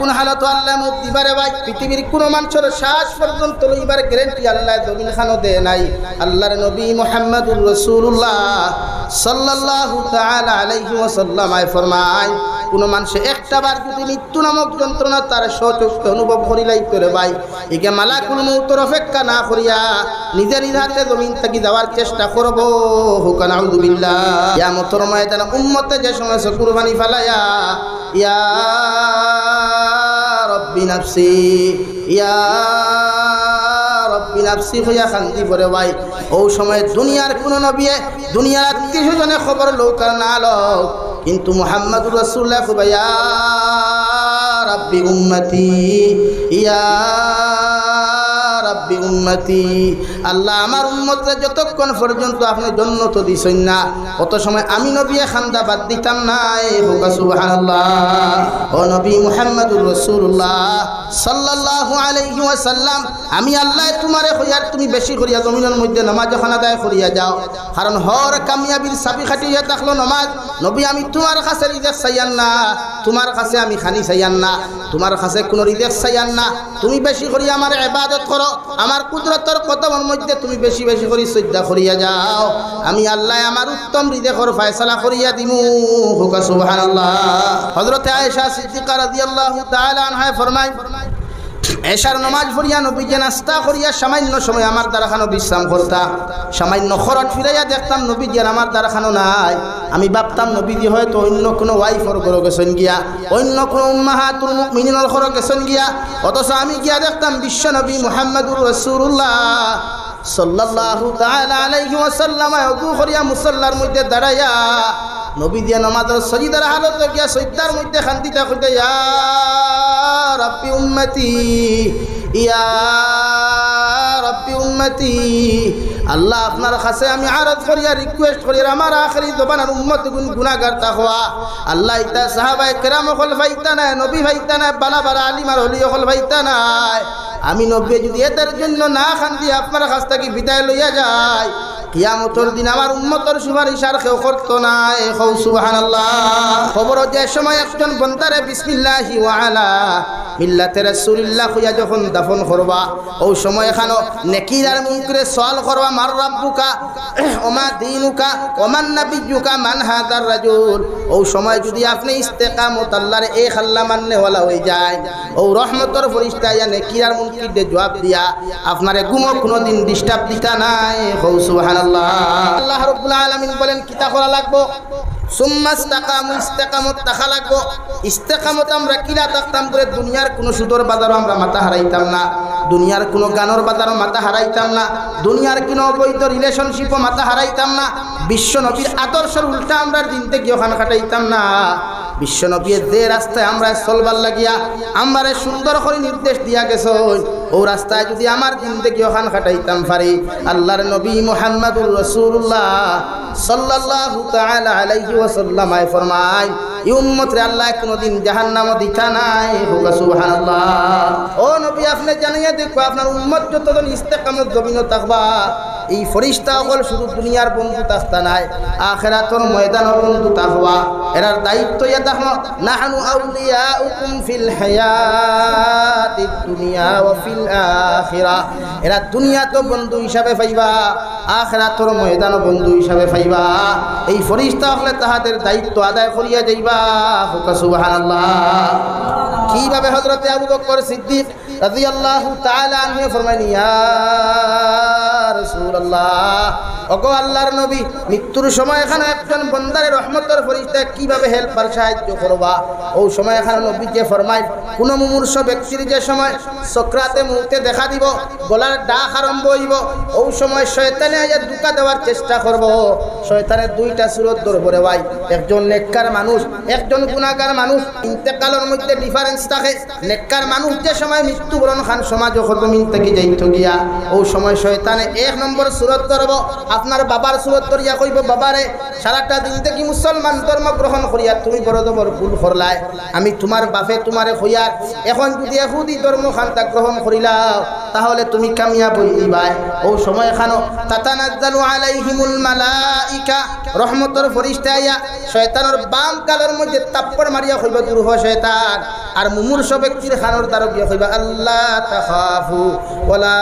কোন হালত আল্লাহ মুখ দিবারে ভাই পৃথিবীর কোন মানুষের শ্বাস পর্যন্ত লইবার গ্যারান্টি আল্লাহ জমিন খানো দে নাই আল্লাহর নবী মুহাম্মদুর রাসূলুল্লাহ সাল্লাল্লাহু তাআলা আলাইহি ওয়াসাল্লাম ফরমায় কোন মানুষ একটা বার যদি মৃত্যু নামক যন্ত্রণা তার সচক্ষে অনুভব করিলাই করে ভাই একে মালাকুল মউতের অপেক্ষা না করিয়া নিজের হাতে জমিন থেকে যাওয়ার চেষ্টা করব হুকান আউযু বিল্লাহ কিয়ামতের ময়দানে উম্মতে যে সময় কুরবানি ফালায়া ইয়া রব্বি নাফসি ইয়া রব্বি নাফসি হইয়া খান্দি পড়ে ভাই ও সময় দুনিয়ার কোন নবী দুনিয়ার আত্মীয়স্বজনে খবর লৌকার না লোক কিন্তু মুহাম্মদুর রাসূলুল্লাহ ইয়া রাব্বি উম্মতি ইয়া রাব্বি উম্মতি আল্লাহ আমার উম্মতরা যতক্ষণ পর্যন্ত আপনি জান্নাত দিছেন না কত সময় আমি নবী খান্দা বাদ দিতাম না হোক সুবহানাল্লাহ ও নবী মুহাম্মদুর রাসূলুল্লাহ সাল্লাল্লাহু আলাইহি ওয়াসাল্লাম আমি আল্লাহ তোমারে কইয়ার তুমি বেশি করিয়া জমিনের মধ্যে নামাজ যখন আদায় করিয়া যাও কারণ হর কামিয়াবির চাবি খাটিয়া থাকলো নামাজ নবী আমি তোমার কাছে রিজিক চাইয়ান না তোমার কাছে আমি খানি চাইয়ান না তোমার কাছে কোনো রিজিক চাইয়ান না তুমি বেশি করিয়া আমার ইবাদত করো আমার কুদরতের কদমের মধ্যে তুমি বেশি বেশি করে সিজদা করিয়া যাও আমি আল্লাহ আমার উত্তম রিজিকের ফয়সালা করিয়া দিমু হুক সুবহানাল্লাহ হযরত আয়েশা সিদ্দিকা রাদিয়াল্লাহু তাআলা আনহা ফরমায় এশার নামাজ পড়িয়া নবীকে নাস্তা করিয়া সামান্য সময় আমার দ্বারাখানো বিশ্রাম করতা সামান্য খরচ ফিরাইয়া দেখতাম নবীজি আমার দ্বারাখানো নাই আমি ভাবতাম নবীজি হয়তো অন্য কোনো ওয়াইফর ঘরে গেছেন গিয়া অন্য কোনো উম্মাহাতুল মুমিনিনের ঘরে গেছেন গিয়া অথচ আমি গিয়া দেখতাম বিশ্ব নবী মুহাম্মদুর রাসূলুল্লাহ সাল্লাল্লাহু তাআলা আলাইহি ওয়াসাল্লাম ওযু করিয়া মুসাল্লার মধ্যে দাঁড়াইয়া নবীজি নামাজের সজিদার হালতে গিয়া সজদার মধ্যে খান্দিতা কইতে ইয়া রাব্বি উম্মতি ইয়া রাব্বি উম্মতি আল্লাহ আপনার কাছে আমি আরজ করিয়া রিকোয়েস্ট করি আমার আখেরি জবানের উম্মত গুনাহগার তাকওয়া আল্লাহ ইতা সাহাবায়ে কেরাম হল ভাইতা না নবী ভাইতা না বালা বালা আলিম আর ওলি হল ভাইতা না আমি নবী যদি এদের জন্য না খান্দি আপনার কাছ থেকে বিদায় লইয়া যায় কিয়ামতের দিন আমার উম্মতের সুপারিশ আর কেউ করতো না সুবহানাল্লাহ খবর যে সময় একজন বান্দারে বিসমিল্লাহি ওয়া আলা মিল্লাতে রাসূলুল্লাহ কইয়া যখন দাফন করবা ওই সময় এখানে নেকির আর মুনকারে সওয়াল করবা মার রাব্বুকা ওমা দীনুকা ওমান নাবিয়্যুকা মান হাদার রাজুল ওই সময় যদি আপনি ইস্তেকামত আল্লাহর এক আল্লাহ মাননে ওয়ালা হয়ে যায় ও রহমতের ফেরেশতা ইয়া নেকির আর মুনকির দে জবাব দিয়া আপনারে গুম কোনদিন ডিস্টার্ব দিতা নাই সুবহানাল্লাহ আল্লাহ রাব্বুল আলামিন বলেন কিতা করা লাগবো সুম্মা ইস্তাকামু ইস্তেকামত তাখা লাগবো ইস্তেকামত আমরা কিলা থাকতাম করে দুনিয়ার কোনো সুদর বাজারও আমরা মাথা হারাইতাম না দুনিয়ার কোনো গানের বাজারও মাথা হারাইতাম না দুনিয়ার কোনো অবৈধ রিলেশনশিপও মাথা হারাইতাম না বিশ্ব নবীর আদর্শের উল্টা আমরা দিনতে গিয়ে ওখানে কাটাইতাম না বিশ্ব নবীর যে রাস্তায় আমরা চলবার লাগিয়া আমারে সুন্দর করে নির্দেশ দিয়া গেছে ও রাস্তায় যদি আমার জিন্দেগি ওখান কাটাইতাম পারি আল্লাহর নবী মুহাম্মদুর রাসূলুল্লাহ সাল্লাল্লাহু তাআলা আলাইহি ওয়াসাল্লাম ফরমায় এই উম্মতরে আল্লাহ কোনদিন জাহান্নামে দিতা নাই হুক সুবহানাল্লাহ ও নবী আপনি জানিয়ে দেখো আপনার উম্মত যতদিন ইস্তেকামত জমিনে থাকবা এই ফেরেশতা হল শুধু দুনিয়ার বন্ধু থাকতা নাই আখিরাতের ময়দানের বন্ধু থাকবা এরার দায়িত্ব ইয়া দেখো নাহনু আউলিয়াউকুম ফিল হায়াতিদ দুনিয়া ওয়া ফিল আখিরাহ এরা দুনিয়াতে বন্ধু হিসাবে পাইবা আখিরাতের ময়দানও বন্ধু হিসাবে পাইবা এই ফেরেশতা হলে তাহাদের দায়িত্ব আদায় করিয়া যাইবা হুক সুবহানাল্লাহ কিভাবে হযরত আবু বকর সিদ্দিক রাদিয়াল্লাহু তাআলা আনহু ফরমাইলেন ইয়া রাসূলুল্লাহ ওগো আল্লাহর নবী মৃত্যুর সময় এখানে একজন বান্দারে রহমতের ফেরেশতা কিভাবে হেল্পার সাহায্য করবা ওই সময় এখানে নবী যে ফরমায় কোন মুমূর্ষ ব্যক্তির যে সময় সকরাতে মউতে দেখা দিব গলার ডাক আরম্ভ হইব ওই সময় শয়তানে আইয়া ধোঁকা দেওয়ার চেষ্টা করব শয়তানের দুইটা সুরত ধরব রে ভাই একজন নেককার মানুষ একজন গুনাহগার মানুষ ইন্তেকালের মধ্যে ডিফারেন্স থাকে নেককার মানুষ যে সময় মৃত্যুবরণ খান সমাজ জমিন থেকে যাইতো গিয়া ওই সময় শয়তানে এক নম্বর সুরত ধরব আপনার বাবার সুরত ধরিয়া কইব বাবারে সারাটা দিন থেকে মুসলমান ধর্ম গ্রহণ করিয়া তুমি বড় বড় ভুল করলাই আমি তোমার বাপে তোমারে হইয়ার এখন যদি ইহুদি ধর্ম খান্তা গ্রহণ করিলাও তাহলে তুমি কামিয়াব হইবাই ও সময় খানো তাতানাজ্জালু আলাইহিমুল মালাইকা রহমতের ফেরেশতা আইয়া শয়তানের বাম কালের মধ্যে তাপ্পড় মারিয়া কইব দূর হ শয়তান আর মুমূর্ষ ব্যক্তির খানোর দ্বারা গিয়া কইবা আল্লাহ তাখাফু ওয়ালা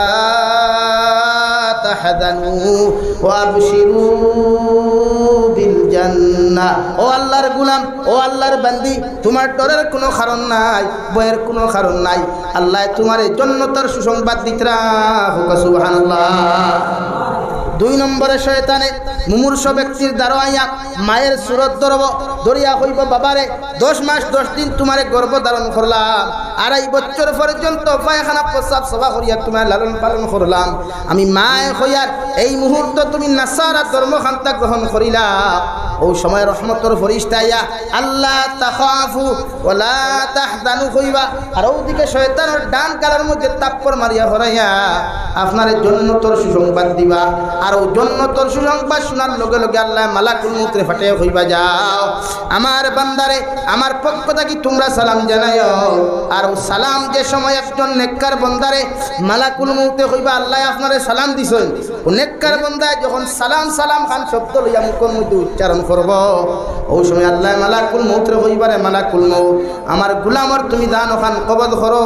তাহজানু ওয়া আবশিরু বিল জান্নাহ ও আল্লাহর গোলাম ও আল্লাহর বান্দি তোমার ডরের কোনো কারণ নাই ভয়ের কোনো কারণ নাই আল্লাহ তোমার জান্নাতের সুসংবাদ দিতরা হোক সুবহানাল্লাহ দুই নম্বরে শয়তানে মুমূর্ষ ব্যক্তির দ্বারা আইয়া মায়ের সুরত ধরব ধরিয়া হইব বাবারে 10 মাস 10 দিন তোমারে গর্ভ ধারণ করলাম 2.5 বছর পর্যন্ত পায়খানা প্রস্রাব সভা করিয়া তোমার লালন পালন করলাম আমি মায়ে হইয়ার এই মুহূর্ত তুমি নাসারা ধর্ম খান্তা গ্রহণ করিলা ও সময় রহমতের ফেরেশতা আইয়া আল্লাহ তাখাফু ওয়ালা তাহজানু কইবা আর ওদিকে শয়তানের ডান কালার মধ্যে তাপ্পর মারিয়া হরাইয়া আপনার জান্নাতের সুসংবাদ দিবা আর ও জান্নাতের সুসংবাদ শোনার লগে লগে আল্লাহ মালাকুল মউতরে ফাটিয়ে কইবা যাও আমার বান্দারে আমার পক্ষ থেকে তোমরা সালাম জানাইও আর ও সালাম যে সময় একজন নেককার বান্দারে মালাকুল মউতে কইবা আল্লাহ আপনারে সালাম দিছেন ও নেককার বান্দা যখন সালাম সালাম খান শব্দ লইয়া মুখের মধ্যে উচ্চারণ করব ও সময় আল্লাহ মালাকুল মউতরে কইবারে মালাকুল মউত আমার গোলামর তুমি দান খান কবজ করো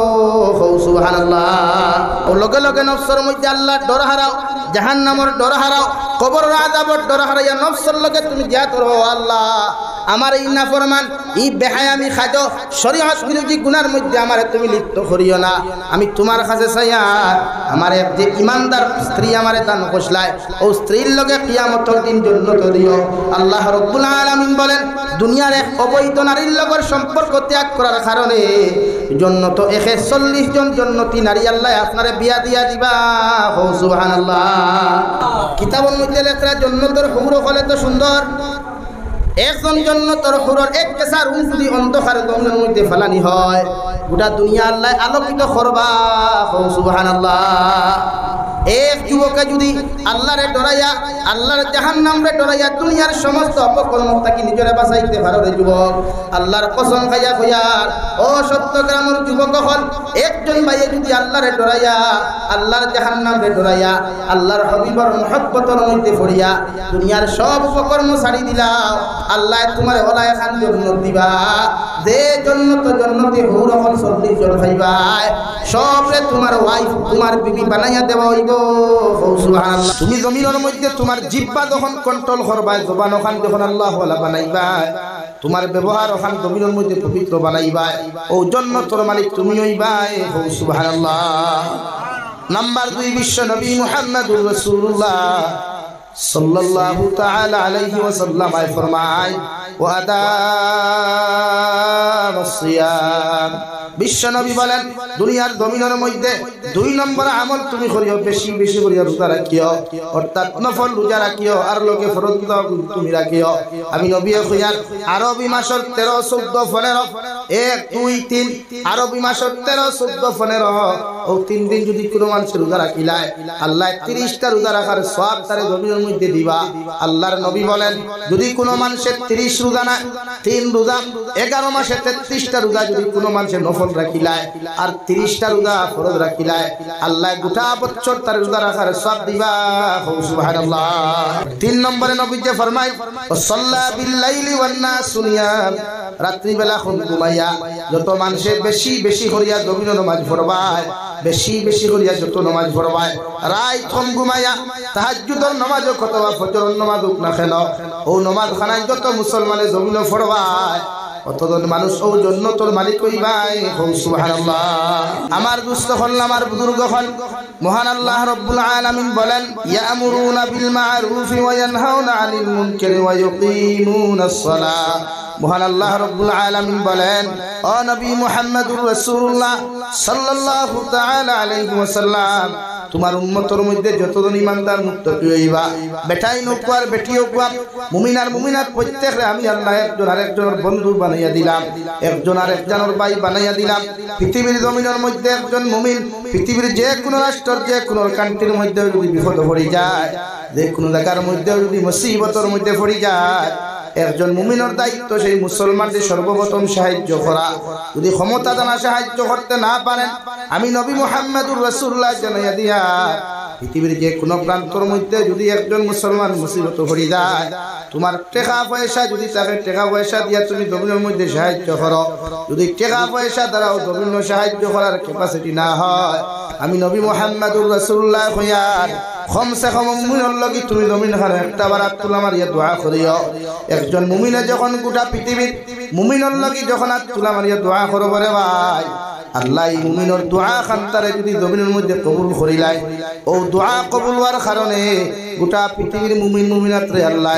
সুবহানাল্লাহ ও লগে লগে নফসের মধ্যে আল্লাহ ডর হারাও জাহান্নামের ডর হারাও কবরের আযাবের ডর হারাইয়া নফসের লগে তুমি জিহাদ করো আল্লাহ আমার এই নাফরমান এই বেহায়ামি খাদ্য শরীয়ত বিরোধী গুনার মধ্যে আমারে তুমি লিপ্ত করিও না আমি তোমার কাছে চাইয়া আমার এক যে ইমানদার স্ত্রী আমারে দান কইছলাই ও স্ত্রীর লগে কিয়ামতের দিন জান্নাত দিও আল্লাহ রাব্বুল আলামিন বলেন দুনিয়ার এক অবৈধ নারীর লগের সম্পর্ক ত্যাগ করার কারণে জান্নাত 140 জন জান্নাতি নারী আল্লাহ আপনারে বিয়া দিয়া দিবা ও সুবহানাল্লাহ কিতাবের মধ্যে লেখা জান্নাতের হুর হলে তো সুন্দর একজন জান্নাতের হুরর এক কেসার যদি অন্ধকার দমের মধ্যে ফেলানি হয় গোটা দুনিয়া আল্লাহ আলোকিত করবা সুবহানাল্লাহ এক যুবকে যদি আল্লাহরে ডরাইয়া আল্লাহর জাহান্নামরে ডরাইয়া দুনিয়ার সমস্ত অপকর্ম থেকে নিজরে বাঁচাইতে পারে রে যুবক আল্লাহর কসম খাইয়া কইয়ার ও সত্যগ্রামের যুবক হল একজন ভাইয়ে যদি আল্লাহরে ডরাইয়া আল্লাহর জাহান্নামরে ডরাইয়া আল্লাহর হাবিবের মহব্বতের মধ্যে পড়িয়া দুনিয়ার সব অপকর্ম ছাড়ি দিলাও আল্লাহ তোমার ওলায় খান জান্নাত দিবা যে জান্নাতে হুর হল 40 জন খাইবাই সবরে তোমার ওয়াইফ তোমার বিবি বানাইয়া দেওয়া হইব সুবহানাল্লাহ তুমি জমিনের মধ্যে তোমার জিহ্বা যখন কন্ট্রোল করবা জবান ওখান যখন আল্লাহ ওয়ালা বানাইবা তোমার ব্যবহার ওখান জমিনের মধ্যে পবিত্র বানাইবা ও জান্নাতের মালিক তুমি হইবা সুবহানাল্লাহ নাম্বার 2 বিশ্ব নবী মুহাম্মদুর রাসূলুল্লাহ সাল্লাল্লাহু তাআলা আলাইহি ওয়াসাল্লাম আয় ফরমায় ওয়া আদাবুস সিয়াম বিশ্ব নবী বলেন দুনিয়ার জমিনের মধ্যে 2 নম্বর আমল তুমি করিও বেশি বেশি করিয়া রোজা রাখিও অর্থাৎ নফল রোজা রাখিও আর লগে ফরজ তুমি রাখিও আমি নবী কইয়ার আরবি মাসের 13 14 15 1 2 3 আরবি মাসের 13 14 15 ও 3 দিন যদি কোনো মানুষ রোজা রাখিলায় আল্লাহ 30টা রোজা রাখার সওয়াব তারে জমিনের মধ্যে দিবা আল্লাহর নবী বলেন যদি কোনো মানুষের 30 রোজা না 3 রোজা 11 মাসে 33টা রোজা যদি কোনো মানুষের নফল রাখিলায় আর 30টা রোজা ফরজ রাখিলায় আল্লাহ গোটা বছর তার রোজা রাখার সওয়াব দিবা সুবহানাল্লাহ 3 নম্বরে নবী যে ফরমায় সাল্লা বিল লাইলি ওয়ান নাসু নিয়াম রাত্রি বেলা ঘুমাইয়া যত মানুষে বেশি বেশি করিয়া জমিন নামাজ পড়বায় বেশি বেশি করিয়া যত নামাজ পড়বায় রাত কম ঘুমাইয়া তাহাজ্জুদের নামাজও কতবা ফজরের নামাজও না কেন ও নামাজ খানায় যত মুসলমানে জমিন পড়বায় অতজন মানুষ ও জান্নাতের মালিক হইবাই সুবহানাল্লাহ আমার দুস্থ হল আমার বুজুর্গ হল মহান আল্লাহ রাব্বুল আলামিন বলেন ইয়ামুরুনা বিল মা'রুফ ওয়া ইয়ানহাউনা আনিল মুনকারি ওয়া ইউকিমুনাস সালাহ মহান আল্লাহ রাব্বুল আলামিন বলেন ও নবী মুহাম্মদুর রাসূলুল্লাহ সাল্লাল্লাহু তাআলা আলাইহি ওয়াসাল্লাম তোমার উম্মতের মধ্যে যতজন ইমানদার মুত্তাকি হইবা বেটাই নক আর বেটিও কোয়া মুমিন আর মুমিনাত প্রত্যেকরে আমি আল্লাহ একজন আরেকজনের বন্ধু বানাইয়া দিলাম একজন আরেকজনের ভাই বানাইয়া দিলাম পৃথিবীর জমিনের মধ্যে একজন মুমিন পৃথিবীর যে কোনো রাষ্ট্রের যে কোনো কান্ট্রির মধ্যে যদি বিপদ পড়ে যায় যে কোনো জায়গার মধ্যে যদি মুসিবতের মধ্যে পড়ে যায় একজন মুমিনের দায়িত্ব সেই মুসলমানদের সর্বপ্রথম সাহায্য করা। যদি ক্ষমতা জানা সাহায্য করতে না পারেন, আমি নবী মুহাম্মদুর রাসূলুল্লাহ জানাইয়া দিয়া পৃথিবীর যে কোনো প্রান্তর মধ্যে যদি একজন মুসলমান মুসিবত পড়ে যায়, তোমার টাকা পয়সা যদি তাকে টাকা পয়সা দিয়া তুমি জমিনের মধ্যে সাহায্য করো, যদি টাকা পয়সা দ্বারাও জমিন সাহায্য করার ক্যাপাসিটি না হয়, আমি নবী মুহাম্মদুর রাসূলুল্লাহ কইয়ার কমসে কম মুমিনের লাগি তুমি জমিন খানে একটা বার আত্মুলা মারিয়া দোয়া করিও। একজন মুমিনে যখন গোটা পৃথিবীর মুমিনের লাগি যখন আত্মুলা মারিয়া দোয়া করো বলে ভাই, আল্লাহ এই মুমিনের দোয়া খান্তারে যদি জমিনের মধ্যে কবুল করিলাই, ও দোয়া কবুল হওয়ার কারণে গোটা পৃথিবীর মুমিন মুমিনাতরে আল্লাহ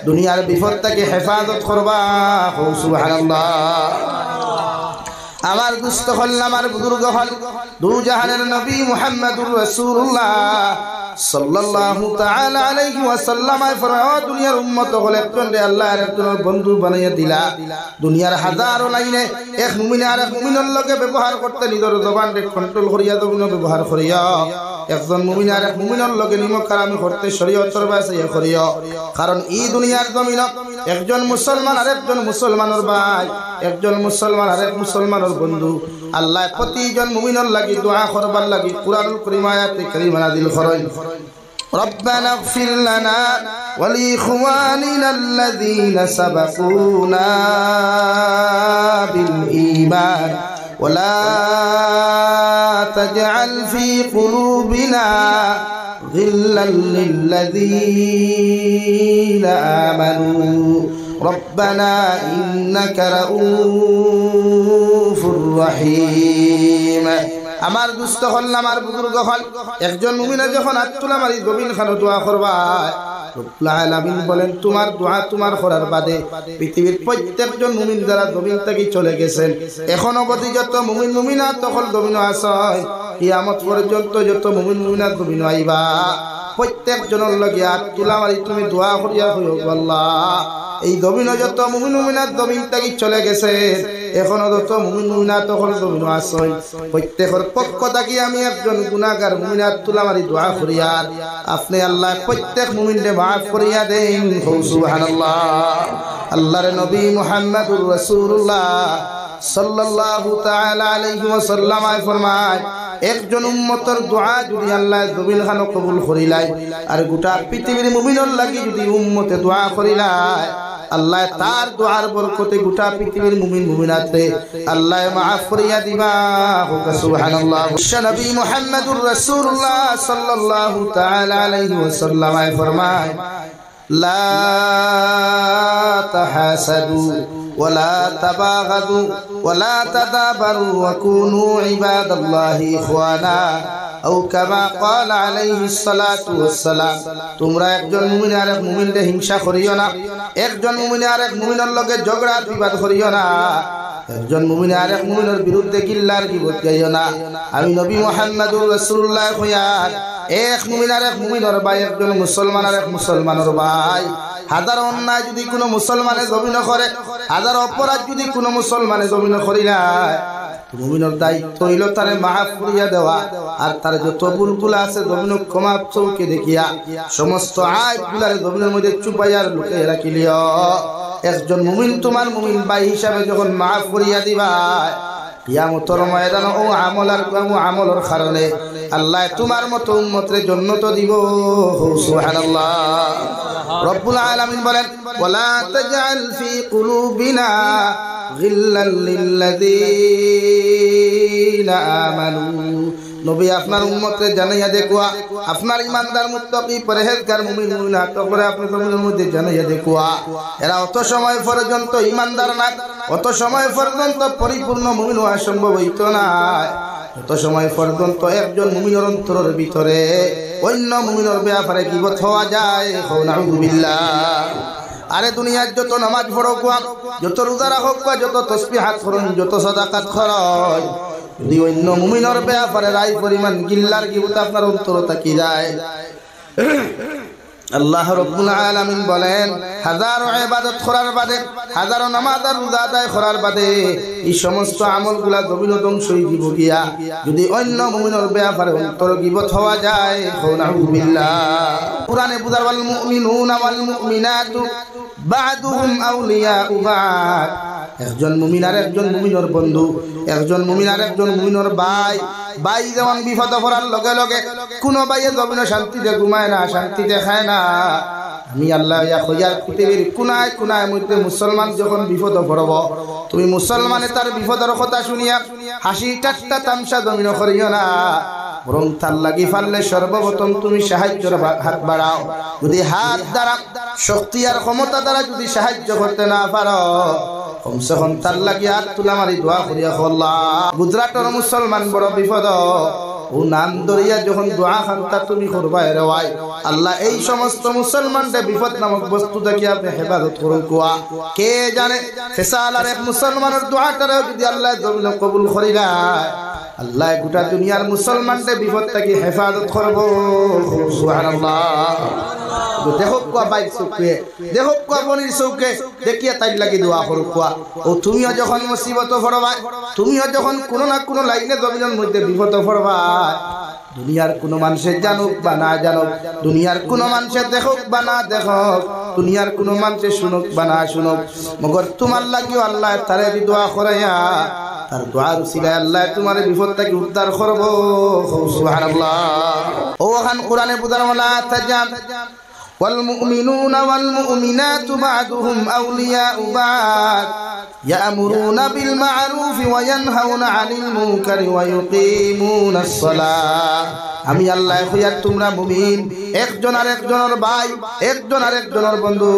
দুনিয়ার বিপদ থেকে হেফাজত করবা। সুবহানাল্লাহ। আমার দুস্থ হল, আমার বুজুর্গ হল, দু জাহানের নবী মুহাম্মদুর রাসূলুল্লাহ সাল্লাল্লাহু তাআলা আলাইহি ওয়াসাল্লাম দুনিয়ার উম্মত হলে একজন আল্লাহর একজন বন্ধু বানাইয়া দিলা। দুনিয়ার হাজারো লাইনে এক মুমিনে আর এক মুমিনের লগে ব্যবহার করতে নিজের জবানকে কন্ট্রোল করিয়া জমিন ব্যবহার করিয়া একজন মুমিন আর এক মুমিনের লগে নিমক কারামি করতে শরীয়তের বাসাইয়া করিয়া। কারণ এই দুনিয়ার জমিন একজন মুসলমান আর একজন মুসলমানের ভাই, একজন মুসলমান আর এক মুসলমানের বন্ধু। আল্লাহ প্রতিজন মুমিনের লাগি দোয়া করবার লাগি কুরআনুল কারীম আয়াতে কারীমা নাযিল করেন, ربنا اغفر لنا ولإخواننا الذين سبقونا بالإيمان ولا تجعل في قلوبنا غلا للذين آمنوا ربنا إنك رؤوف رحيم। আমার দুস্থ হল, আমার বুজুর্গ হল, একজন মুমিনা যখন আত্মুলা মারি জমিন খানো দোয়া করবা, রব্বুল আলামিন বলেন তোমার দোয়া তোমার করার বাদে পৃথিবীর প্রত্যেকজন মুমিন যারা জমিন থেকে চলে গেছেন, এখন অবধি যত মুমিন মুমিনা তখন জমিন আসয়, কিয়ামত পর্যন্ত যত মুমিন মুমিনা জমিন আইবা, প্রত্যেকজনের লগে আত্মুলা মারি তুমি দোয়া করিয়া হইও আল্লাহ এই জমিন যত মুমিন মুমিনাত জমিন থেকে চলে গেছে, এখনো যত মুমিন মুমিনাত তখন জমিন আসয়, প্রত্যেকের পক্ষ থেকে আমি একজন গুনাহগার মুমিনাত তুলা মারি দোয়া করিয়া আপনি আল্লাহ প্রত্যেক মুমিনকে মাফ করিয়া দেন। সুবহানাল্লাহ। আল্লাহর নবী মুহাম্মদুর রাসূলুল্লাহ সাল্লাল্লাহু তাআলা আলাইহি ওয়াসাল্লাম ফরমায়, একজন উম্মতের দোয়া যদি আল্লাহ জমিন খানো কবুল করিলাই আর গোটা পৃথিবীর মুমিনের লাগি যদি উম্মতে দোয়া করিলাই, আল্লাহ তার দোয়ার বরকতে গোটা পৃথিবীর মুমিন মুমিনাতে আল্লাহ মাফ করিয়া দিবা। সুবহানাল্লাহ। নবী মুহাম্মদুর রাসূলুল্লাহ সাল্লাল্লাহু তাআলা আলাইহি ওয়াসাল্লাম ফরমায়, লা তাহাসাদু ولا تباغضوا ولا تدابروا وكونوا عباد الله إخوانا أو كما قال عليه الصلاة والسلام। তোমরা একজন মুমিন আর এক মুমিনকে হিংসা করিও না, একজন মুমিন আর এক মুমিনের লগে ঝগড়া বিবাদ করিও না, একজন মুমিন আর এক মুমিনের বিরুদ্ধে কিল্লার গীবত গাইও না। আমি নবী মুহাম্মদুর রাসূলুল্লাহ কইয়ার এক মুমিন আর এক মুমিনের ভাই, একজন মুসলমান আর এক মুসলমানের ভাই। হাজার অন্যায় যদি কোনো মুসলমানে জমিন করে, হাজার অপরাধ যদি কোনো মুসলমানে জমিন করি না, মুমিনের দায়িত্ব হইল তারে মাফ করিয়া দেওয়া আর তার যত ভুলগুলা আছে জমিন ক্ষমা চৌকে দেখিয়া সমস্ত আইবগুলারে জমিনের মধ্যে চুপাইয়ার লুকিয়ে রাখিলিও। একজন মুমিন তোমার মুমিন ভাই হিসাবে যখন মাফ করিয়া দিবা, কিয়ামতের ময়দানে ও আমলের কারণে আল্লাহ তোমার মতো উম্মতের জান্নাত দিব। সুবহানাল্লাহ। রব্বুল আলামিন বলেন, ওয়ালা তাজআল ফি কুলুবিনা গিল্লাল লিল্লাযীনা আমানু। নবী আপনার উম্মতকে জানাইয়া দেখুয়া, আপনার ইমানদার মুত্তাকি পরহেজগার মুমিন মুমিনাত করে আপনি জমিনের মধ্যে জানাইয়া দেখুয়া, এরা অত সময় পর্যন্ত ইমানদার না, অত সময় পর্যন্ত পরিপূর্ণ মুমিন হওয়া সম্ভব হইত না, অত সময় পর্যন্ত একজন মুমিনের অন্তরের ভিতরে অন্য মুমিনের ব্যাপারে গীবত হওয়া যায়। নাউযুবিল্লাহ। আরে দুনিয়ার যত নামাজ পড়ো কোয়া, যত রোজা রাখো কোয়া, যত তাসবিহাত করুন, যত সাদাকাত করুন, যদি অন্য মুমিনের ব্যাপারে রাই পরিমাণ গিল্লার গীবত আপনার অন্তর থাকি যায়, আল্লাহ রাব্বুল আলামিন বলেন হাজারো ইবাদত করার বাদে হাজারো নামাজ আর রোজা আদায় করার বাদে এই সমস্ত আমলগুলা জমিন ধ্বংস হয়ে দিব গিয়া যদি অন্য মুমিনের ব্যাপারে অন্তর গীবত হওয়া যায় নাউযুবিল্লাহ কুরআনে বুঝার ওয়াল মুমিনুনা ওয়াল মুমিনাতু বা'দুহুম আউলিয়াউ বা'দ একজন মুমিন আর একজন মুমিনের বন্ধু একজন মুমিন আর একজন মুমিনের ভাই ভাই যেমন বিপদ পড়ার লগে লগে কোন ভাইয়ে জমিন শান্তিতে ঘুমায় না শান্তিতে খায় না আমি আল্লাহ পৃথিবীর কোনায় কোনায় মধ্যে মুসলমান যখন বিপদ পড়ব তুমি মুসলমানে তার বিপদের কথা শুনিয়া হাসি ঠাট্টা তামসা জমিন করিও না বরং তার লাগি পারলে সর্বপ্রথম তুমি সাহায্যের হাত বাড়াও যদি হাত দ্বারা শক্তি আর ক্ষমতা দ্বারা যদি সাহায্য করতে না পারো কমসে কম তার লাগি হাত তুলা মারি দোয়া করিয়া আল্লাহ গুজরাটের মুসলমান বড় বিপদ ও নাম দরিয়া যখন দোয়া খান্তা তুমি করবা রে ভাই আল্লাহ এই সমস্ত মুসলমানদের বিপদ নামক বস্তু থেকে আপনি হেফাজত করুন কোয়া কে জানে ফেসালার এক মুসলমানের দোয়াটাও যদি আল্লাহ জমিন কবুল করিলা আল্লাহ গোটা দুনিয়ার মুসলমানদের বিপদ থেকে হেফাজত করব সুবহানাল্লাহ দেখো কোয়া বাইক চৌকে দেখো কোয়া বনির চৌকে দেখিয়া তাই লাগি দোয়া করো কোয়া ও তুমিও যখন মুসিবত পড়বা তুমিও যখন কোনো না কোনো লাইনে জমিনের মধ্যে বিপদ পড়বা দুনিয়ার কোনো মানুষের জানুক বা না জানুক দুনিয়ার কোনো মানুষের দেখুক বা না দেখুক দুনিয়ার কোনো মানুষের শুনুক বা না শুনুক মগর তোমার লাগিও আল্লাহ তারে দোয়া করাইয়া তার দোয়ার উসিলায় আল্লাহ তোমার বিপদ থেকে উদ্ধার করব সুবহানাল্লাহ ও ওখান কোরআনে বুঝানো ওয়ালা তাজাম والمؤمنون والمؤمنات بعضهم أولياء بعض يأمرون بالمعروف وينهون عن المنكر ويقيمون الصلاة আমি আল্লাহ কইয়ার তোমরা মুমিন একজন আর একজনের ভাই একজন আর একজনের বন্ধু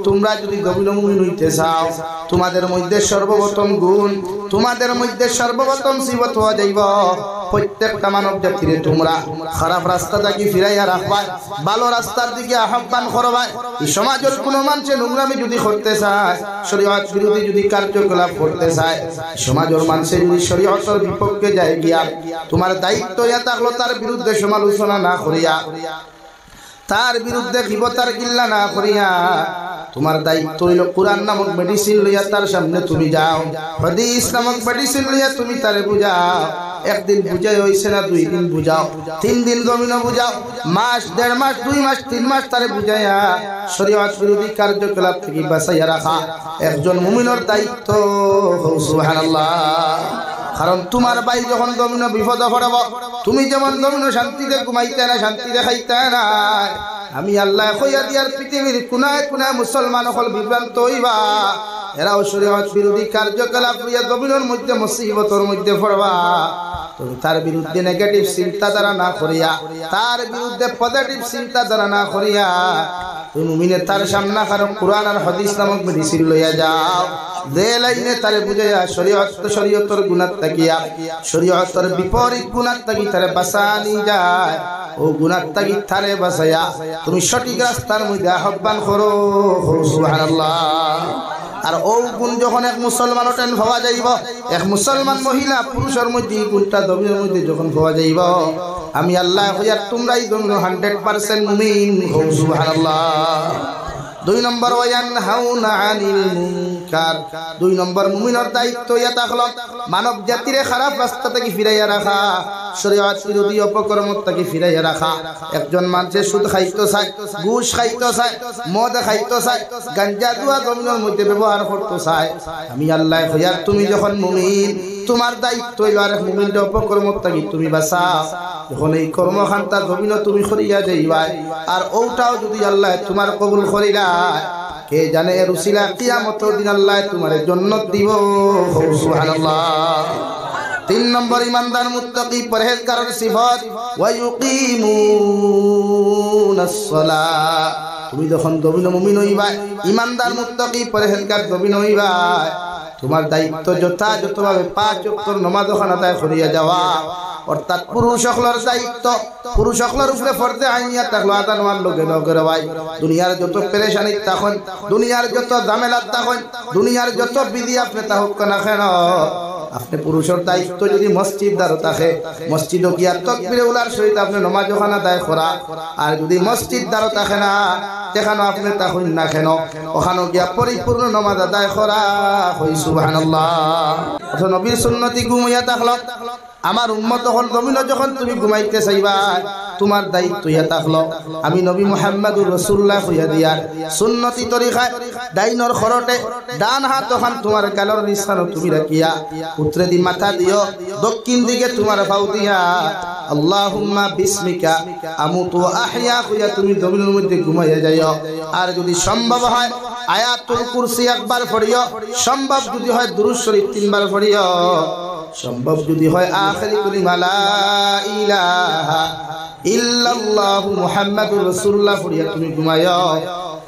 তোমরা যদি গভীর মুমিন হইতে চাও তোমাদের মধ্যে সর্বপ্রথম গুণ তোমাদের মধ্যে সর্বপ্রথম সিবত হওয়া যাইব প্রত্যেকটা মানব জাতিরে তোমরা খারাপ রাস্তা থেকে ফিরাইয়া রাখবা ভালো রাস্তার দিকে আহ্বান করবা এই সমাজের কোনো মানুষে নোংরামি যদি করতে চায় শরীয়ত বিরোধী যদি কার্যকলাপ করতে চায় সমাজের মানুষে যদি শরীয়তের বিপক্ষে যায় গিয়া তোমার দায়িত্ব ইয়া থাকলো তার বিরুদ্ধে সমালোচনা না করিয়া তার বিরুদ্ধে গীবতার গিল্লা না করিয়া তোমার দায়িত্ব হইল কোরআন নামক মেডিসিন লইয়া তার সামনে তুমি যাও হাদিস নামক মেডিসিন লইয়া তুমি তারে বুঝাও একদিন বুঝাই হইছে না দুই দিন বুঝাও তিন দিন জমিন বুঝাও মাস দেড় মাস দুই মাস তিন মাস তারে বুঝাইয়া শরীয়ত বিরোধী কার্যকলাপ থেকে বাঁচাইয়া রাখা একজন মুমিনের দায়িত্ব সুবহানাল্লাহ কারণ তোমার ভাই যখন জমিন বিপদ পড়ব তুমি যেমন জমিন শান্তিতে ঘুমাইতে না শান্তিতে খাইতে না আমি আল্লাহ কইয়া দিয়ার পৃথিবীর কোনায় কোনায় মুসলমান হল বিভ্রান্ত হইবা এরাও শরীয়ত বিরোধী কার্যকলাপ করিয়া জমিনের মধ্যে মুসিবতের মধ্যে পড়বা তুমি তার বিরুদ্ধে নেগেটিভ চিন্তাধারা না করিয়া তার বিরুদ্ধে পজিটিভ চিন্তাধারা না করিয়া তুমি মুমিনের তার সামনে কারণ কোরআন আর হাদিস নামক মেডিসিন লইয়া যাও যে লাইনে তারে বুঝাইয়া শরীয়তের গুনাহ তাকিয়া শরীয়তের বিপরীত গুনাহ তাকি তারে বাঁচানি যায় ও গুনাহ তাকি তারে বাঁচাইয়া তুমি সঠিক রাস্তার মধ্যে আহ্বান করো সুবহানাল্লাহ আর ও গুণ যখন এক মুসলমান টেন পাওয়া যাইব এক মুসলমান মহিলা পুরুষের মধ্যে গুণটা জমিনের মধ্যে যখন পাওয়া যাইব আমি আল্লাহ কইয়া তোমরাই জন্য 100% মুমিন হও সুবহানাল্লাহ দুই নম্বর ওয়ায়ানহাউনা আনিল মুনকার দুই নম্বর মুমিনের দায়িত্ব ইয়া থাকলো মানব জাতিরে খারাপ রাস্তা থেকে ফিরাইয়া রাখা শরীয়ত বিরোধী অপকর্ম থেকে ফিরাইয়া রাখা একজন মানুষের সুদ খাইতে চায় ঘুষ খাইতে চায় মদ খাইতে চায় গাঞ্জা জুয়া জমিনের মধ্যে ব্যবহার করতে চায় আমি আল্লাহ কইয়া তুমি যখন মুমিন তোমার দায়িত্ব হইল আর মুমিনটা অপকর্ম থেকে তুমি বাঁচাও যখন এই কর্মখান্তা জমিন তুমি করিয়া যাইবা আর ওটাও যদি আল্লাহ তোমার কবুল করিলা কে জানে এর উসিলা কিয়ামতের দিন আল্লাহ তোমার জান্নাত দিব সুবহানাল্লাহ তিন নম্বর ইমানদার মুত্তাকি পরহেজগারের সিফাত ওয়া ইউকিমুনাস সালাহ তুমি যখন জমিন মুমিন হইবা ইমানদার মুত্তাকি পরহেজগার জমিন হইবা তোমার দায়িত্ব যথাযথভাবে 5 ওয়াক্তের নামাজ আদায় করিয়া যাওয়া অর্থাৎ পুরুষ সকলের দায়িত্ব পুরুষ সকলের উপরে ফরজে আইনিয়া থাকলো আদান ওয়ার লগে লগে ভাই দুনিয়ার যত পেরেশানি তখন দুনিয়ার যত ঝামেলা তখন দুনিয়ার যত বিধি আপনি তা হোক না কেন আপনি পুরুষের দায়িত্ব যদি মসজিদ দ্বারা থাকে মসজিদ গিয়া তাকবীরে উলার সহিত আপনি নামাজ ওখানে আদায় করা আর যদি মসজিদ দ্বারা থাকে না যেখানে আপনি তাকুন না কেন ওখানে গিয়া পরিপূর্ণ নামাজ আদায় করা হই সুবহানাল্লাহ অথচ নবীর সুন্নতি ঘুমাইয়া থাকলো আমার উম্মত হল জমিন যখন তুমি ঘুমাইতে চাইবা তোমার দায়িত্ব ইয়া থাকলো আমি নবী মুহাম্মদুর রাসূলুল্লাহ হইয়া দিয়ার সুন্নতি তরিকায় ডাইনর খরটে ডান হাত তখন তোমার গালর নিশানো তুমি রাখিয়া উত্তরে দি মাথা দিও দক্ষিণ দিকে তোমার পাও দিয়া আল্লাহুম্মা বিসমিকা আমুতু আহইয়া হইয়া তুমি জমিনের মধ্যে ঘুমাইয়া যাইও আর যদি সম্ভব হয় আয়াতুল কুরসি একবার পড়িও সম্ভব যদি হয় দুরূদ শরীফ 3 বার পড়িও সম্ভব যদি হয় আখিরি কালিমা লা ইলাহা ইল্লাল্লাহু মুহাম্মাদুর রাসূলুল্লাহ পড়িয়া তুমি ঘুমাইও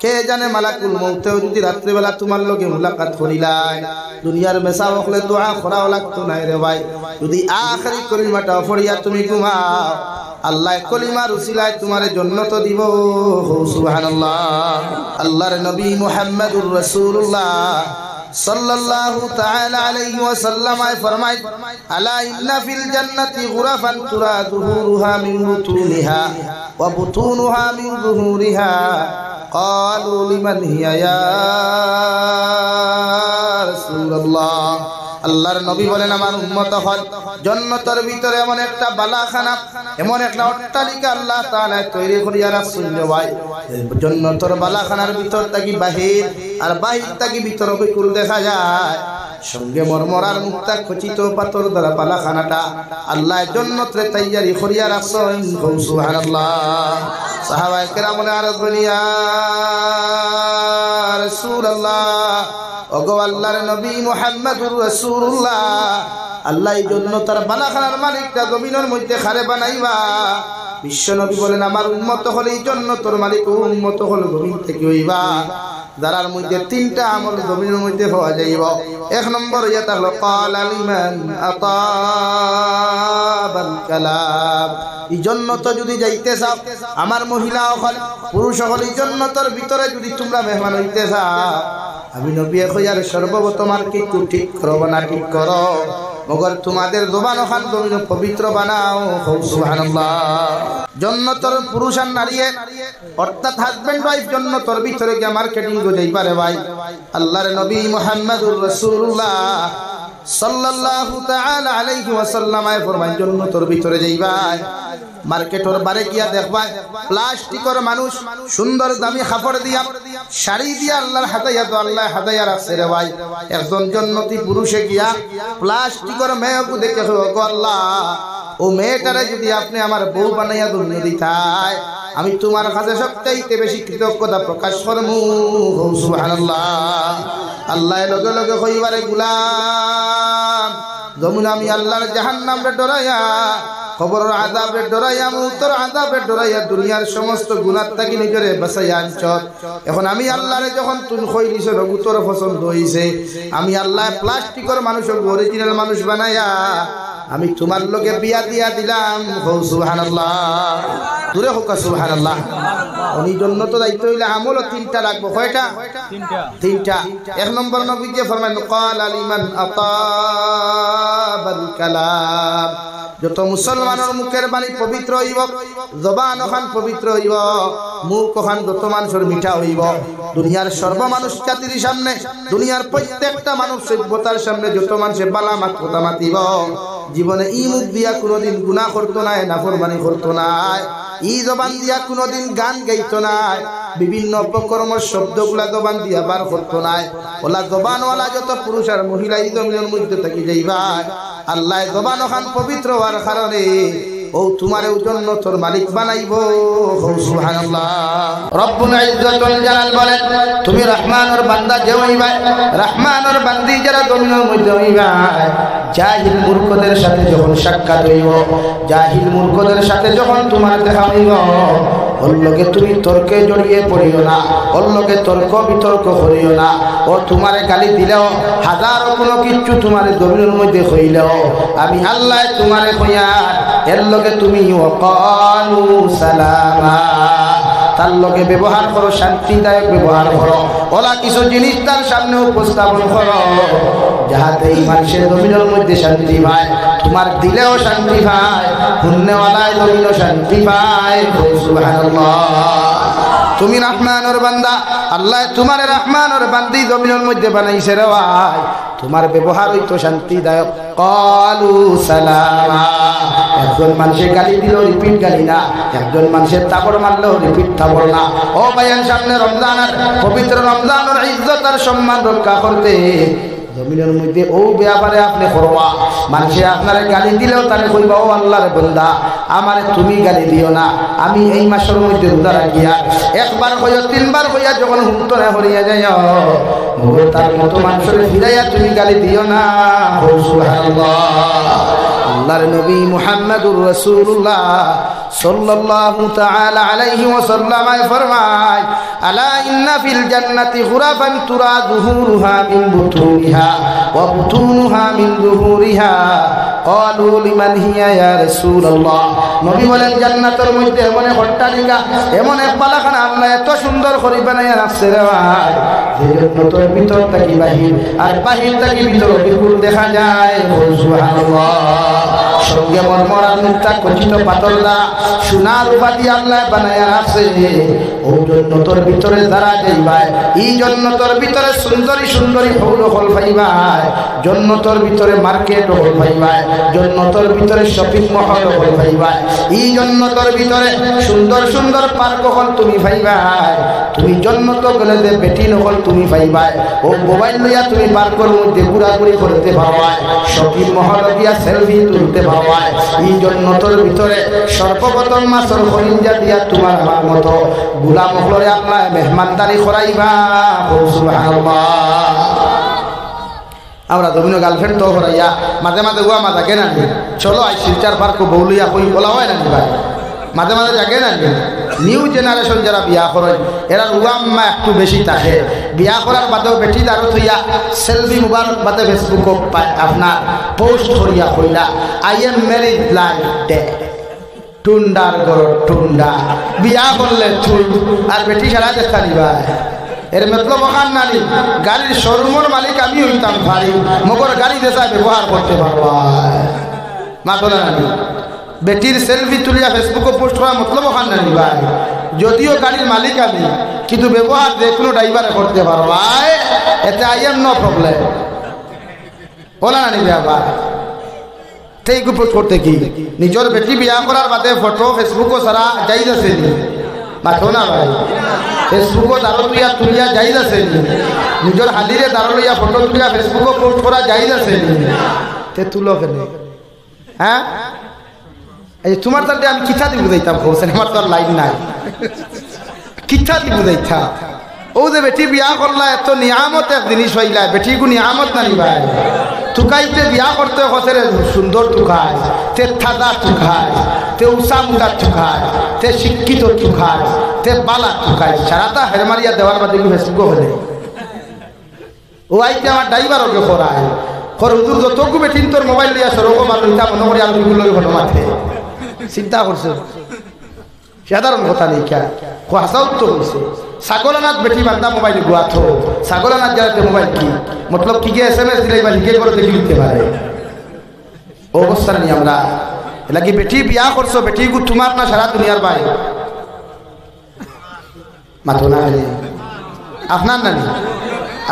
কে জানে মালাকুল মউতেও যদি রাত্রি বেলা তোমার লগে মুলাকাত করিলাই দুনিয়ার মেসা হলে দোয়া করাও লাগতো না রে ভাই যদি আখিরি কালিমাটা পড়িয়া তুমি ঘুমাও আল্লাহ কলিমার উসিলায় তোমার জান্নাত দিব সুবহানাল্লাহ আল্লাহর নবী মুহাম্মদুর রাসূলুল্লাহ সাল্লাল্লাহু তাআলা আলাইহি ওয়াসাল্লাম ফরমায় আলা ইন্না ফিল জান্নাতি গুরাফান তুরা যুহুরুহা মিন বুতুনিহা ওয়া বুতুনুহা মিন যুহুরিহা ক্বালু লিমান হিয়া ইয়া রাসূলুল্লাহ আল্লাহর নবী বলেন আমার উম্মত হল জান্নাতের ভিতরে এমন একটা বালাখানা এমন একটা অট্টালিকা আল্লাহ তাআলা তৈরি করিয়া রাখছেন ভাই জান্নাতের বালাখানার ভিতর থেকে বাহির আর বাহির থেকে ভিতর বিকুল দেখা যায় সঙ্গে মরমরার মুক্তা খচিত পাথর দ্বারা বালাখানাটা আল্লাহ জান্নাতে তৈরি করিয়া রাখছেন সুবহানাল্লাহ সাহাবায়ে কেরাম আরজ বলিয়া রাসূলুল্লাহ ওগো আল্লাহর নবী মুহাম্মদুর রাসূলুল্লাহ আল্লাহ এই জন্য তার বালাখানার মালিকটা জমিনের মধ্যে খারে বানাইবা বিশ্ব নবী বলেন আমার উম্মত হলে এই জন্য তোর মালিক উম্মত হলো জমিন থেকে হইবা যারার মধ্যে তিনটা আমল জমিনের মধ্যে পাওয়া যাইব এক নম্বর ইয়া তাহলে ক্বাল লিমান আতাবাল কালাম এই জান্নাত যদি যাইতে চাও আমার মহিলা হল পুরুষ হল এই জান্নাতের ভিতরে যদি তোমরা মেহমান হইতে চাও আমি নবী কইয়ার সর্বপ্রথম আর কি ঠিক করো না ঠিক করো মগর তোমাদের জবান খান জমিন পবিত্র বানাও সুবহানাল্লাহ জান্নাতের পুরুষ আর নারী অর্থাৎ হাজবেন্ড ওয়াইফ জান্নাতের ভিতরে গিয়ে মার্কেটিং গো যাই পারে ভাই আল্লাহর নবী মুহাম্মদুর রাসূলুল্লাহ সাল্লাল্লাহু তাআলা আলাইহি ওয়াসাল্লাম ফরমান জান্নাতের ভিতরে যাইবা মার্কেটর বারে গিয়া দেখবা প্লাস্টিকের মানুষ সুন্দর দামি কাপড় দিয়া শাড়ি দিয়া আল্লাহর হাদায়া তো আল্লাহ হাদায়া রাখছে রে ভাই একজন জান্নাতি পুরুষে গিয়া প্লাস্টিকের মেয়েকে দেখে গো আল্লাহ ও মেয়েটারে যদি আপনি আমার বউ বানাইয়া দুনিয়া দিতাই আমি তোমার কাছে সবচাইতে বেশি কৃতজ্ঞতা প্রকাশ করমু সুবহানাল্লাহ আল্লাহ লগে লগে কইবারে গোলাম যেমন আমি আল্লাহর জাহান্নামে ডরাইয়া কবরের আযাবে ডরাইয়া মউতের আযাবে ডরাইয়া দুনিয়ার সমস্ত গুনাহ থেকে নিজরে বাঁচাইয়া আনছ এখন আমি আল্লাহরে যখন তুমি কইলিছ রগুতর পছন্দ হইছে আমি আল্লাহ প্লাস্টিকের মানুষের অরিজিনাল মানুষ বানাইয়া আমি তোমার লগে বিয়া দিয়া দিলাম সুবহানাল্লাহ দূরে হোক সুবহানাল্লাহ উনি জন্য তো দায়িত্ব হইলে আমল তিনটা রাখবো কয়টা তিনটা এক নম্বর নবীজি ফরমান ক্বাল লিমান আতাবাল কালাম যত মুসলমানের মুখের বাণী পবিত্র হইব জবান ওখান পবিত্র হইব মুখ ওখান যত মানুষের মিঠা হইব দুনিয়ার সর্ব মানুষ জাতির সামনে দুনিয়ার প্রত্যেকটা মানুষ সভ্যতার সামনে যত মানুষের বালা মাত কথা মাতিব জীবনে ই মুখ দিয়া কোনোদিন গুনাহ করতো না নাফরমানি করতো না ই জবান দিয়া কোনোদিন গান গাইতো না বিভিন্ন অপকর্ম শব্দগুলা জবান দিয়া বার করতো না ওলা জবানওয়ালা যত পুরুষ আর মহিলা এই জমিনের মধ্যে থাকি যাইবা আল্লাহ জবান ওখান পবিত্র হওয়ার কারণে ও তোমার জান্নাতের মালিক বানাইবো সুবহানাল্লাহ রব্বুল ইজ্জাতুল জালাল বলেন তুমি রহমানের বান্দা যে হইবা রহমানের বান্দি যারা জমিনের মধ্যে হইবা জাহিল মূর্খদের সাথে যখন সাক্ষাৎ হইব জাহিল মূর্খদের সাথে যখন তোমার দেখা হইব ওর লগে তুমি তর্কে জড়িয়ে পড়িও না ওর লগে তর্ক বিতর্ক করিও না ও তোমারে গালি দিলেও হাজারো কোনো কিচ্ছু তোমার জমিনের মধ্যে হইলেও আমি আল্লাহ তোমারে কইয়া এর লগে তুমি ওয়াকালু সালামা তার লগে ব্যবহার করো শান্তিদায়ক ব্যবহার করো ওলা কিছু জিনিস তার সামনে উপস্থাপন করো যাহাতে এই মানুষের জমিনের মধ্যে শান্তি পায়, তোমার দিলেও শান্তি পায়, পুণ্যওয়ালায় জমিনও শান্তি পায়। সুবহানাল্লাহ। তুমি রহমানের বান্দা, আল্লাহ তোমার রহমানের বান্দি জমিনের মধ্যে বানাইছে রে ভাই, তোমার ব্যবহার হইতো শান্তিদায়ক। ক্বালু সালামা, একজন মানুষের গালি দিল রিপিট গালি না, একজন মানুষের তাবড় মারলেও রিপিট তাবড় না। ও ভাইয়ান, সামনে রমজানের পবিত্র রমজানের ইজ্জত আর সম্মান রক্ষা করতে জমিনের মধ্যে ও ব্যাপারে আপনি করবা। মানুষে আপনার গালি দিলেও তাহলে কইবা, ও আল্লাহর বান্দা আমারে তুমি গালি দিও না, আমি এই মাসের মধ্যে রোজা রাখিয়া একবার হইয়া তিনবার হইয়া যখন হুন্তরা হরিয়া যাই তার মতো মানুষের ফিরাইয়া তুমি গালি দিও না। সুবহানাল্লাহ। আল্লাহর নবী মুহাম্মদুর রাসূলুল্লাহ সাল্লাল্লাহু তাআলা আলাইহি ওয়াসাল্লাম ফরমায়, আলা ইন্না ফিল জান্নাতি গুরাফান তুরা যুহুরুহা মিন বুতুনিহা ওয়া বুতুনুহা মিন যুহুরিহা। ক্বালু লিমান হিয়া ইয়া রাসূলুল্লাহ। নবী বলেন, জান্নাতের মধ্যে এমন এক অট্টালিকা, এমন এক বালাখানা আল্লাহ এত সুন্দর করে বানাইয়া রাখছে রে ভাই, যে জান্নাতের ভিতর থেকে বাহির আর বাহির থেকে ভিতর বিপুল দেখা যায়। সুবহানাল্লাহ। সঙ্গে মরমরার মুক্তা খচিত পাথর দ্বারা সোনার উপাধি আল্লাহ বানাইয়া রাখছে। ও জান্নাতের ভিতরে যারা যাইবাই, এই জান্নাতের ভিতরে সুন্দরী সুন্দরী হল হল পাইবাই, জান্নাতের ভিতরে মার্কেট হল পাইবাই, জান্নাতের ভিতরে শপিং মহল হল পাইবাই, এই জান্নাতের ভিতরে সুন্দর সুন্দর পার্ক হল তুমি পাইবাই। তুমি জান্নাত গেলে যে বেটি নহল তুমি পাইবাই। ও মোবাইল লইয়া তুমি পার্কের মধ্যে ঘোরাঘুরি করতে পারবাই, শপিং মহল দিয়া সেলফি তুলতে পারবাই। এই জান্নাতের ভিতরে সর্বপ্রথম মাসর খরিঞ্জা দিয়া তোমার আমার মতো গোলাম হলরে আল্লাহ মেহমানদারি করাইবা। সুবহানাল্লাহ। আমরা জমিনো গার্লফ্রেন্ড তো করাইয়া মাঝে মাঝে উয়া মা জাগে না, চলো আই শিলচার পার্ক বউলিয়া কই বলা হয় না ভাই, মাঝে মাঝে জাগে না। নিউ জেনারেশন যারা বিয়া করেন এরা উয়াম্মা একটু বেশি থাকে, বিয়া করার বাদেও বেটি দাঁড়ো থইয়া সেলফি মোবাইল বাদে ফেসবুক আপনার পোস্ট করিয়া কইলা, I am married like that. টুন্ডার গড় টুন্ডা, বিয়া করলে চুল আর বেটি সারা দেখা দিবা। এর মতলব ওখান নানি গাড়ির শোরুমের মালিক আমি হইতাম ভারী, মগর গাড়ি দেশা ব্যবহার করতে পারবা মাতলা নানি। বেটির সেলফি তুলিয়া ফেসবুকে পোস্ট করা মতলব ওখান নানি ভাই, যদিও গাড়ির মালিক আমি কিন্তু ব্যবহার যে কোনো ড্রাইভারে করতে পারবা, এতে আই এম নো প্রবলেম। বলা নানি ব্যাপার ঠিক পোস্ট করতে কি নিজের বেটি বিয়া করার বাদে ফটো ফেসবুকও সারা যাই আছে নি মাথো না ভাই, ফেসবুকও দাঁড়ো তুইয়া তুলিয়া যাই আছে নি, নিজের হালিরে দাঁড়ো লইয়া ফটো তুলিয়া ফেসবুকও পোস্ট করা যাই আছে নি, তে তুলো কেন? হ্যাঁ, এই তোমার তাহলে আমি কিথা দিয়ে বুঝাইতাম, বলছেন আমার তো আর লাইন নাই, কিথা দিয়ে বুঝাইতাম। ও যে বেটি বিয়া করলা এত নিয়ামত এক জিনিস হইলা, বেটি কো নিয়ামত না নিবাই। তুকাইতে বিয়া করতে হসে সুন্দর তুকায়, তে থাদা তুকায়, তে উষা মুদা তুকায়, তে শিক্ষিত তুকায়, তে বালা তুকায়, সারাটা হেরমারিয়া দেওয়ার বাদে কি ফেসবুক হলে ও আইতে আমার ড্রাইভারও কে করায় কর হুজুর যতটুকু বেটিন তোর মোবাইল লিয়া সরকম আর লইতা মনে করি আলু গুলো হলো মাঠে চিন্তা করছে। সাধারণ কথা নেই কে হাসাও তো হয়েছে। ছাগলানাথ বেটি বান্ধা মোবাইল গুয়া থো, ছাগলানাথ যাতে মোবাইল কি মতলব কি SMS দিলে বা লিখে করে দেখে লিখতে পারে অবস্থা নেই। আমরা এলাকি বেটি বিয়া করছো, বেটি গু তোমার না সারা দুনিয়ার ভাই মাথো না আপনার নানি,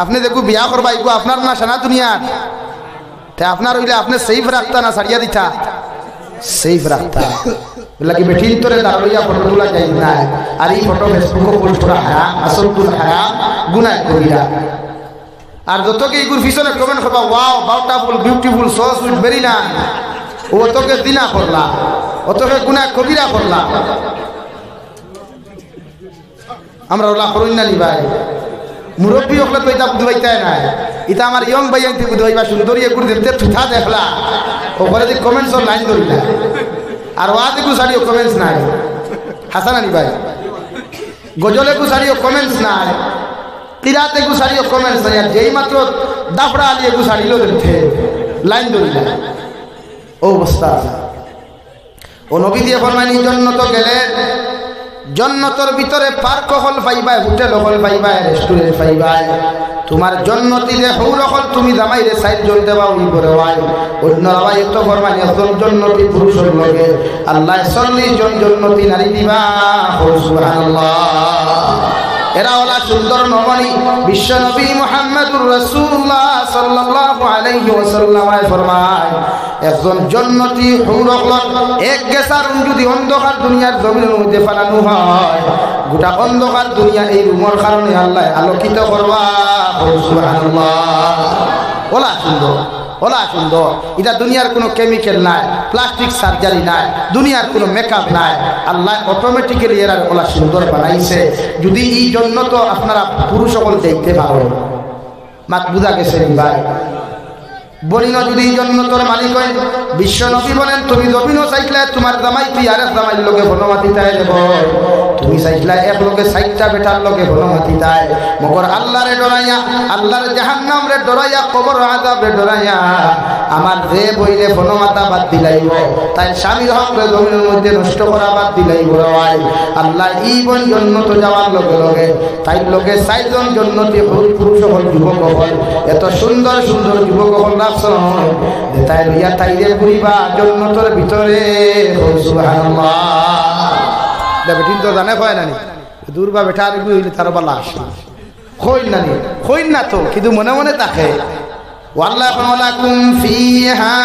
আপনি দেখো বিয়া করবা এগু আপনার না সারা দুনিয়ার, তে আপনার হইলে আপনি সেফ রাখতা না ছাড়িয়া দিতা, সেফ রাখতা। লাগে বেঠিন তোরে দাঁড়াইয়া ফটো তোলা যাই না, আর এই ফটো ফেসবুকে পোস্ট করা হারাম, আসলকুল হারাম, গুনাহ কবিরা। আর যতকে এইগুর পিছনে কমেন্ট করবা wow beautiful beautiful so sweet very nice, ও তোকে দিনা করলা, অতকে গুনাহ কবিরা করলা। আমরা ওলা করুন না নি ভাই, মুরব্বী হলে তো এটা বুঝবাইতে না, এটা আমার ইয়ং ভাই আনতে বুঝবাইবা সুন্দরী এগুর দেখতে থুথা দেখলা ওপরে যে কমেন্টস লাইন ধরিলা, আর ওয়াদে গুসারিও কমেন্টস নাই, হাসান আলী ভাই গজলে গুসারিও কমেন্টস নাই, কিরাতে গুসারিও কমেন্টস নাই, আর যেই মাত্র দাফড়া আলিয়ে গুসারিল দেখতে লাইন ধরিলা অবস্থা। ও নবী দিয়ে ফরমানি জন্নত গেলেন, জন্নতর ভিতরে পার্ক হল পাইবাই, হোটেল হল পাইবাই, রেস্টুরেন্ট পাইবাই, তোমার জন্নতিতে হুরকল তুমি জামাইরে সাইড জন দেবা ওই করে ভাই অন্য ভাই তো ফরমানি একজন জন্নতি পুরুষের লগে আল্লাহ 40 জন জন্নতি নারী দিবা সুবহানাল্লাহ এরা ওলা সুন্দর নবনী বিশ্ব নবী মুহাম্মদুর রাসূলুল্লাহ সাল্লাল্লাহু আলাইহি ওয়াসাল্লাম ফরমায় একজন জন্নতি হুরকল এক গেসার যদি অন্ধকার দুনিয়ার জমিনের মধ্যে ফালানো হয় গোটা অন্ধকার দুনিয়া এই রুমের কারণে আল্লাহ আলোকিত করবা সুবহানাল্লাহ ওলা সুন্দর ওলা সুন্দর এটা দুনিয়ার কোনো কেমিক্যাল নাই প্লাস্টিক সার্জারি নাই দুনিয়ার কোনো মেকআপ নাই আল্লাহ অটোমেটিক্যালি এরা ওলা সুন্দর বানাইছে যদি এই জন্য তো আপনারা পুরুষ সকল দেখতে পারেন মাত বুঝা গেছে ভাই বলিল যদি এই জন্য তোর মালিক হয় বিশ্ব নবী বলেন তুমি জমিনও চাইলে তোমার জামাই তুই আরেক জামাই লোকে বনমাতি তাই দেব তুমি চাইলে এক লোকে 60টা বেটার লোকে বনমাতি তাই মগর আল্লাহরে ডরাইয়া আল্লাহর জাহান্নাম রে ডরাইয়া কবর আযাব রে ডরাইয়া আমার যে বইলে বনমাতা বাদ দিলাইব তাই স্বামীর হক রে জমিনের মধ্যে নষ্ট করা বাদ দিলাইব ভাই আল্লাহ এই বন জন্নত যাওয়ার লগে লগে তাই লোকে 4 জন জন্নতি পুরুষ হল যুবক হল এত সুন্দর সুন্দর যুবক হল তাই লইয়া তাইরে ঘুরিবা জন্নতের ভিতরে সুবহানাল্লাহ বেটিন তো জানে কয় নানি দূরবা বেটা আর হইলে তার বালা আসে কই নানি কই না তো কিন্তু মনে মনে থাকে ওয়াল্লাহু লাকুম ফিহা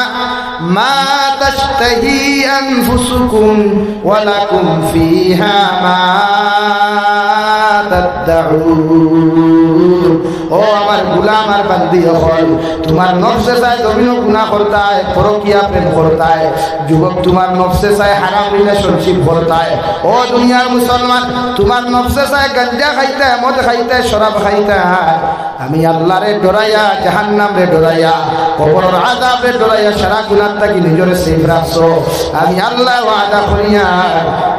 মা তাশতাহি আনফুসুকুম ওয়া লাকুম ফিহা মা তাদউন ও আমার গোলাম আর বান্দি হল তোমার নফসে চায় জমিন গুনাহ করতা है পরকিয়া প্রেম করতা है যুবক তোমার নফসে চায় হারাম রিলেশনশিপ করতা है ও দুনিয়ার মুসলমান তোমার নফসে চায় গাঁজা খাইতে মদ খাইতে শরাব খাইতে আমি আল্লাহরে ডরাইয়া জাহান্নাম রে ডরাইয়া কবরের আযাব রে ডরাইয়া সারা গুনাহ থেকে নিজরে সেফ রাখছো আমি আল্লাহ ওয়াদা করিয়া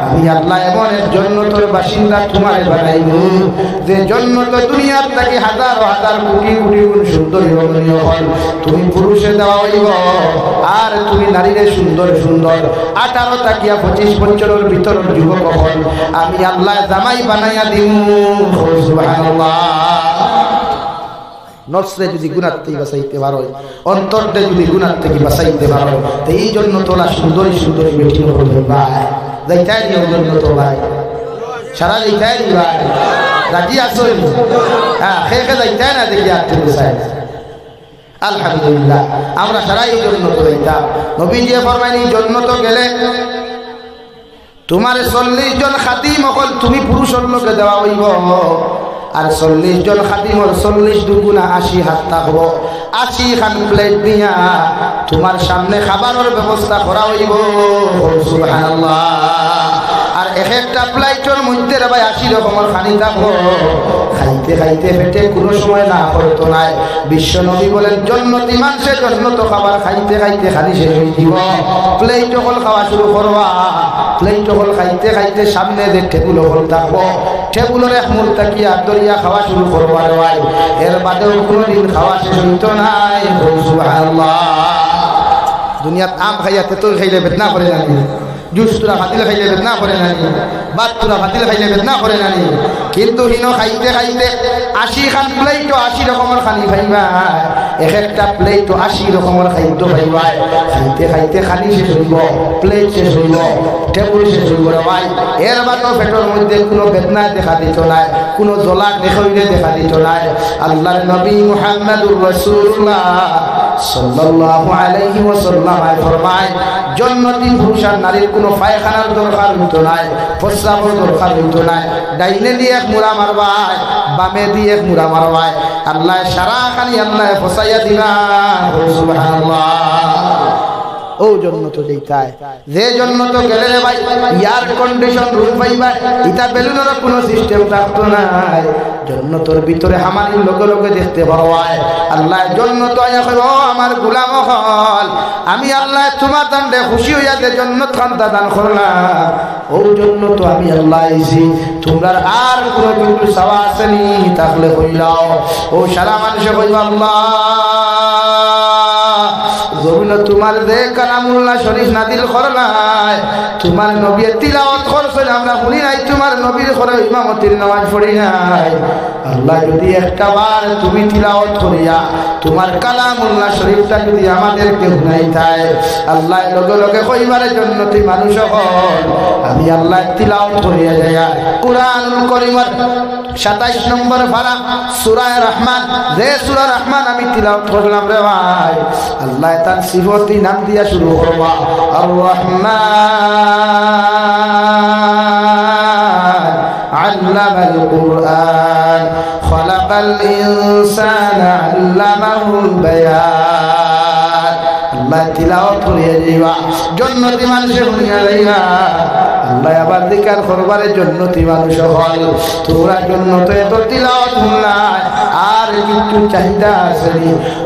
আমি আল্লাহ এমন এক জান্নাতের বাসিন্দা তোমারে বানাইব যে জান্নাত দুনিয়ার থেকে হাজার হাজার কোটি কোটি গুণ সুন্দর রমণীয় হয় তুমি পুরুষে দেওয়া হইব আর তুমি নারীরে সুন্দর সুন্দর 18 থেকে 25 বছরের ভিতরের যুবক হল আমি আল্লাহ জামাই বানাইয়া দিমু সুবহানাল্লাহ নফসে যদি গুনাহ থেকে বাঁচাইতে পারো অন্তরতে যদি গুনাহ থেকে বাঁচাইতে পারো তো এই জন্য তোলা সুন্দরী সুন্দরী বেটি হল ভাই যাইতাই দিও জন্য তো ভাই সারা যাইতাই ভাই রাজি আছো হ্যাঁ খেয়ে যাইতাই না দেখি আর তুমি চাই আলহামদুলিল্লাহ আমরা সারাই এই জন্য তো যাইতাম নবীজি ফরমাইনি জন্য তো গেলে তোমার 40 জন খাদিম হল তুমি পুরুষের লোকে দেওয়া হইব আর 40 জন খাদিমর 40 দুগুণা 80 হাত থাকবো 80 খান প্লেট দিয়া তোমার সামনে খাবারের ব্যবস্থা করা হইব সুবহানাল্লাহ আর এক একটা প্লেটের মধ্যে রে ভাই 80 রকমের খানি থাকবো খাইতে খাইতে পেটে কোনো সময় না করতো নাই বিশ্ব নবী বলেন জান্নাতি মানুষের জান্নাত খাবার খাইতে খাইতে খালি শেষ হয়ে দিব প্লেট হল খাওয়া শুরু করবা প্লেট হল খাইতে খাইতে সামনে যে টেবিল হল থাকবো টেবিলের এক মুহূর্ত তাকিয়া দরিয়া খাওয়া শুরু করবা রে ভাই এর বাদেও কোনোদিন খাওয়া শেষ হইতো নাই সুবহানাল্লাহ দুনিয়াত আম খাইয়া তেঁতুল খাইলে বেদনা করে না জুস তুরা ফাতিল খাইলে বেদনা করে না ভাত তুরা ফাতিল খাইলে বেদনা করে না কিন্তু হিনো খাইতে খাইতে 80 খান প্লেট 80 রকমের খানি খাইবা এক একটা প্লেট 80 রকমের খাদ্য খাইবা খাইতে খাইতে খানি শেষ হইব প্লেট শেষ হইব টেবিল শেষ হইব ভাই এর বাদও পেটের মধ্যে কোনো বেদনা দেখা দিত না কোনো জ্বলা দেখাইলে দেখা দিত না আল্লাহর নবী মুহাম্মদুর রাসূলুল্লাহ সাল্লাল্লাহু আলাইহি ওয়াসাল্লাম ফরমায় জান্নাতি পুরুষ আর নারীর কোনো পায়খানার দরকার হইতো না প্রস্রাবের দরকার হইতো না ডাইনে দিয়ে এক মুড়া মারবাই বামে দিয়ে এক মুড়া মারবাই আল্লাহ সারা খানি আল্লাহ ফসাইয়া দিলা সুবহানাল্লাহ ও জন্নত দেইতায় যে জন্নত গেলে রে ভাই এয়ার কন্ডিশন রুম পাইবা ইটা বেলুনের কোনো সিস্টেম থাকতো না জন্নতর ভিতরে হামানির লগে লগে দেখতে পাওয়ায় আল্লাহ জন্নত আয়া কই ও আমার গোলাম হল আমি আল্লাহ তোমার দণ্ডে খুশি হইয়া যে জন্নত খান্তা দান করলাম ও জন্নত আমি আল্লাহ আইছি তোমরা আর কোনো কিছু চাওয়া আসেনি তাহলে কইলাও ও সারা মানুষে কইবা আল্লাহ জমিন তোমার দে কালামুল্লাহ শরীফ নাদিল করলাই তোমার নবী তিলাওয়াত করছেন আমরা শুনি নাই তোমার নবীর ঘরে ইমামতির নামাজ পড়ি নাই আল্লাহ যদি একটা বার তুমি তিলাওয়াত করিয়া তোমার কালামুল্লাহ শরীফটা যদি আমাদেরকে শুনাইতাই আল্লাহ লগে লগে কইবারের জন্য তুই মানুষ হল আমি আল্লাহ তিলাওয়াত করিয়া যাইয়া কুরআনুল কারীমের 27 নম্বর পারা সূরা রহমান যে সূরা রহমান আমি তিলাওয়াত করলাম রে ভাই আল্লাহ তার সিফতি নাম দিয়া শুরু করবা আর রহমান আল্লামাল কুরআন খালাকাল ইনসানা আল্লামাহুল বায়ান আল্লাহ তিলাওয়াত করিয়া যাইবা জান্নাতি মানুষে হইয়া যাইবা আল্লাহ আবার জিকির করবারের জান্নাতি মানুষ হল তোরা জান্নাতে এত তিলাওয়াত নাই আর কিছু চাহিদা আছে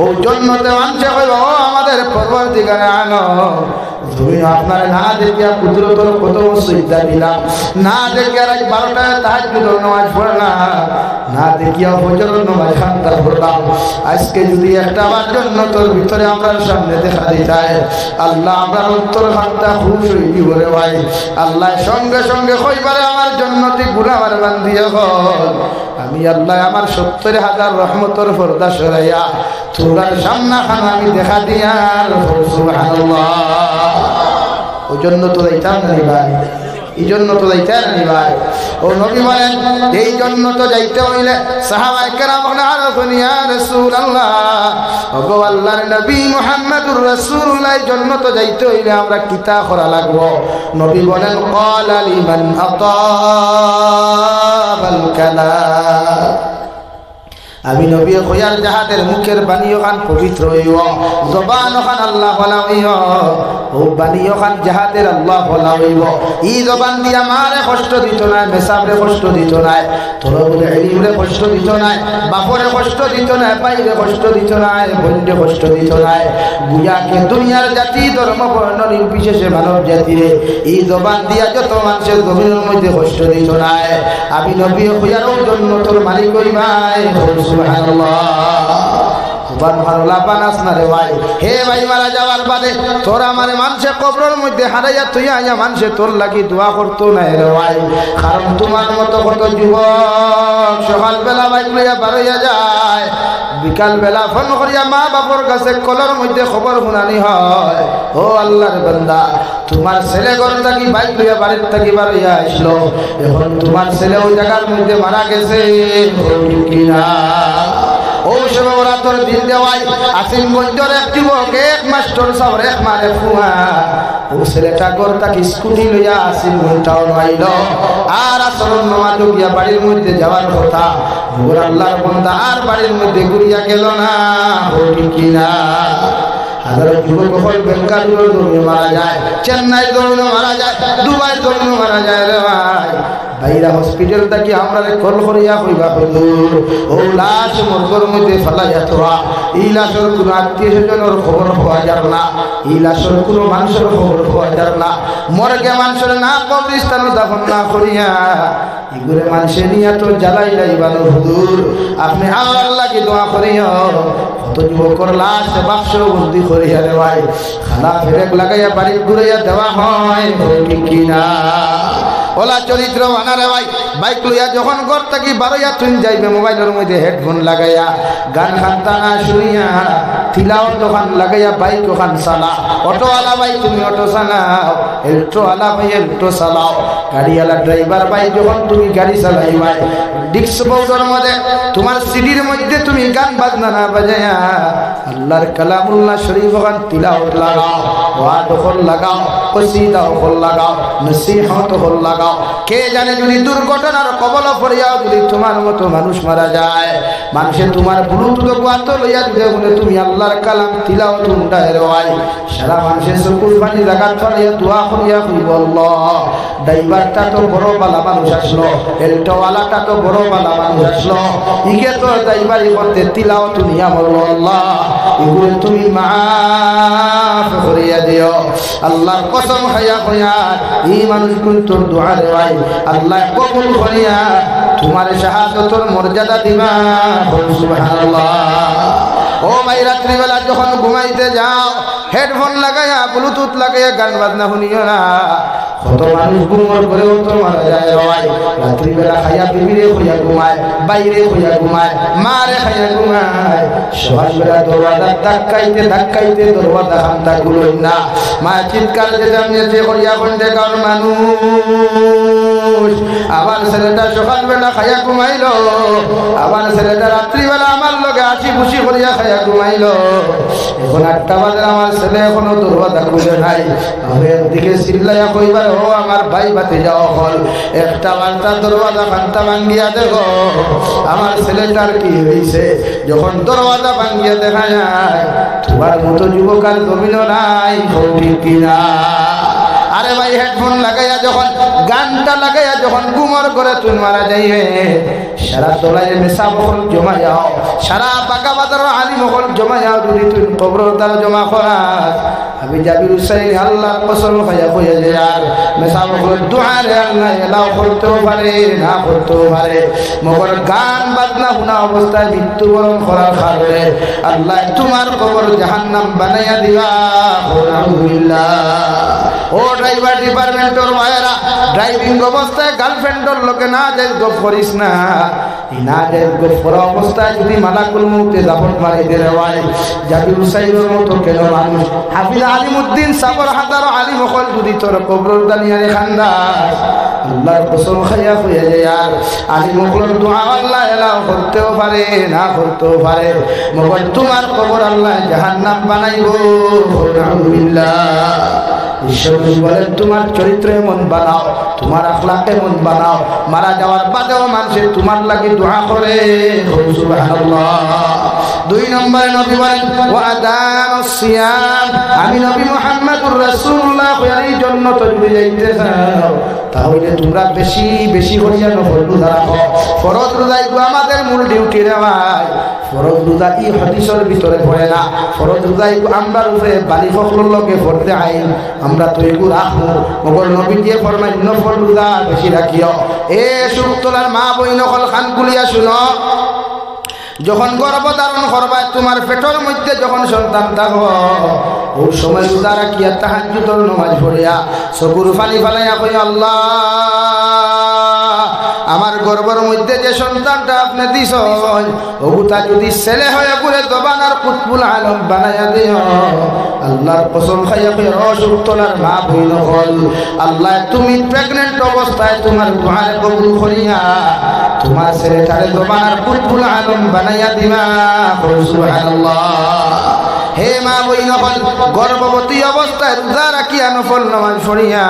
ও জান্নাতে মানুষে কইবা ও আমাদের পরবর্তীকালে আনো তুমি আপনার না দেখিয়া কুদরতর কত সুবিধা দিলাম না দেখিয়া রাত 12টায় তাহাজ্জুদের নামাজ পড়লাম না দেখিয়া ফজরের নামাজ খান্তা পড়লাম আজকে যদি একটা বার জান্নাতের ভিতরে আমরা সামনে দেখা দিতাই আল্লাহ আমরা উত্তর খান্তা খুশ হইবি বলে ভাই আল্লাহ সঙ্গে সঙ্গে কইবারে আমার জান্নাতি গুনাহগার বান্দিয়া হল আমি আল্লাহ আমার 70,000 রহমতের পর্দা সরাইয়া তোরার সামনে খান আমি দেখা দিয়া সুবহানাল্লাহ ওই জন্য তো যাইতাম না ভাই এই জন্য তো যাইতে না ভাই ও নবী বলেন এই জন্য তো যাইতে হইলে সাহাবায়ে কেরাম বলেন ইয়া রাসূলুল্লাহ ওগো আল্লাহর নবী মুহাম্মদুর রাসূলুল্লাহ এই জন্য তো যাইতে হইলে আমরা কিতা করা লাগবো নবী বলেন ক্বালা লিমান আতাবাল কালাম আমি নবী কইয়ার যাহাদের মুখের বাণী ওখান পবিত্র হইব জবান ওখান আল্লাহ বলা হইব ও বাণী ওখান যাহাদের আল্লাহ বলা হইব ই জবান দিয়া মারে কষ্ট দিত না মেসাবরে কষ্ট দিত না তোর বলে ইলমরে কষ্ট দিত না বাপরে কষ্ট দিত না ভাইরে কষ্ট দিত না বোনরে কষ্ট দিত না গুয়াকে দুনিয়ার জাতি ধর্ম বর্ণ নির্বিশেষে মানব জাতিরে এই জবান দিয়া যত মানুষের জমিনের মধ্যে কষ্ট দিত না আমি নবী কইয়ার জন্য তোর মালিক কইবাই সুবহানাল্লাহ সুবহানাল্লাহ বানাস না রে ভাই হে ভাই মারা যাওয়ার বাদে তোর আমারে মানুষে কবরের মধ্যে হারাইয়া তুই আইয়া মানুষে তোর লাগি দোয়া করতো না রে ভাই কারণ তোমার মতো কত যুবক সকালবেলা বাইক লইয়া বার হইয়া যায় বিকাল বেলা ফোন করিয়া মা বাবার কাছে কলের মধ্যে খবর শুনানি হয় ও আল্লাহর বান্দা তোমার ছেলে ঘর থাকি বাইক লইয়া বাড়ির থাকি বার হইয়া আসলো এখন তোমার ছেলে ওই জায়গার মধ্যে মারা গেছে কিনা ও সময় ওরা তোর দিন দেওয়াই আসিমগঞ্জের এক যুবক এক মাস্টার সাহেব এক মারে ফুয়া ও ছেলেটা ঘর থাকি স্কুটি লইয়া আসিমগঞ্জ টাউন আইল আর আসরণ নামাজ গিয়া বাড়ির মধ্যে যাওয়ার কথা ওর আল্লাহর বান্দা আর বাড়ির মধ্যে ঘুরিয়া গেল না কিনা হাজারো যুবক হল বেঙ্গালুরু দৌড়ে মারা যায় চেন্নাই দৌড়ে মারা যায় দুবাই দৌড়ে মারা যায় রে ভাই ভাইরা হসপিটাল থেকে আমরা কল করিয়া কইবা হুজুর ও লাশ মরগর মধ্যে ফেলাইয়া তোরা এই লাশের কোনো আত্মীয় স্বজনের খবর পাওয়া যাবে না এই লাশের কোনো মানুষের খবর পাওয়া যাবে না মরগে মানুষের না কবরস্থানে দাফন না করিয়া এগুলো মানুষের নিয়ে তো জ্বালাই যাইবানো হুজুর আপনি আল্লাহর লাগি দোয়া করিও কত যুবকর লাশ বাক্স বন্দি করিয়া রে ভাই খালা ফেরেক লাগাইয়া বাড়ি ঘুরাইয়া দেওয়া হয় ঠিক কিনা ওলা চরিত্র আনারে ভাই বাইক লইয়া যখন ঘর থাকি বারোয়া তুই যাইবে মোবাইলের মধ্যে হেডফোন লাগাইয়া গান খান্তা না শুনিয়া তিলাওয়াত দোকান লাগাইয়া বাইক ওখান চালা অটোওয়ালা ভাই তুমি অটো চালাও এল্টোওয়ালা ভাই এল্টো চালাও গাড়িওয়ালা ড্রাইভার ভাই যখন তুমি গাড়ি চালাই ভাই ডিস্ক বোর্ডের মধ্যে তোমার সিডির মধ্যে তুমি গান বাজনা না বাজায়া আল্লাহর কালামুল্লাহ শরীফ ওখান তিলাওয়াত লাগাও ওয়াদ ওখান লাগাও কসিদা ওখান লাগাও নসিহত ওখান লাগাও কে জানে যদি দুর্ঘটনার কবল পড়িয়াও যদি তোমার মতো মানুষ মারা যায় মানুষে তোমার ব্লুটুথ গোয়াত লইয়া দিতে বলে তুমি আল্লাহর কালাম তিলাওয়াত উন্ডায় রয় সারা মানুষের চকুর পানি জাগাত পড়িয়া দোয়া করিয়া কইব আল্লাহ ড্রাইভারটা তো বড় বালা মানুষ আসলো এল্টোওয়ালাটা তো বড় বালা মানুষ আসলো ইকে তো ড্রাইভারি করতে তিলাওয়াত নিয়া বলল আল্লাহ এগুলো তুমি মাফ করিয়া দিও আল্লাহর কসম খাইয়া কইয়া এই মানুষ কিন্তু দোয়া রে ভাই আল্লাহ কবুল করিয়া তোমার শাহাদাতের মর্যাদা দিবা সুবহানাল্লাহ ও ভাই রাত্রি বেলা যখন ঘুমাইতে যাও হেডফোন লাগাইয়া ব্লুটুথ লাগাইয়া গান বাজনা শুনিও না কত মানুষ ঘুমর করেও তো মারা যায় রয় রাত্রিবেলা খাইয়া বিবিরে হইয়া ঘুমায় বাইরে হইয়া ঘুমায় মারে খাইয়া ঘুমায় সকালবেলা দরওয়াজা ধাক্কাইতে ধাক্কাইতে দরওয়াজা খান্তা গুলোই না মা চিৎকার চেঁচামেচি করিয়া কইতে কার মানুষ আবার ছেলেটা সকালবেলা খাইয়া ঘুমাইল আবার ছেলেটা রাত্রিবেলা আমার লগে হাসি খুশি করিয়া খাইয়া ঘুমাইল এখন 8টা বাজে আমার ছেলে এখনো দরওয়াজা খুলে নাই আমি একদিকে চিল্লাইয়া কইবার ও আমার ভাই বাতি যাও হল একটা বার্তা দরওয়াজা খান্তা ভাঙ্গিয়া দেখো আমার ছেলেটার কি হয়েছে যখন দরওয়াজা ভাঙ্গিয়া দেখা যায় তোমার মতো যুবক আর জমিন নাই ঠিক কিনা আরে ভাই হেডফোন লাগাইয়া যখন গানটা লাগাইয়া যখন ঘুমর করে তুই মারা যাইবে সারা তোলায় মেসা বহল জমা যাও সারা বাঁকা বাজার আলি মহল জমা যাও যদি তুই কবর দ্বারা জমা করাস আমি জাবির হুসাইন আল্লাহর কসম খাইয়া কইয়া যে আর মেসা বহল দুআরে আল্লাহ এলাও করতেও পারে না করতেও পারে মগর গান বাজনা শোনা অবস্থায় মৃত্যুবরণ করার কারণে আল্লাহ তোমার কবর জাহান্নাম বানাইয়া দিবা আলহামদুলিল্লাহ ও ড্রাইভার ডিপার্টমেন্টের ভাইয়েরা ড্রাইভিং অবস্থায় গার্লফ্রেন্ডের লোকে না যাই গপ করিস না না যাই গপ করা অবস্থায় যদি মালাকুল মউতে দাফন মারি দিলে ভাই জাবির হুসাইনের মতো কেন মানুষ হাফিজ আলিমউদ্দিন সাবর হাজার আলিম হল যদি তোর কবর দানিয়ারে খান্দাস আল্লাহর কসম খাইয়া কইয়া যায় আর আলিমগুলোর দোয়া আল্লাহ এলাও করতেও পারে না করতেও পারে মগর তোমার কবর আল্লাহ জাহান্নাম বানাইব আলহামদুলিল্লাহ ঈশ্বর বলেন তোমার চরিত্র এমন বানাও তোমার আখলাক এমন বানাও মারা যাওয়ার বাদেও মানুষের তোমার লাগি দোয়া করে সুবহানাল্লাহ 2 নম্বরে নবী বলেন ওয়া আদামুস সিয়াম আমি নবী মুহাম্মদুর রাসূলুল্লাহ এর জন্য তো যদি যাইতে চাও তাহলে তোমরা বেশি বেশি করিয়া নফল রোজা রাখো ফরজ রোজা আমাদের মূল ডিউটি রে ভাই ফরজ রোজা কি হাদিসের ভিতরে পড়ে না ফরজ রোজা আমরা উপরে বালিগ সকলের লগে পড়তে আইন আমরা তো এগু রাখবো মগর নবী দিয়ে ফরমাই নফল রোজা বেশি রাখিও এ সুক্তলার মা বই নকল খান কুলিয়া শুনো যখন গর্ভধারণ করবা তোমার পেটের মধ্যে যখন সন্তান থাকো ওই সময় রোজা রাখিয়া তাহাজ্জুদের নামাজ পড়িয়া চকুর পানি ফালাইয়া কই আল্লাহ আমার গর্ভের মধ্যে যে সন্তানটা আপনি দিছ ওটা যদি ছেলে হয়ে ঘুরে দবানার কুতবুল আলম বানাইয়া দিও আল্লাহর কসম খাইয়া কই রসুলতলার মা বইন হল আল্লাহ তুমি প্রেগনেন্ট অবস্থায় তোমার দোয়ারে কবুল করিয়া তোমার ছেলেটারে দবানার কুতবুল আলম বানাইয়া দিবা সুবহানাল্লাহ হে মা বই নফল গর্ভবতী অবস্থায় রোজা রাখিয়া নফল নামাজ পড়িয়া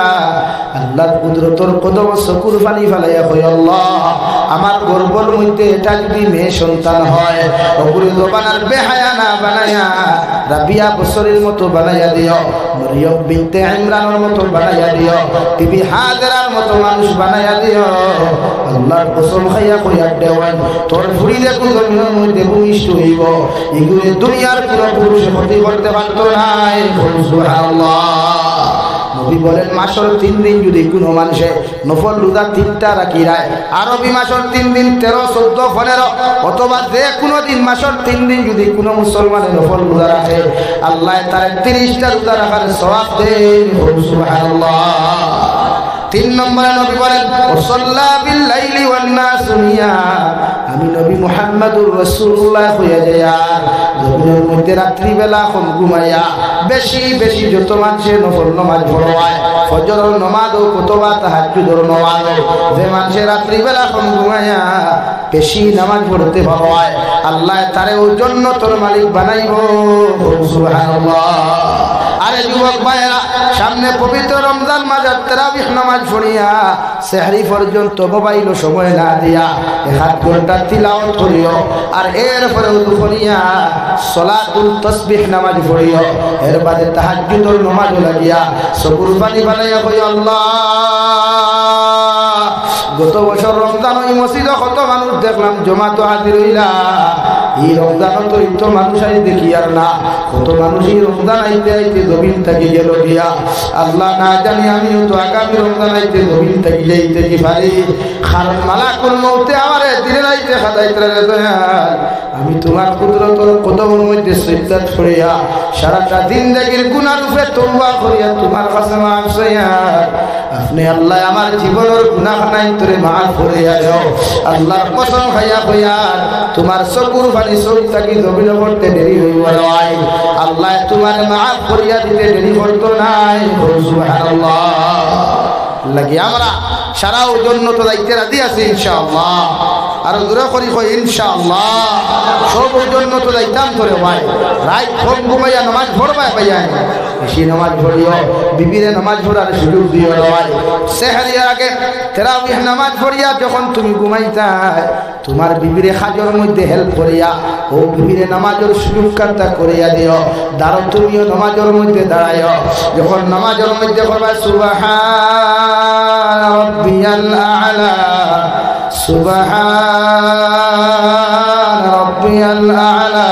আল্লাহর কুদরতর কদম চকুর পানি ফেলাইয়া কই আল্লাহ আমার গর্ভের মধ্যে এটা যদি মেয়ে সন্তান হয় ওগুলো জবানার বেহায়া না বানাইয়া রাবিয়া বছরের মতো বানাইয়া দিও মরিয়ম বিনতে ইমরানের মতো বানাইয়া দিও বিবি হাজেরার মতো মানুষ বানাইয়া দিও আল্লাহর কসম খাইয়া কইয়া দেওয়ান তোর ফুরিলে কোন জমিনের মধ্যে ভূমিষ্ঠ হইব এগুলো দুনিয়ার কোনো পুরুষ ক্ষতি করতে পারত নাই সুবহানাল্লাহ নবী বলেন মাসের 3 দিন যদি কোনো মানুষে নফল রোজা 3টা রাখি রায় আরবি মাসের 3 দিন 13 14 15 অথবা যে কোনো দিন মাসের 3 দিন যদি কোনো মুসলমান নফল রোজা রাখে আল্লাহ তার 30টা রোজা রাখার সওয়াব দেন সুবহানাল্লাহ 3 নম্বরে নবী বলেন ওয়াসাল্লা বিল লাইলি ওয়ান নাস নিয়াম আমি নবী মুহাম্মদুর রাসূলুল্লাহ হইয়া যায় জমিনের মধ্যে রাত্রিবেলা কম ঘুমাইয়া বেশি বেশি যত মানুষের নফল নামাজ পড়ায় ফজরের নামাজ ও কুতুবা তাহাজ্জুদের নামাজ যে মানুষের রাত্রিবেলা কম ঘুমাইয়া বেশি নামাজ পড়তে ভালোয় আল্লাহ তারে ওই জান্নাতের মালিক বানাইব সুবহানাল্লাহ আরে যুবক ভাইরা সামনে পবিত্র রমজান মাস তারাবিহ নামাজ পড়িয়া সেহরি পর্যন্ত মোবাইল সময় না দিয়া 1 ঘন্টা তিলাওয়াত করিও আর এরপরে ওযু করিয়া সালাতুল তাসবিহ নামাজ পড়িও এর বাদে তাহাজ্জুদের নামাজ লাগিয়া সবুর পানি বানাইয়া কই আল্লাহ গত বছর রমজান ওই মসজিদে কত মানুষ দেখলাম জমাত হাজির হইলা এই রমজান তো মানুষ আই দেখি আর না কত মানুষ এই রমজান আইতে আইতে জমিন থেকে গেল গিয়া আল্লাহ না জানি আমিও তো আগামী রমজান আইতে জমিন থেকে যাইতে কি পারি কারণ মালাকুল মউতে আমারে দিনে আইতে খাদাইতে দয়াল আমি তোমার কুদরতের কদমের মধ্যে সিজদা করিয়া সারাটা জিন্দেগীর গুনাহ রূপে তওবা করিয়া তোমার কাছে মাফ চাইয়া আপনি আল্লাহ আমার জীবনের গুনাহ নাই তোরে মাফ করিয়া দাও আল্লাহর কসম খাইয়া কইয়া তোমার চকুর পানি চোখ থাকি জমিন করতে দেরি হইব না আল্লাহ তোমার মাফ করিয়া দিতে দেরি করতো নাই সুবহানাল্লাহ লাগি আমরা সারা জন্য তো দায়িত্বে রাজি আছি ইনশাআল্লাহ আর দূরে করি কই ইনশাআল্লাহ সব জন্য তো দায়িত্বান করে ভাই রাত ফোন ঘুমাইয়া নামাজ পড়বাই ভাইয়া বেশি নামাজ পড়িও বিবিরে নামাজ পড়ার সুযোগ দিও ভাই সেহরিয়ার আগে তারাবিহ নামাজ পড়িয়া যখন তুমি ঘুমাইতা তোমার বিবিরে হাজর মধ্যে হেল্প করিয়া ও বিবিরে নামাজের সুযোগ কাটা করিয়া দিও দাঁড়ো তুমিও নামাজের মধ্যে দাঁড়াইও যখন নামাজের মধ্যে করবা সুবহান রাব্বিয়াল আ'লা সুবহান রাব্বিয়াল আ'লা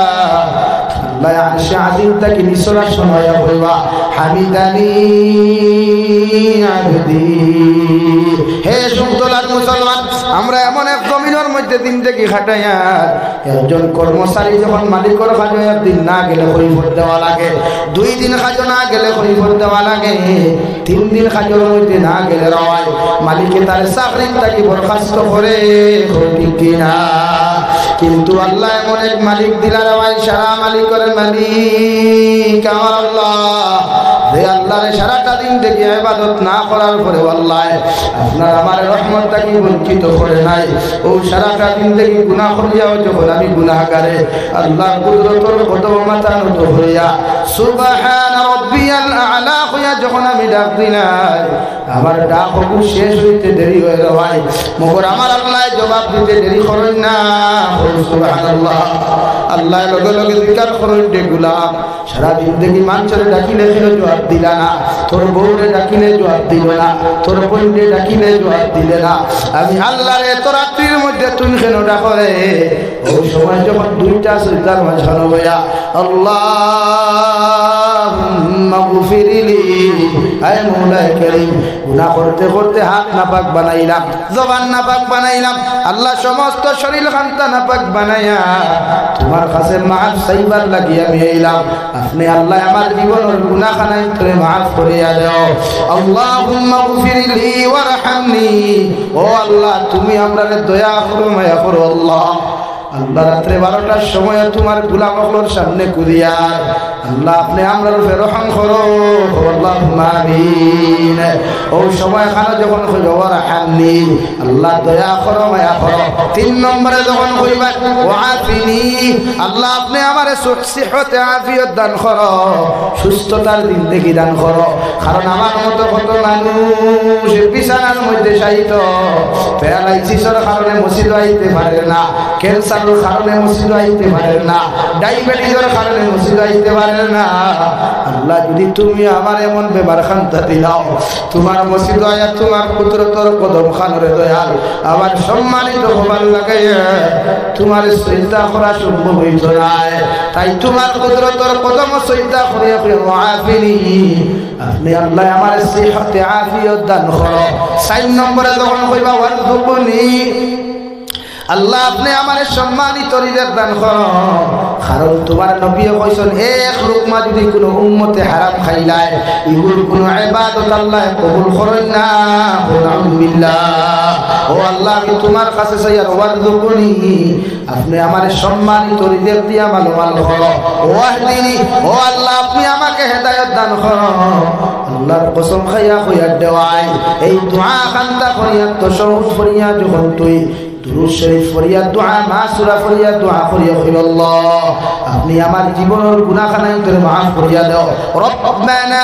আল্লাহ আরশে আজিম তাকে নিসরা শোনায়া বলবা হামিদানি আবদি হে সুন্দর মুসলমান আমরা এমন এক জমিনের মধ্যে দিন থেকে খাটাইয়া একজন কর্মচারী যখন মালিকের কাজে একদিন না গেলে খরিফত দেওয়া লাগে 2 দিন কাজ না গেলে খরিফত দেওয়া লাগে 3 দিন কাজের মধ্যে না গেলে রয় মালিকে তার চাকরি থেকে বরখাস্ত করে ঠিক কিনা কিন্তু আল্লাহ এমন এক মালিক দিলার ভাই সারা মালিকের মালিক আমার আল্লাহ হে আল্লাহর সারাটা দিন থেকে ইবাদত না করার পরে আল্লাহ আপনার আমার রহমত থেকে বঞ্চিত করে নাই ও সারাটা দিন থেকে গুনাহ করিয়াও যখন আমি গুনাহগারে আল্লাহ কুদরতের কদম মাথা নত হইয়া সুবহান রাব্বিয়াল আ'লা হইয়া যখন আমি ডাক দিলাই আমার ডাক শেষ হইতে দেরি হয়ে ভাই মগর আমার আল্লাহ জবাব দিতে দেরি করেন না সুবহানাল্লাহ আল্লাহ লগে লগে জিকির করেন দে গোলাম সারা দিন দেখি মানুষের ডাকিলে জবাব দিলা না তোর বউরে ডাকিলে জবাব দিল না তোর বোনরে ডাকিলে জবাব দিলে না আমি আল্লাহর এত রাত্রির মধ্যে তুমি কেন ডাকো রে ওই সময় যখন 2টা সিজদার মাঝখানে হইয়া আল্লাহুম্মা গফিরলি আয় মওলা কারীম গুনাহ করতে করতে হাত নাপাক বানাইলাম জবান নাপাক বানাইলাম আল্লাহ সমস্ত শরীর খান্তা নাপাক বানাইয়া তোমার কাছে মাফ চাইবার লাগি আমি আইলাম আপনি আল্লাহ আমার জীবনের গুনাহ খানাই করে মাফ করিয়া দাও আল্লাহুম্মা গফিরলি ওয়ারহামনি ও আল্লাহ তুমি আমারে দয়া করো মায়া করো আল্লাহ আল্লাহ রাত্রে 12টার সময় তোমার গোলামগুলোর সামনে কুদিয়া আল্লাহ আপনি আমরার উপরে রহম করো আল্লাহুম্মা আমিন ও সময় খানা যখন কইবা ওয়ারহামনি আল্লাহ দয়া করো মায়া করো 3 নম্বরে যখন কইবা ওয়াফিনি আল্লাহ আপনি আমারে সিহতে আফিয়ত দান করো সুস্থতার জিন্দেগি দান করো কারণ আমার মতো কত মানুষ বিছানার মধ্যে শায়িত প্যারালাইসিসের কারণে মসজিদে আইতে পারে না ক্যান্সারের কারণে মসজিদে আইতে পারে না ডায়াবেটিসের কারণে মসজিদে আইতে পারে না আল্লাহ যদি তুমি আমার এমন বেমার খান্তা দিলাও তোমার মসজিদে আয়া তোমার কুদরতের কদম খানরে দয়াল আমার সম্মানিত হবার লাগে তোমার চিন্তা করা সম্ভব হইতো না তাই তোমার কুদরতের কদম চিন্তা করে ওয়াফিনি আপনি আল্লাহ আমার সিহতে আফিয়ত দান করো 4 নম্বরে যখন কইবা ওয়ারযুকনি আল্লাহ আপনি আমারে সম্মানিত রিজিক দান করো কারণ তোমার নবী কইছেন এক লুকমা যদি কোনো উম্মতে হারাম খাইলায় ইগুর কোনো ইবাদত আল্লাহ কবুল করেন না বিল্লাহ ও আল্লাহ আমি তোমার কাছে চাই আর ওয়ারযুকনি আপনি আমারে সম্মানিত রিজিক দিয়া মাল করো ওয়াহদিনি ও আল্লাহ আপনি আমাকে হেদায়েত দান করো আল্লাহর কসম খাইয়া কইয়া দেওয়াই এই দোয়া কান্তা করিয়া তশাহুদ করিয়া যখন তুই দুরূদ শরীফ ফরিয়াদ দোয়া মাসুরা ফরিয়াদ দোয়া করিয়া আল্লাহ আপনি আমার জীবনের গুনাহখানাই তোরে maaf করিয়া দাও রব্বানা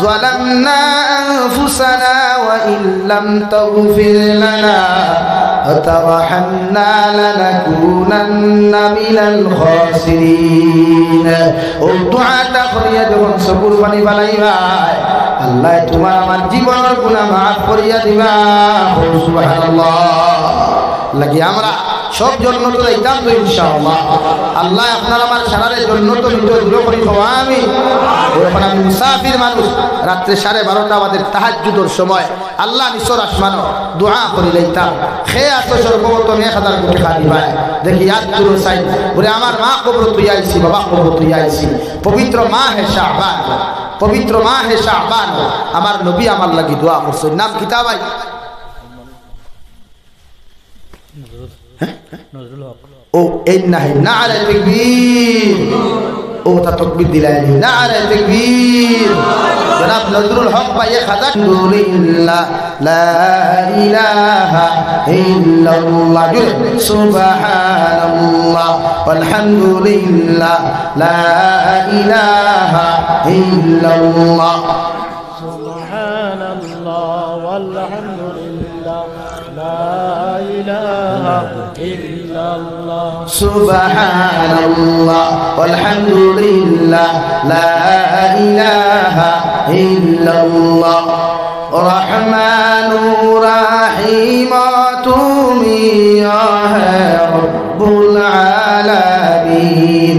যালামনা আনফুসানা ওয়া ইল্লাম তাগফির লানা ওয়া তারহামনা লানাকুনান্না মিনাল খাসিরিন ও দোয়াটা করিয়া যখন সবুর পানি বানাইবা আল্লাহ তোমার আমার জীবনের গুনাহ maaf করিয়া দিবা সুবহানাল্লাহ লাগি আমরা সব জন্য তো একদম তো ইনশাআল্লাহ আল্লাহ আপনার আমার সারারে জন্য তো দূর করি আমি ওখানে আমি মুসাফির মানুষ রাত্রে 12:30 আমাদের তাহাজ্জুদের সময় আল্লাহ নিসর আসমান দোয়া করি লইতাম খেয়ে আসো সর্বপ্রথম 1000 কোটি খালি ভাই দেখি ইয়াদ করো সাই বলে আমার মা কবর তুই আইছি বাবা কবর তুই আইছি পবিত্র মাহে শাবান পবিত্র মাহে শাবান আমার নবী আমার লাগি দোয়া করছে নাম কিতা ভাই ও এই নাহি নারে তাকবীর ও তা তাকবীর দিলাইনি নারে তাকবীর জনাব নজরুল হক ভাই আলহামদুলিল্লাহ লা ইলাহা ইল্লাল্লাহ সুবহানাল্লাহ আলহামদুলিল্লাহ লা ইলাহা ইল্লাল্লাহ সুবহানাল্লাহ ওয়ালহামদুলিল্লাহ লা ইলাহা ইল্লাল্লাহ সুবহানাল্লাহ ওয়ালহামদুলিল্লাহ লা ইলাহা ইল্লাল্লাহ রহমানুর রহিম তুমি হে রব্বুল আলামিন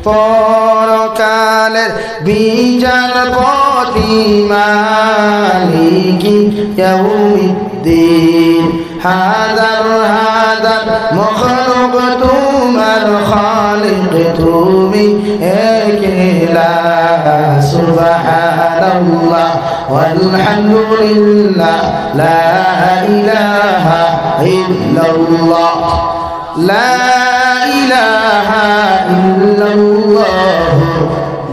পরকালের বিচারপতি মালিক ইয়াউমিদ্দিন হাজার হাজার মখলুক তোমার খালিক তুমি একলা সুবহানাল্লাহ ওয়ালহামদুলিল্লাহ লা ইলাহা ইল্লাল্লাহ লা ইলাহা ইল্লাল্লাহ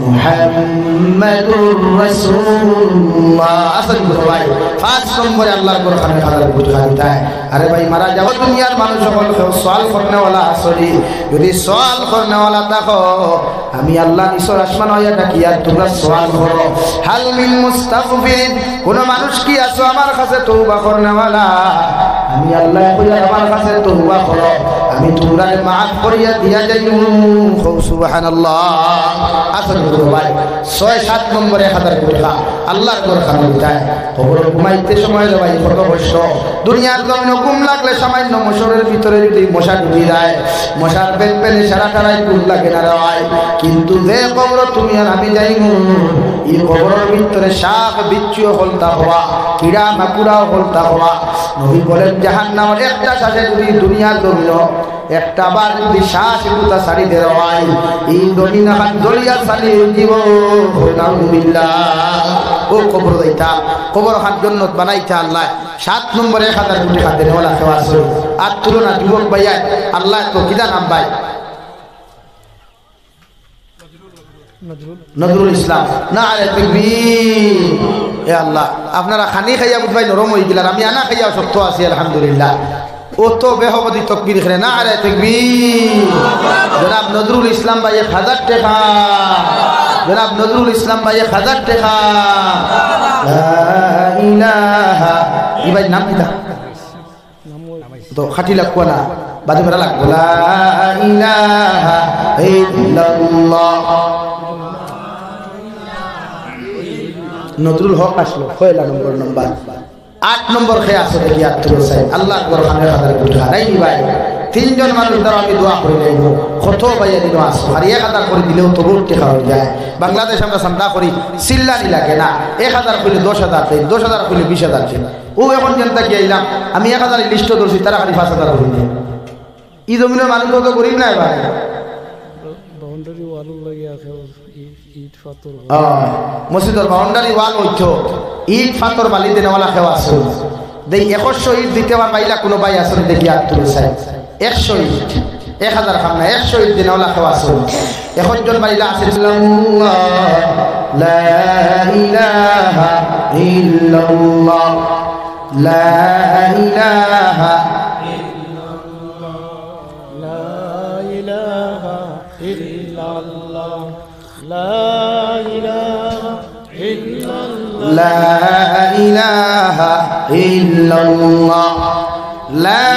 মুহাম্মাদুর রাসূলুল্লাহ আসল ভাই পাঁচ নম্বরে আল্লাহর কোরআনে হাজার বুঝাইতা আরে ভাই মারা যাও দুনিয়ার মানুষ সকল সওয়াল করনে ওয়ালা আসলি যদি সওয়াল করনে ওয়ালা থাকো আমি আল্লাহ নিসর আসমান হইয়া ডাকি আর তোমরা সওয়াল করো হাল মিন মুস্তাগফিরিন কোন মানুষ কি আছো আমার কাছে তওবা করনে ওয়ালা আমি আল্লাহ কইয়া আমার কাছে তওবা করো আমি তোমরারে maaf করিয়া দিয়া যাইমু সুবহানাল্লাহ আসল ভাই 6-7 নম্বরে 1000 কোটি আল্লাহর কোরআন বলতায় কবর ঘুমাইতে সময় ভাই কত কষ্ট দুনিয়ার জমিনে ঘুম লাগলে সামান্য মশারের ভিতরে যদি মশা ঢুকে যায় মশার পেলে সারা টারাই ঘুম লাগে না ভাই কিন্তু যে কবর তুমি আর আমি যাইমু এই কবরের ভিতরে সাপ বিচ্ছু হলতা হওয়া কীড়া মাকুড়াও হলতা হওয়া নবী বলেন জাহান্নামের একটা শ্বাসে যদি দুনিয়ার জমিনে একটা বার যদি শ্বাস গুতা সারি দেওয়া হয় এই জমিন হাত জড়িয়া সারি দিব নাউযুবিল্লাহ ও কবর দাইতা কবর হাত জান্নাত বানাইতা আল্লাহ 7 নম্বরে 1000 কোটি হাতে নেওয়ালা সেবা আছে আর তুলনা যুবক ভাইয়া আল্লাহ তো কিদা নাম ভাই নজরুল ইসলাম নারে তাকবীর এ আল্লাহ আপনারা খানি খাইয়া বুঝবাই নরম হই গিলার আমি আনা খাইয়া শক্ত আছি আলহামদুলিল্লাহ ও তো বেহবদি তাকবীর করে নারে তাকবীর জনাব নজরুল ইসলাম ভাই 1000 টাকা জনাব নজরুল ইসলাম ভাই 1000 টাকা লা ইলাহা ই ভাই নাম কি তো খাটি লাগবো না বাদে ভরা লাগবো লা ইলাহা ইল্লাল্লাহ নজরুল হক আসলো পয়লা নম্বর 8 নম্বর খেয়ে আসো দেখি আত্মীয় সাহেব আল্লাহ কোরআনে 1000 কোটি নাই ভাই তিনজন মানুষ দ্বারা আমি দোয়া করে যাইব কত ভাইয়া দিন আসো আর 1000 করে দিলেও তো বহুত টাকা হয়ে যায় বাংলাদেশ আমরা চান্দা করি চিল্লানি লাগে না 1000 করলে 10000 দেয় 10000 করলে 20000 দেয় ও এখন জনতা কি আইলাম আমি 1000 লিস্ট ধরছি তারা খালি 5000 করে দেয় ই জমিনের মানুষ তো গরিব নাই ভাই বাউন্ডারি ওয়াল লাগিয়া আছে ইট পাথর মসজিদের বাউন্ডারি ওয়াল হইতো ইট পাথর বালি দেওয়ালা খেওয়া আছে দেই 100 ইট দিতে পারবাইলা কোনো ভাই আসলে দেখি আত্মীয় সাহেব 100 ইট 1000 খাম না 100 ইট দেওয়ালা খেওয়া আছে এখন জন বাইলা আছে লা ইলাহা ইল্লাল্লাহ লা ইলাহা لا إله إلا الله لا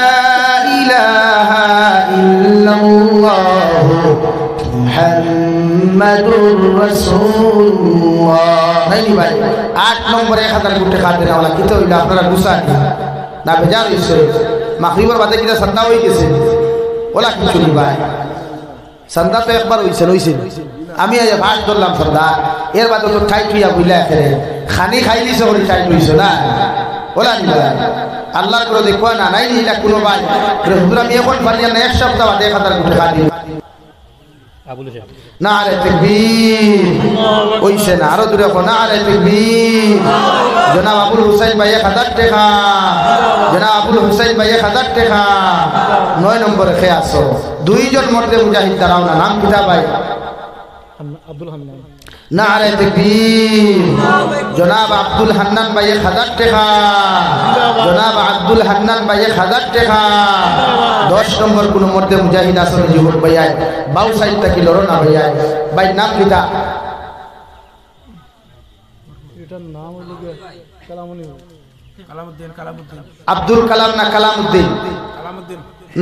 إله إلا الله محمد رسول الله नहीं भाई 8 নম্বরে 1000 কোটি খাতে না কি তো হইলো আপনারা গুছান না বেজার হইছে মাগরিবের বাদে কিটা সন্ধ্যা হই গেছে ওলা কিছু নি ভাই সন্ধ্যা তো একবার হইছে আমি আজ ভাত ধরলাম সন্ধ্যা এর বাদে তো ঠাই তুইয়া বুইলা করে খানি খাইলি সরি ঠাই তুইছো না ওলা নি ভাই আল্লাহর করে দেখো না নাই নিলা কোনো ভাই হুজুর আমি এখন বানিয়া না এক সপ্তাহ বাদে 1000 কোটি খাদি নারে তাকবীর ওইছে না আরো দূরে কো নারে তাকবীর জনাব আবুল হুসাইন ভাই 1000 টাকা জনাব আবুল হুসাইন ভাই 1000 টাকা 9 নম্বরে খেয়ে আসো দুইজন মর্দে মুজাহিদ দাঁড়াও না নাম কিতা ভাই আব্দুল হান্নান নারে তাকবীর জনাব আব্দুল হান্নান ভাই 1000 টাকা জনাব আব্দুল হান্নান ভাই 1000 টাকা 10 নম্বর কোন মর্দে মুজাহিদ আসো যুবক ভাইয়া বাউ সাইড থেকে লড়ো না ভাইয়া ভাই নাম কিতা এটার নাম হলো কালামুদ্দিন আব্দুল কালাম না কালামউদ্দিন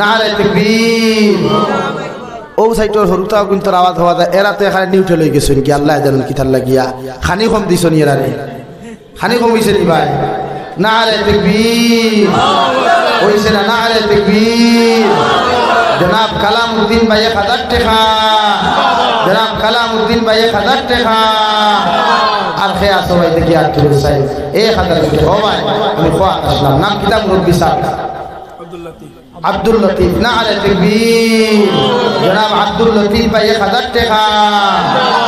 নারে তাকবীর ও সাইটর হরুতাও কিন্তু আওয়াজ হওয়া যায় এরা তো এখানে নিউট্রাল হয়ে গেছেন কি আল্লাহ জানেন কি তার লাগিয়া খানি কম দিছনি এরা রে খানি কম হইছে নি ভাই নারে তাকবীর হইছে না নারে তাকবীর জনাব কালামউদ্দিন ভাই 1000 টাকা জনাব কালামউদ্দিন ভাই 1000 টাকা আর খেয়া সবাই দেখি আর তুই সাই 1000 টাকা ও ভাই আমি খোয়া আসলাম নাম কিতাব রব্বি সাহেব আব্দুল লতিফ নারে তাকবীর জনাব আব্দুল লতিফ ভাই 1000 টাকা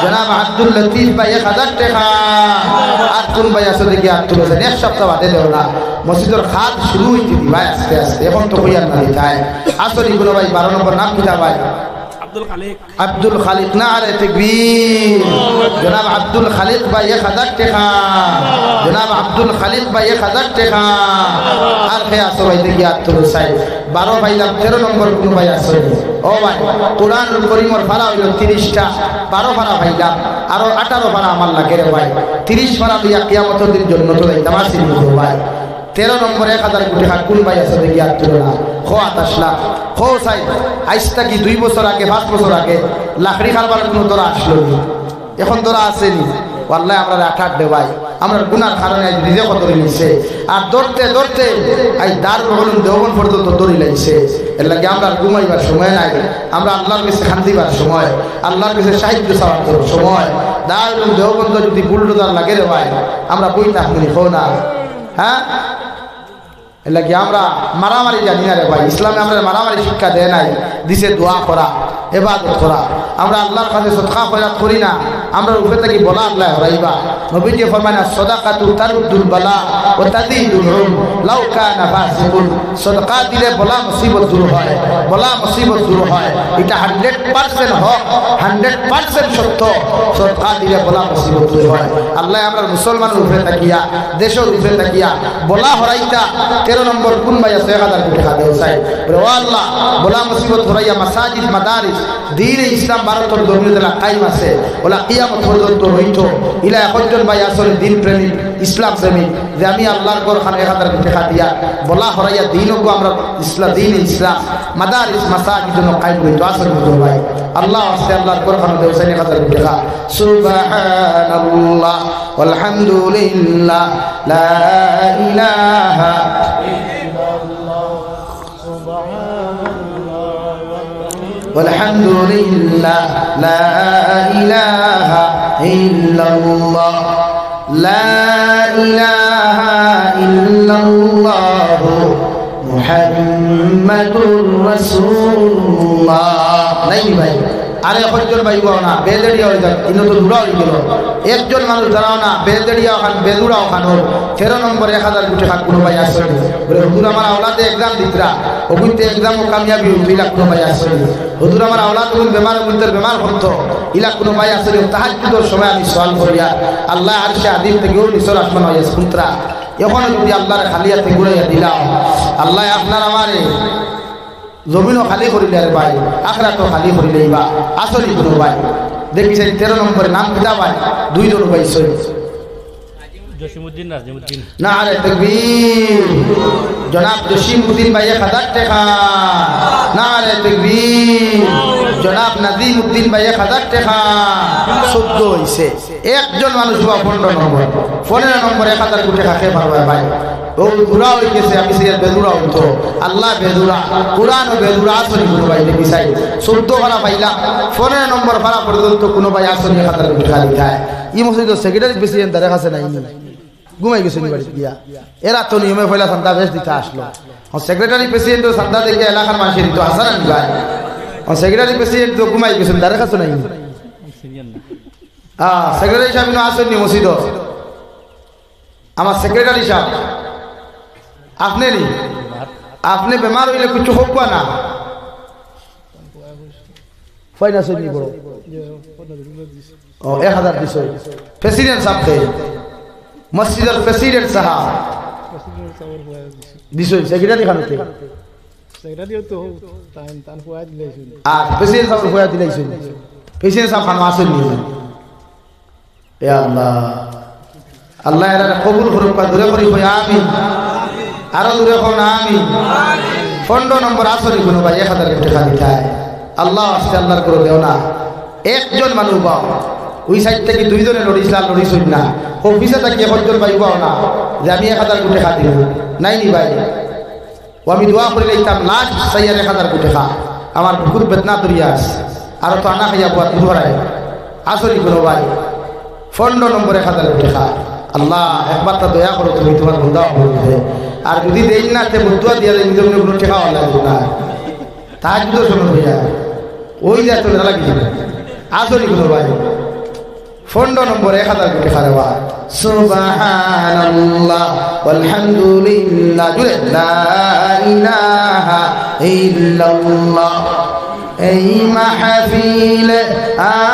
জনাব আব্দুল লতিফ ভাই 1000 টাকা আর কোন ভাই আছে দেখি আর তুই এক সপ্তাহ বাদে দেও না মসজিদের খাত শুরু হইতে দি ভাই আস্তে আস্তে এখন তো কইয়ার না দিতায় আসলে কোন ভাই 12 নম্বর নাম কিতা ভাই আব্দুল খালিক নারে তাকবীর জনাব আব্দুল খালিক ভাই 1000 টাকা জনাব আব্দুল খালিক ভাই 1000 টাকা আর খেয়া সবাই দেখি আর তুই সাই 12 ভাইলাম 13 নম্বর কোন ভাই আছে ও ভাই কুরআনুল কারীমের পারা হইল 30টা 12 পারা ভাইলাম আর 18 পারা আমার লাগে রে ভাই 30 পারা দিয়া কিয়ামতের দিন জন্য তো যাইতাম আসি ভাই 13 নম্বর 1000 কোটি টাকা কোন ভাই আছে দেখি আর তুই না খোয়াত আসলাম খো সাই আইসটা কি 2 বছর আগে 5 বছর আগে লাকড়ি খাবার কোনো দরা আসলো এখন দরা আসেনি ওয়াল্লাহি আমরা 8 দে ভাই আমরা গুনার কারণে নিজে কত নিছে আর ধরতে ধরতে আই দারুল উলুম দেওবন পর্যন্ত দড়ি লাইছে এর লাগি আমরা ঘুমাইবার সময় নাই আমরা আল্লাহর কাছে খান্দিবার সময় আল্লাহর কাছে সাহায্য চাওয়ার সময় দারুল উলুম দেওবন যদি বুলডোজার লাগে রে ভাই আমরা বই না শুনি খো না হ্যাঁ এর লাগি আমরা মারামারি জানি না রে ভাই ইসলামে আমরা মারামারি শিক্ষা দেয় নাই দিছে দোয়া করা ইবাদত করা আমরা আল্লাহর কাছে সদকা খয়রাত করি না আমরা উপরে থেকে বলা আল্লাহ হরাইবা নবীজি ফরমানা সাদাকাতু তারুদ্দুল বালা ওয়া তাদিদুল উম লাউ কানা ফাসিকুন সদকা দিলে বলা মুসিবত দূর হয় বলা মুসিবত দূর হয় এটা 100% হক 100% সত্য সদকা দিলে বলা মুসিবত দূর হয় আল্লাহ আমরা মুসলমানের উপরে তাকিয়া দেশের উপরে তাকিয়া বলা হরাইতা 13 নম্বর কোন ভাই আছে 1000 কোটি টাকা দেও চাই বলে ও আল্লাহ বলা মুসিবত হরাইয়া মাসাজিদ মাদারিস দ্বীন ইসলাম ভারতের ধর্মীয় কায়েম আছে ওলা কিয়ামত পর্যন্ত হইতো ইলা একজন ভাই আসলে দিন প্রেমিক ইসলাম প্রেমিক যে আমি আল্লাহর ঘর খানে 1000 কোটি টাকা দিয়া বলা হরাইয়া দিনকে আমরা ইসলাম দ্বীন ইসলাম মাদারিস মাসাজিদ জন্য কায়েম হইতো আসলে ভাই আল্লাহ আছে আল্লাহর ঘর খানে দেও চাই 1000 কোটি টাকা সুবহানাল্লাহ walhamdulillah la ilaha والحمد لله لا إله إلا الله لا إله إلا الله محمد رسول الله नहीं भाई আরে একজন ভাই বাও না বেদড়িয়া হয়ে যায় ইনো তো দূরা হয়ে গেল একজন মানুষ দাঁড়াও না বেদড়িয়া ওখান বেদুরা ওখান 13 নম্বর 1000 কোটি টাকা কোনো ভাই আসে বলে হুজুর আমার আওলাদে एग्जाम দিতরা ওগুনতে एग्जाम ও কামিয়াবি হইলা কোনো ভাই আসে হুজুর আমার আওলাদ কোন বেমার কোনতে বেমার হতো ইলা কোনো ভাই আসে তাহাজ্জুদের সময় আমি সওয়াল করিয়া আল্লাহ আরশে আদিম থেকে ওই নিচর আসমান হইয়া শুনতরা এখন যদি আল্লাহর খালিয়াতে ঘুরাইয়া দিলাম আল্লাহ আপনার আমারে জমিনও খালি করিলে আর ভাই আখরাতও খালি করিলেই বা আসলি কোনো ভাই দেখি সেই 13 নম্বরে নাম কিতা ভাই 2 জন ভাই সই জসিমউদ্দিন নাজিমউদ্দিন নারে তাকবীর জনাব জসিমউদ্দিন ভাই 1000 টাকা নারে তাকবীর জনাব নাজিমউদ্দিন ভাই 1000 টাকা 14 হইছে একজন মানুষ বা 15 নম্বর 15 নম্বরে 1000 কোটি টাকা খেয়ে পারবে ভাই ও দূরা হয়ে গেছে আমি সিরিয়াল বেদুরা হইতো আল্লাহ বেদুরা কুরআন ও বেদুরা আসলে কোনো ভাই দেখি চাই 14 ভাড়া পাইলা 15 নম্বর ভাড়া পর্যন্ত কোনো ভাই আসলে 1000 কোটি টাকা দেয় এই মসজিদের সেক্রেটারি প্রেসিডেন্ট তার কাছে নাই ঘুমাই গেছে বাড়ি গিয়া এরা তো নিয়মে পয়লা চান্দা বেশ দিতে আসলো সেক্রেটারি প্রেসিডেন্ট চান্দা দেখে এলাকার মানুষের দিত হাসান ভাই সেক্রেটারি প্রেসিডেন্ট তো ঘুমাই গেছেন তার কাছে নাই সিনিয়র না সেক্রেটারি সাহেব আসেননি মসজিদ আমার সেক্রেটারি সাহেব আপনি নি আপনি বেমার হইলে কিছু হোক না ফাইনাস হয়নি বড় ও 1000 দিছো প্রেসিডেন্ট সাহেব মসজিদের প্রেসিডেন্ট সাহেব দিছো সেক্রেটারি খানতে সেক্রেটারিও তো তান ফুয়া দিলাইছেন আর প্রেসিডেন্ট সাহেব ফুয়া দিলাইছেন প্রেসিডেন্ট সাহেব খান আসেননি এ আল্লাহ আল্লাহ এর কবুল করুন পা দূরে করি কই আমিন আরো দূরে কোন আমিন ফন্ড নম্বর আসরি কোন ভাই 1000 টাকা দিতায় আল্লাহ আস্তে আল্লাহর করে দেও না একজন মানুষ পাও ওই সাইড থেকে দুইজনে লড়িছিলাম লড়িছুন না অফিসে থাকি একজন ভাই পাও না যে আমি 1000 টাকা দিব নাই নি ভাই ও আমি দোয়া করে লইতাম লাস্ট সাইয়ার 1000 টাকা আমার বুকুর বেদনা দরিয়াস আর তো আনা খাইয়া বুয়া ধরায় আসরি কোন ভাই ফন্ড নম্বর 1000 টাকা আল্লাহ একবার তা দয়া করো তুমি তোমার বন্ধা হবে আর যদি দেই না তে বুদ্ধা দিয়া দেই তুমি কোনো টাকা লাগবে না তাহাজ্জুদ শুনো ভাইয়া ওই যা তো লাগি আসরি কোন ভাই ফন্ড নম্বর 1000 টাকা দেওয়া সুবহানাল্লাহ ওয়ালহামদুলিল্লাহ জুরে লা ইলাহা ইল্লাল্লাহ এই মাহফিলে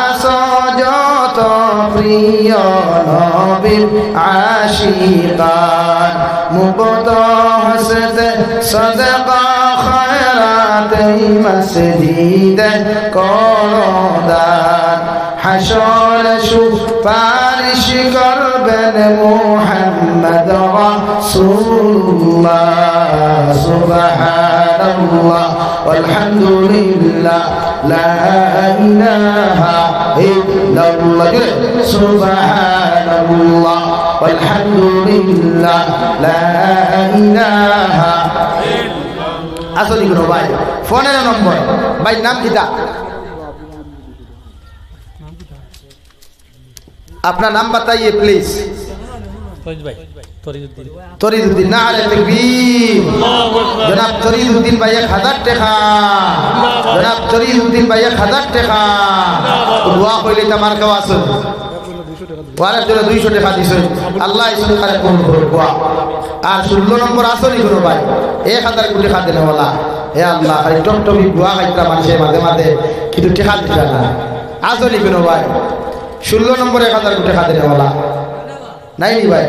আসো যত প্রিয় নবীর আশিকান মুবত হসতে সদকা খয়রাত মসজিদে করদান হাসর সুপারিশ করবেন মুহাম্মদ রাসূলুল্লাহ সুবহানাল্লাহ walhamdulillah la ilaha illallah subhanallah walhamdulillah la ilaha illallah আসলে কোন ভাই ফোনের নম্বর ভাই নাম কিটা আপনার নাম बताइए प्लीज ফরিদ ভাই তরিদুদ্দিন তরিদুদ্দিন নারে তাকবীর জনাব তরিদুদ্দিন ভাই 1000 টাকা জনাব তরিদুদ্দিন ভাই 1000 টাকা দোয়া কইলে তোমার কাছে আসুন ওয়ারে জন্য 200 টাকা দিছো আল্লাহ ইসুন করে কবুল করুক আর 16 নম্বর আসনি করো ভাই 1000 কোটি টাকা দেনে ওয়ালা হে আল্লাহ খালি টকটকি দোয়া খাইতা মানুষে মাঝে মাঝে কিন্তু টাকা দিতা না আসনি করো ভাই 16 নম্বর 1000 কোটি টাকা দেনে ওয়ালা নাই নি ভাই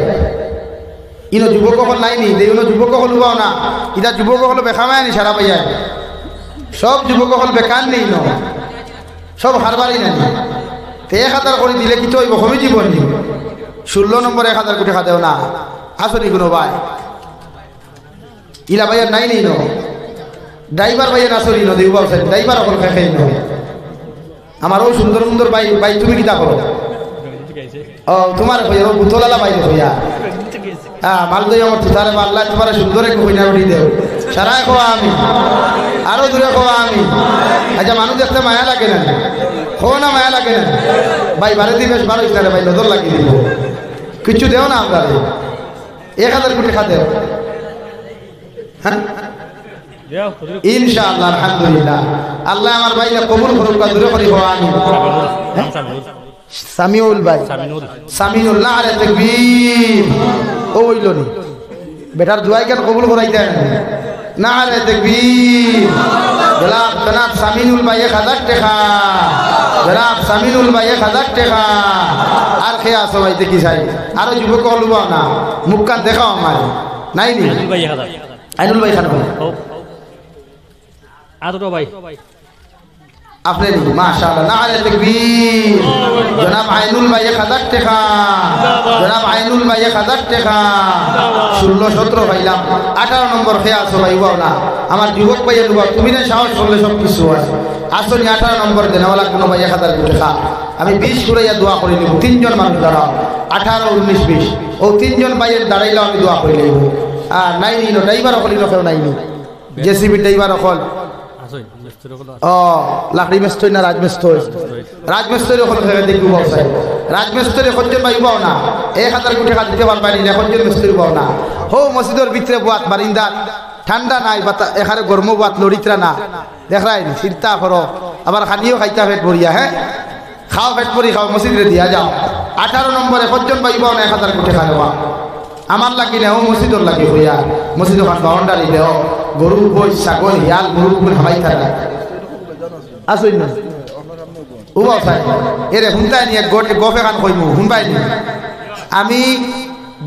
ইনো যুবক হল নাই নি দেউনো যুবক হল পাও না ইটা যুবক হল বেখামায় নি সারা পাইয়া সব যুবক হল বেকার নেই ন সব হারবারই নাই 1000 করে দিলে কি তো হইব কমি জীবন 16 নম্বর 1000 কোটি টাকা দেও না আসনি কোনো ভাই ইলা ভাইয়া নাই নি ন ড্রাইভার ভাইয়া আসনি ন দেউ বাবু ড্রাইভার হল খাই ন আমারও সুন্দর সুন্দর ভাই ভাই তুমি কিতা করো ও তোমার ভাইয়া বুতলালা ভাই ভাইয়া হ্যাঁ মাল দই আমার তুতারে আল্লাহ তোমার সুন্দর একটু কইনা উঠি দেও সারা খাওয়া আমি আরো দূরে খাওয়া আমি আচ্ছা মানুষ দেখতে মায়া লাগে না খো না মায়া লাগে না ভাই 12 দিন বেশ 12 ইসলারে ভাই নজর লাগিয়ে দিব কিছু দেও না আমরা 1000 কোটি খাতে হ্যাঁ ইনশাআল্লাহ আলহামদুলিল্লাহ আল্লাহ আমার ভাইকে কবুল করুক দূরে করি খাওয়া আমি সামিউল ভাই সামিনুল নারে তাকবীর ওইলনি বেটার দুয়াই কেন কবুল করাই দেন নারে তাকবীর জনাব সামিনুল ভাই 1000 টাকা জনাব সামিনুল ভাই 1000 টাকা আর খেয়া সবাই দেখি চাই আরো যুবক হলবা না মুখ কান দেখাও আমার নাই নি আইনুল ভাই খান আদর ভাই আপনি মাশাআল্লাহ নারে তাকবীর জনাব আইনুল ভাই 1000 টাকা জনাব আইনুল ভাই 1000 টাকা 16 17 পাইলাম 18 নম্বর খেয়া আছো ভাই বাও না আমার যুবক ভাই লুবা তুমি না সাহস করলে সব কিছু হয় আসলে 18 নম্বর দেনওয়ালা কোন ভাই 1000 টাকা আমি 20 করেয়া দোয়া করে নিব তিনজন মানুষ দাঁড়াও 18 19 20 ও তিনজন ভাইয়ের দাঁড়াইলাম আমি দোয়া করে নিব আর নাই নিল ড্রাইভার হলিল কেউ নাই নি জেসিবি ড্রাইভার হল ও লাকড়ি মিস্ত্রি না রাজমিস্ত্রি হল দেখবো ব্যবসায় রাজমিস্ত্রি কজন ভাই পাও না 1000 কোটি টাকা দিতে পারবানি না কজন মিস্ত্রি পাও না হো মসজিদের ভিতরে বাত বারিন্দার ঠান্ডা নাই বাতা এখানে গরম বাত লড়িত্রা না দেখাই চিন্তা করো আবার খানিও খাইতা পেট ভরিয়া হ্যাঁ খাও পেট ভরি খাও মসজিদে দিয়া যাও 18 নম্বরে কতজন পাইব না 1000 কোটি খাওয়া আমার লাগি না ও মসজিদর লাগি হইয়া মসজিদ ওখান বাউন্ডারি দেও গরু বই ছাগল হিয়াল গরু গুলো হামাই থাকা আসুন না ও বাসাই এরে হুনতাই নিয়ে গোটে গফে খান কইমু হুনবাই নি আমি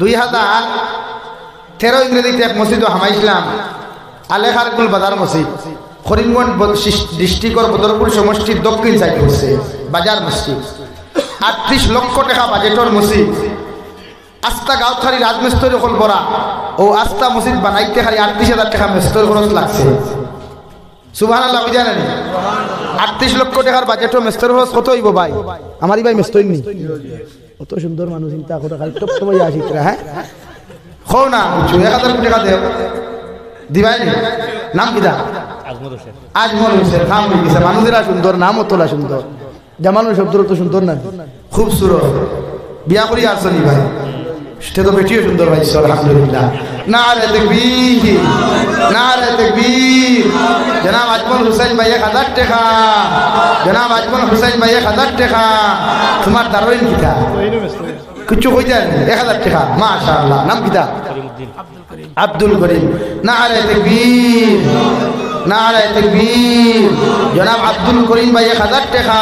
2013 ইংরেজিতে এক মসজিদে হামাইছিলাম আলেখারকুল বাজার মসজিদ করিমগঞ্জ ডিস্ট্রিক্টর বদরপুর সমষ্টির দক্ষিণ সাইড হচ্ছে বাজার মসজিদ 38 লক্ষ টাকা বাজেটর মসজিদ আস্তা গাঁওখালি রাজমিস্ত্রি হল বড়া ও আস্তা মসজিদ বানাইতে খালি 38,000 টাকা মিস্ত্রির খরচ লাগছে সুবহানাল্লাহ জানেন 38 লক্ষ টাকার বাজেটর মিস্ত্রির খরচ কত হইব ভাই আমারই ভাই মিস্ত্রি নি কত সুন্দর মানুষ চিন্তা করে খালি টপ টপ হইয়া আসিতরা হ্যাঁ খাও না 1000 টাকা দেও দিবাই নাম কিদা আজমল হোসেন নাম হইছে মানুষেরা সুন্দর নাম তোলা সুন্দর জামালুর শব্দ তো সুন্দর না খুব সুন্দর বিয়া করি আসনি ভাই সে তো বেটিও সুন্দর ভাই আলহামদুলিল্লাহ নারে তাকবীর নারে তাকবীর জনাব আজমল হোসেন ভাই 1000 টাকা জনাব আজমল হোসেন ভাই 1000 টাকা তোমার দারুণ কিতা কিছু কই দেন 1000 টাকা মাশাআল্লাহ নাম কিতা আব্দুল করিম নারে তাকবীর নারে তাকবীর জনাব আব্দুল করিম ভাই 1000 টাকা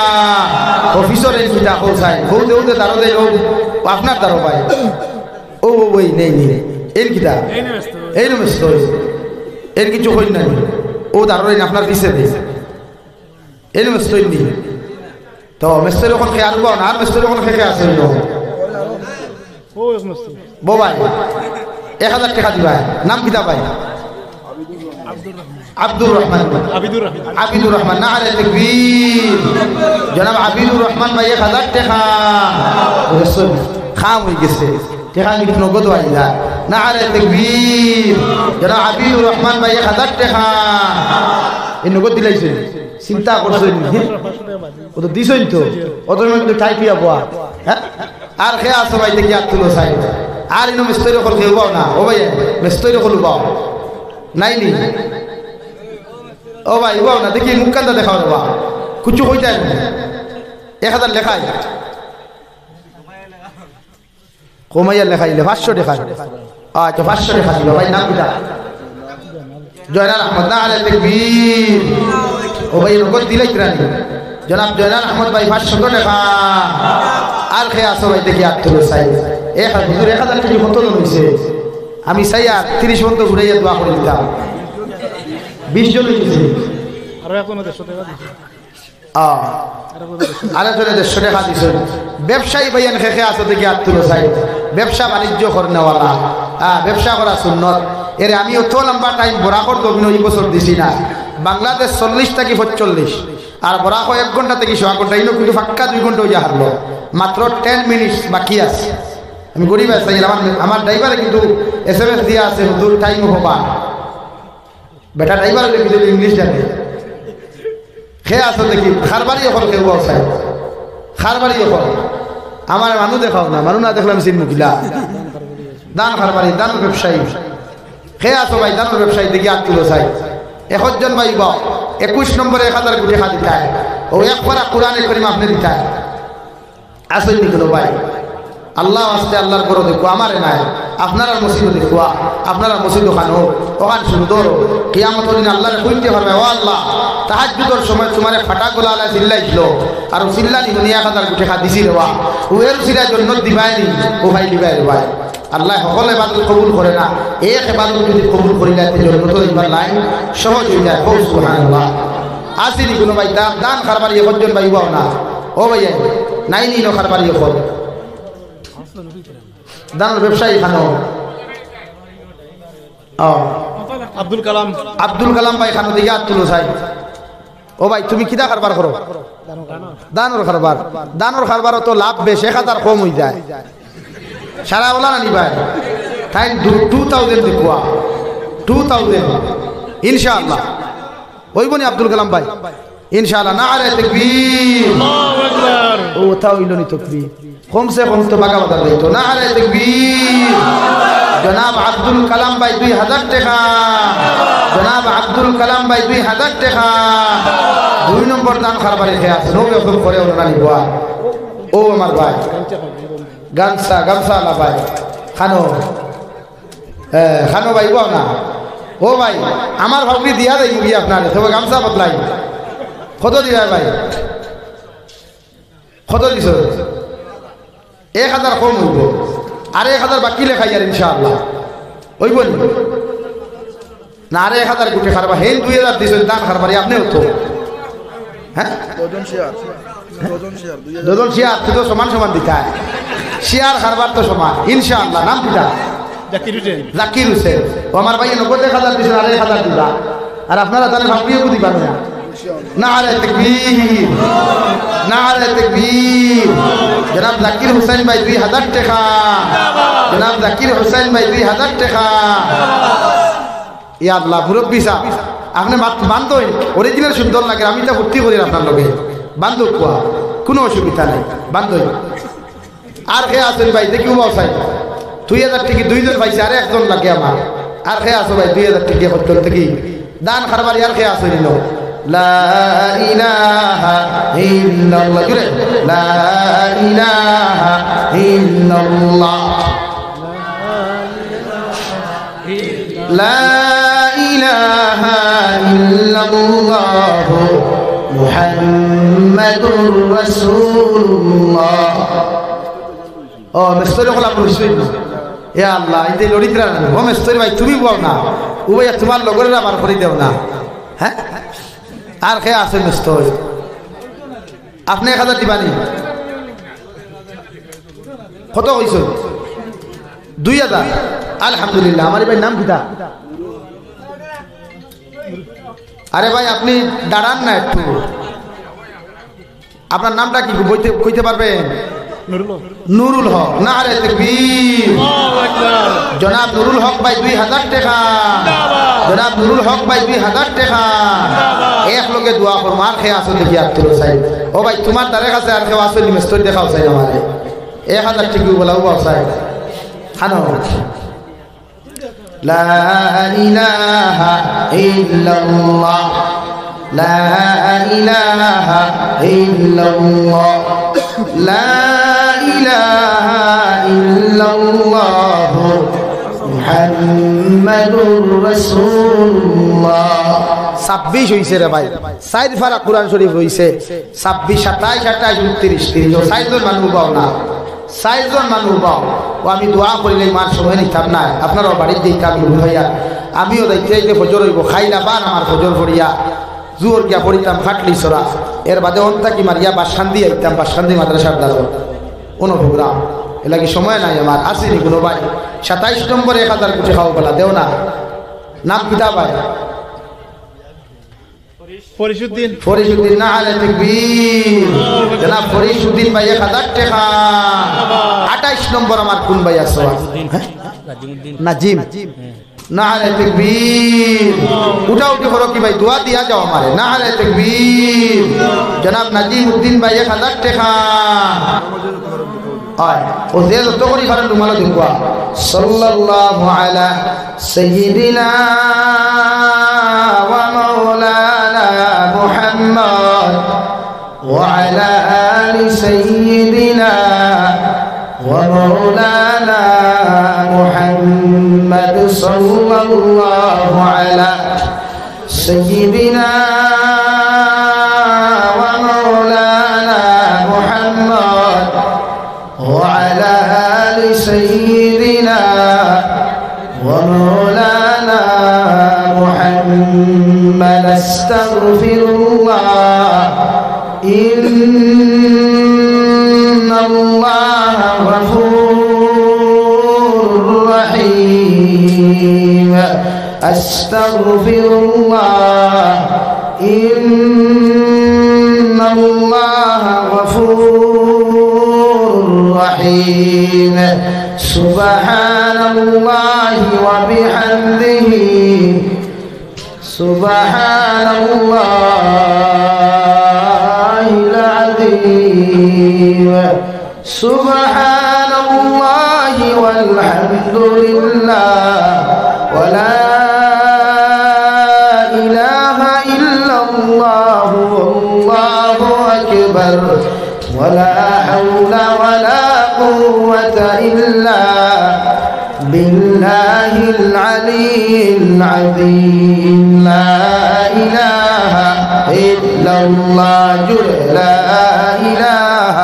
অফিসর এর কিতা কোথায় দেউতে দারো দেই আপনার দারো ভাই ও ওই নেই এর কিতা এই নমস্কার এর কিছু কই না ও দারো আপনার দিছে এই নমস্কার নি তো মিস্ত্রি যখন খেয়াল করো না মিস্ত্রি যখন খেয়ে আসে ও মিস্ত্রি বাবাই 1000 টাকা দিবা নাম কিতা ভাই আব্দুর রহমান নারে তাকবীর জনাব আবিদুর রহমান ভাই 1000 টাকা রাসূল খাম হই গেছে টাকা নিতে নগদ আইলা নারে তাকবীর জনাব আবিদুর রহমান ভাই 1000 টাকা এই নগদ দিলাইছে চিন্তা করছেন ও তো দিছই তো অত মধ্যে টাই পিয়া বয়া হ্যাঁ আর খেয়া আছে ভাই দেখি আর তুলো চাই আর ইনো মিস্ত্রি কল খেলবাও না ও ভাই মিস্ত্রি কল বাও নাই নি ও ভাই বাও না দেখি মুখ কান্দা দেখাও রে বা কিছু কই যায় 1000 লেখাই কমাইয়া লেখাইলে 500 টাকা আচ্ছা 500 টাকা দিল ভাই নাম কিটা জয়নাল আহমদ নারে তাকবীর ও ভাই নগদ দিলাই ত্রানি জনাব জয়নাল আহমদ ভাই 500 টাকা আর খেয়ে আসো ভাই দেখি আর তুলো চাই 1000 টাকা কত হইছে আমি চাই আর 30 বন্ধ ঘুরাইয়া দোয়া করে দিতাম 20 জন হইছে আর এখন 150 টাকা দিছে আরেকজনে 150 টাকা দিছে ব্যবসায়ী ভাইয়ান খেয়ে আসো দেখি আর তুলো চাই ব্যবসা বাণিজ্য করনেওয়ালা ব্যবসা করা সুন্নত এর আমি অত লম্বা টাইম বরাকর দবিন এই বছর দিছি না বাংলাদেশ 40 থেকে 45 আর বরাক 1 ঘন্টা থেকে 1 ঘন্টা ইনো কিন্তু ফাক্কা 2 ঘন্টা হইয়া হারলো মাত্র 10 মিনিট বাকি আছে আমি গরিব আছি আমার ড্রাইভারে কিন্তু SMS দিয়া আছে হুজুর টাইম হবা বেটা ড্রাইভার কিন্তু ইংলিশ জানে খেয়ে আসো দেখি খারবারি এখন কেউ আছে খারবারি এখন আমার মানুষ দেখাও না মানুষ না দেখলাম চিনমু কিলা দান খারবারি দান ব্যবসায়ী খেয়ে আসো ভাই দান ব্যবসায়ী দেখি আর তুলো চাই 1 জন ভাই বা 21 নম্বরে 1000 কোটি টাকা দিতায় ও এক পারা কোরআনে করিম আপনি দিতায় আসল নিকলো ভাই আল্লাহ আস্তে আল্লাহর বড় দেখো আমারে নাই আপনারা মসজিদ দেখুয়া আপনারা মসজিদ ওখানে ওখান সুন্দর কিয়ামতের দিন আল্লাহরে কইতে পারবে ও আল্লাহ তাহাজ্জুদের সময় তোমারে ফাটা গোলা আলা চিল্লাইছিল আর চিল্লানি দুনিয়া 1000 কোটি টাকা দিছি রে বা ও এর সিরা জন্য দিবাইনি ও ভাই দিবাই রে ভাই আল্লাহ সকল ইবাদত কবুল করে না এক ইবাদত যদি কবুল করিলা তে জন্য তো ইমান লাইন সহজ হয়ে যায় সুবহানাল্লাহ আসিনি কোনো ভাই দান খারবারি 1 জন ভাই বাও না ও ভাই নাই নি নো খারবারি এখন দান ব্যবসায়ী খানো আব্দুল কালাম ভাই খানো দিকে আর তুলো চাই ও ভাই তুমি কিটা কারবার করো দানোর কারবার তো লাভ বেশ 1000 কম হয়ে যায় সারা বলা না নি ভাই তাই 2000 দেখুয়া 2000 ইনশাআল্লাহ ওইব নি আব্দুল কালাম ভাই ইনশাআল্লাহ নারে তাকবীর আল্লাহু আকবার ও তাও ইলনি তাকবীর কম সে কম তো বাগা বাগা দিতো নারে তাকবীর জনাব আব্দুল কালাম ভাই 2000 টাকা জনাব আব্দুল কালাম ভাই 2000 টাকা 2 নম্বর দান খারবারে খেয়ে আছে নবে হুকুম করে ওনা নিবা ও আমার ভাই গামছা গামছা আলা ভাই খানো খানো ভাই বাও না ও ভাই আমার ভাবি দিয়া দেই মুগি আপনারে তবে গামছা বদলাই কত দিবা ভাই কত দিছ 1000 কম হইব আর 1000 বাকি লেখাই আর ইনশাআল্লাহ হইব না আর 1000 গুটি খারবা হেন 2000 দিছ দান খারবারি আপনিও তো হ্যাঁ দুজন শেয়ার তো সমান সমান দিতায় শেয়ার খারবার তো সমান ইনশাআল্লাহ নাম দিতা জাকির হোসেন ও আমার ভাই 90,000 দিছেন আর 1000 দিবা আর আপনারা তাহলে ভাবিও দিবা না নারে তাকবীর নারে তাকবীর জনাব জাকির হোসেন ভাই 2000 টাকা জনাব জাকির হোসেন ভাই 2000 টাকা ইয়া আল্লাহ মুরব্বি সাহেব আপনি বান্ধব অরিজিনাল সুন্দর লাগে আমি তো ভর্তি করি আপনার লগে বান্ধব কোয়া কোনো অসুবিধা নাই বান্ধব আর খেয়ে আছেন ভাই দেখিও বাও চাই 2000 টাকা 2 জন পাইছে আর একজন লাগে আমার আর খেয়ে আছো ভাই 2000 টাকা করতে থেকে দান খারবারি আর খেয়ে আসো নিল লা ইলাহা ইল্লাল্লাহ জুরে লা ইলাহা ইল্লাল্লাহ লা ইলাহা ইল্লাল্লাহ মুহাম্মাদুর রাসূলুল্লাহ ও মিস্ত্রি হলা মুর্শিদ ইয়া আল্লাহ এই লড়িত্রা ও মিস্ত্রি ভাই তুমি বল না ও ভাই তোমার লগরেরা বার করে দেও না হ্যাঁ আর কে আছে মিস্ত্রি আপনি 1000 দিবানি কত হইছে 2000 আলহামদুলিল্লাহ আমার ভাই নাম কিটা আরে ভাই আপনি দাঁড়ান না একটু আপনার নামটা কি কইতে পারবেন নুরুল হক নারে তাকবীর জনাব নুরুল হক ভাই 2000 টাকা জনাব নুরুল হক ভাই 2000 টাকা এক লগে দোয়া কর মার খেয়ে আসো দেখি আব্দুল সাইদ ও ভাই তোমার দ্বারে কাছে আর কেউ আসো মিস্ত্রি দেখাও চাই আমারে 1000 টাকা বলাও বাও চাই খানো লা ইলাহা ইল্লাল্লাহ লা ইলাহা ইল্লাল্লাহ লা ইলাহা ইল্লাল্লাহ মুহাম্মাদুর রাসূলুল্লাহ 26 হইছে রে ভাই সাইদ ফারা কুরআন শরীফ হইছে 26 27 28 29 30 সাইজন মানুষ পাও না সাইজন মানুষ পাও ও আমি দোয়া করিলে মার সময় নিতাম না আপনারাও বাড়িতে দিতাম ভাইয়া আমিও দেখতে ফজর হইব খাইলা বান আমার ফজর পড়িয়া জোর গিয়া পড়িতাম খাটলি সরা এর বাদে অন্তা কি মারিয়া বাসান্দি আইতাম বাসান্দি মাদ্রাসার দ্বারা কোনো প্রোগ্রাম এ লাগে সময় নাই আমার আসেনি কোনো ভাই 27 নম্বরে 1000 কোটি খাও বেলা দেও না নাম কিতা ভাই ফরিসুদ্দিন না আলে তাকবীর জনাব ফরিসুদ্দিন ভাই 1000 টাকা 28 নম্বর আমার কোন ভাই আছে নাজিম না আলে তাকবীর উঠা উঠি করো কি ভাই দোয়া দিয়া যাও আমারে না আলে তাকবীর জনাব নাজিমউদ্দিন ভাই 1000 টাকা আয় ও যে যত করি পারেন তোমার দিনবা সাল্লাল্লাহু আলা সাইয়্যিদিনা ওয়া মাওলানা মুহাম্মদ ওয়া আলা আলি সাইয়্যিদিনা ওয়া মাওলানা মুহাম্মদ সাল্লাল্লাহু আলা সাইয়্যিদিনা وعلى آل سيدنا ومولانا محمد استغفر الله إن الله غفور رحيم استغفر الله إن الله غفور رحيم سبحان الله وبحمده سبحان الله العظيم سبحان الله والحمد لله ولا إله إلا الله والله أكبر ولا حول ولا قوة إلا بالله العلي العظيم لا إله إلا الله لا إله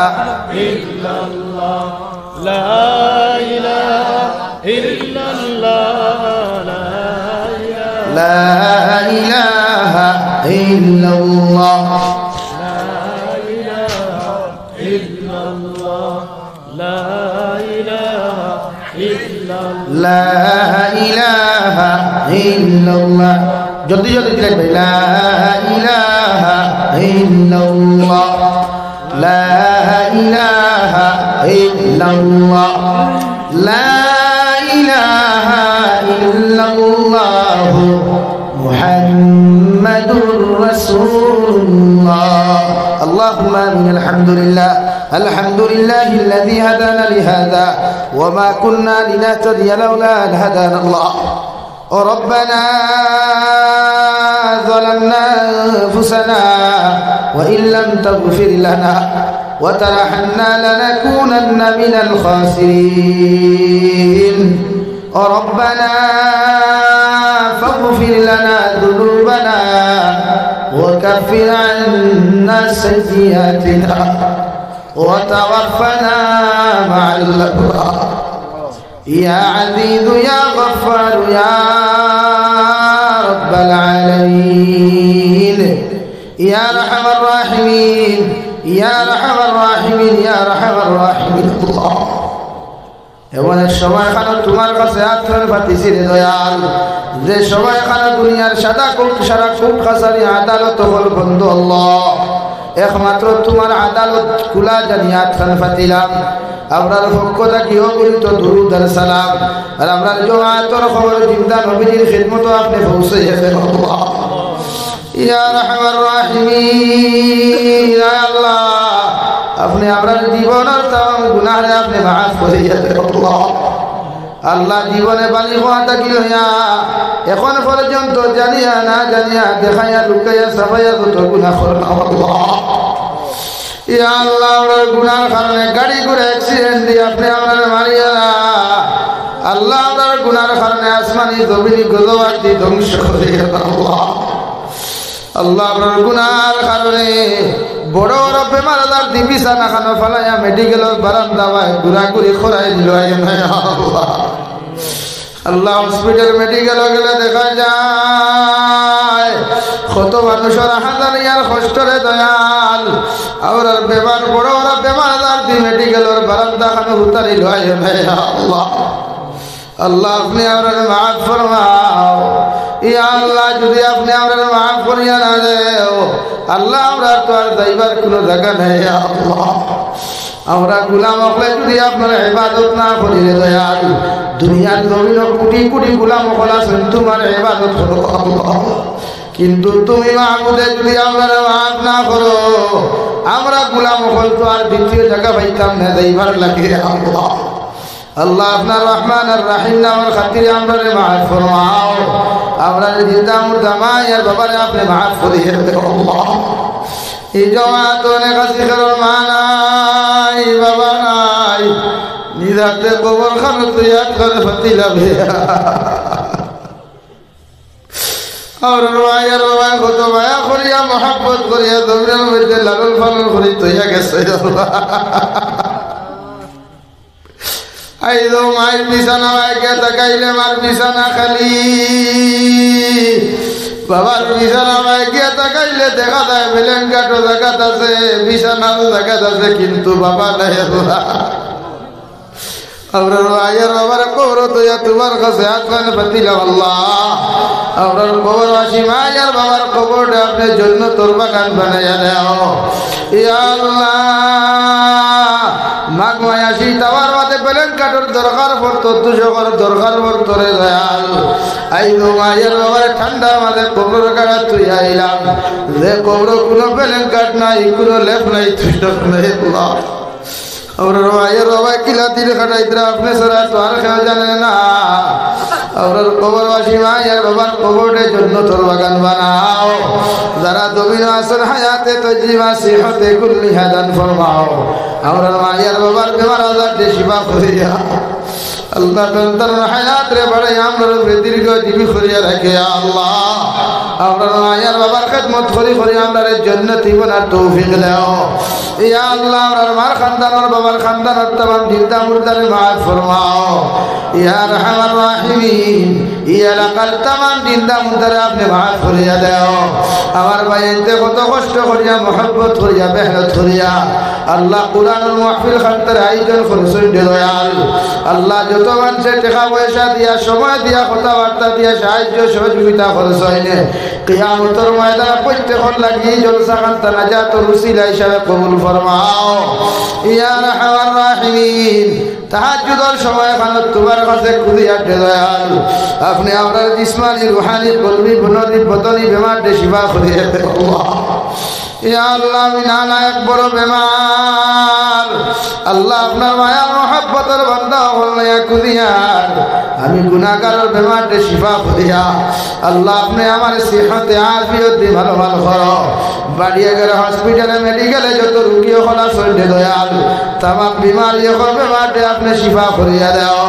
إلا الله لا إله إلا الله لا إله إلا الله لا إله إلا الله جلدي جلدي جلدي لا إله إلا الله لا إله إلا الله لا إله إلا الله محمد رسول الله اللهم آمين الحمد لله الحمد لله الذي هدانا لهذا وما كنا لنهتدي لولا أن هدانا الله ربنا ظلمنا أنفسنا وإن لم تغفر لنا وترحمنا لنكونن من الخاسرين ربنا فاغفر لنا ذنوبنا وكفر عنا سيئاتنا وتوفنا مع الأبرار يا عزيز يا غفار يا رب العالمين يا أرحم الراحمين يا أرحم الراحمين يا أرحم الراحمين الله এমন এক সময়খানে তোমার কাছে আত্মার পাতিছি রে দয়াল যে সময়খানে দুনিয়ার সাদা কোট সারা কোট কাছারি আদালত হল বন্ধু আল্লাহ একমাত্র তোমার আদালত খোলা জানি আত্মার পাতিলাম আমরার পক্ষ থেকে অগণিত দুরূদ আর সালাম আর আমরার জমাতের খবর জিন্দা নবীর খিদমত আপনি পৌঁছে গেছেন আল্লাহ ইয়া রাহমান রাহিমিন ইয়া আল্লাহ আপনি আমরার জীবনের तमाम গুনাহে আপনি maaf করে দিয়েছেন আল্লাহ আল্লাহ জীবনে বালি হওয়া থাকি হইয়া এখন পর্যন্ত জানিয়া না জানিয়া দেখাইয়া লুকাইয়া সাফাইয়া যত গুনাহ করলাম আল্লাহ ইয়া আল্লাহ ওর গুনার কারণে গাড়ি করে অ্যাক্সিডেন্ট দিয়ে আপনি আমাদের মারিয়া আল্লাহ ওর গুনার কারণে আসমানি জমিনি গজওয়াত দিয়ে ধ্বংস করে আল্লাহ আল্লাহ ওর গুনার কারণে বড় বড় বেমার আজার দি বিছানা খানো ফালাইয়া মেডিকেলের বারান্দায় ঘুরাঘুরি করাই দিল আল্লাহ আল্লাহ হসপিটাল মেডিকেল গেলে দেখা যায় কত মানুষের হাজারিয়ার কষ্টরে দয়াল আর বেমার বড় বড় বেমার আজার দি মেডিকেলের বারান্দা খানো উতারি লয় আল্লাহ আল্লাহ আপনি আমরা মাফ ফরমাও ইয়া আল্লাহ যদি আপনি আমরা মাফ করিয়া না দেও আল্লাহ আমরা তো আর যাইবার কোনো জায়গা নেই আল্লাহ আমরা গোলাম হলে যদি আপনার ইবাদত না করি দয়াল দুনিয়ার জমিন কোটি কোটি গোলাম হল আছেন তোমার ইবাদত করো আল্লাহ কিন্তু তুমি মাহবুদে যদি আমরা মাফ না করো আমরা গোলাম হল তো আর দ্বিতীয় জায়গা পাইতাম না যাইবার লাগে আল্লাহ আল্লাহ আপনার রহমান আর রাহিম নামের খাতিরে আমরা মাফ ফরমাও আমরা জিন্দা মুর্দা মায়ের বাবারে আপনি মাফ করিয়ে দেও আল্লাহ এই জমাত অনেক আছে কারণ মা নাই বাবা নাই নিরাতে গোবর খানো তুই এক করে ফতিলা ভিয়া আর মায়ের বাবা কত মায়া করিয়া মহাব্বত করিয়া দমরের মধ্যে লালন পালন করি তৈয়া গেছে আল্লাহ আইদো মায়ের বিছানা মায়কে তাকাইলে মার বিছানা খালি বাবার বিছানা মায়কে তাকাইলে দেখা যায় বেলেঙ্গাটো জায়গাত আছে বিছানাও জায়গাত আছে কিন্তু বাবা নাই আমরা মায়ের বাবার কবর তো তোমার কাছে আসলেন পাতিলাম আল্লাহ আমরা কবরবাসী মায়ের বাবার কবরটা আপনি জন্য তোর বাগান বানাইয়া দেও ইয়া আল্লাহ মাঘ মায়াসি তাওয়ার মাঝে বেলেন কাঠের দরকার পড়তো দুশোর দরকার পড়তো রে দয়াল আইলো মায়ের বাবার ঠান্ডা মাঝে কবর কাটা তুই আইলাম যে কবর কোনো বেলেন কাঠ নাই কোনো লেপ নাই তুই নাই और वायर बाबा किला तीर खटाइतरा अपने सरा तो আর কেউ জানে না और কবরবাসী মায়ের বাবার কবরে জান্নাতুল বাগান বানাও যারা দুবিন আসর হায়াতে তজিবা সিহতে কুল্লি হাদান ফরমাও और মায়ের বাবার বেমার আজাদ শিফা করিয়া अल्लाह तंतर हयात रे बड़े आमर दीर्घ जीवी करिया रखे अल्लाह और मायर बाবার खिदमत करी करी আমরারে জান্নাতি বানার তৌফিক দাও ইয়া আল্লাহ और मार खानदान और बाবার खानदान और तमाम जिंदा मुर्दारे माफ फरमाओ या रहमान रहीम ইয়া লাকাল तमाम जिंदा मुर्दारे आपने माफ करिया দাও আমার ভাই এতে কত কষ্ট করিয়া mohabbat করিয়া মেহনত করিয়া আল্লাহ কুরআনুল মাহফিল খানতার আয়োজন করেছেন দয়াল আল্লাহ যত মানুষের টাকা পয়সা দিয়া সময় দিয়া কথাবার্তা দিয়া সাহায্য সহযোগিতা করেছেন কিয়ামতের ময়দানে প্রত্যেকর লাগি জলসা খানতা নাজাতুল উসিলা হিসাবে কবুল ফরমাও ইয়া রাহমান রাহিম তাহাজ্জুদের সময় খানত তোমার কাছে খুদিয়া দয়াল আপনি আমরা জিসমানি রূহানি কলবি বুনদি বদনি বেমার দে শিফা করিয়ে দেন আল্লাহ ইয়া আল্লাহ মিনানা এক বড় বেমার আল্লাহ আপনার মায়ার মহব্বতের বান্দা হল্লা কুদিয়ার আমি গুনাহগারের বেমারে শিফা করিয়া আল্লাহ আপনি আমার সিহতে আফিয়ত দি ভালো ভালো করো বাড়িয়ে গেলে হসপিটালে মেডিকেলে যত রোগী হলা সন্ধ্যে দয়াল तमाम बीमारी को बेमारे आपने शिफा करिया दाओ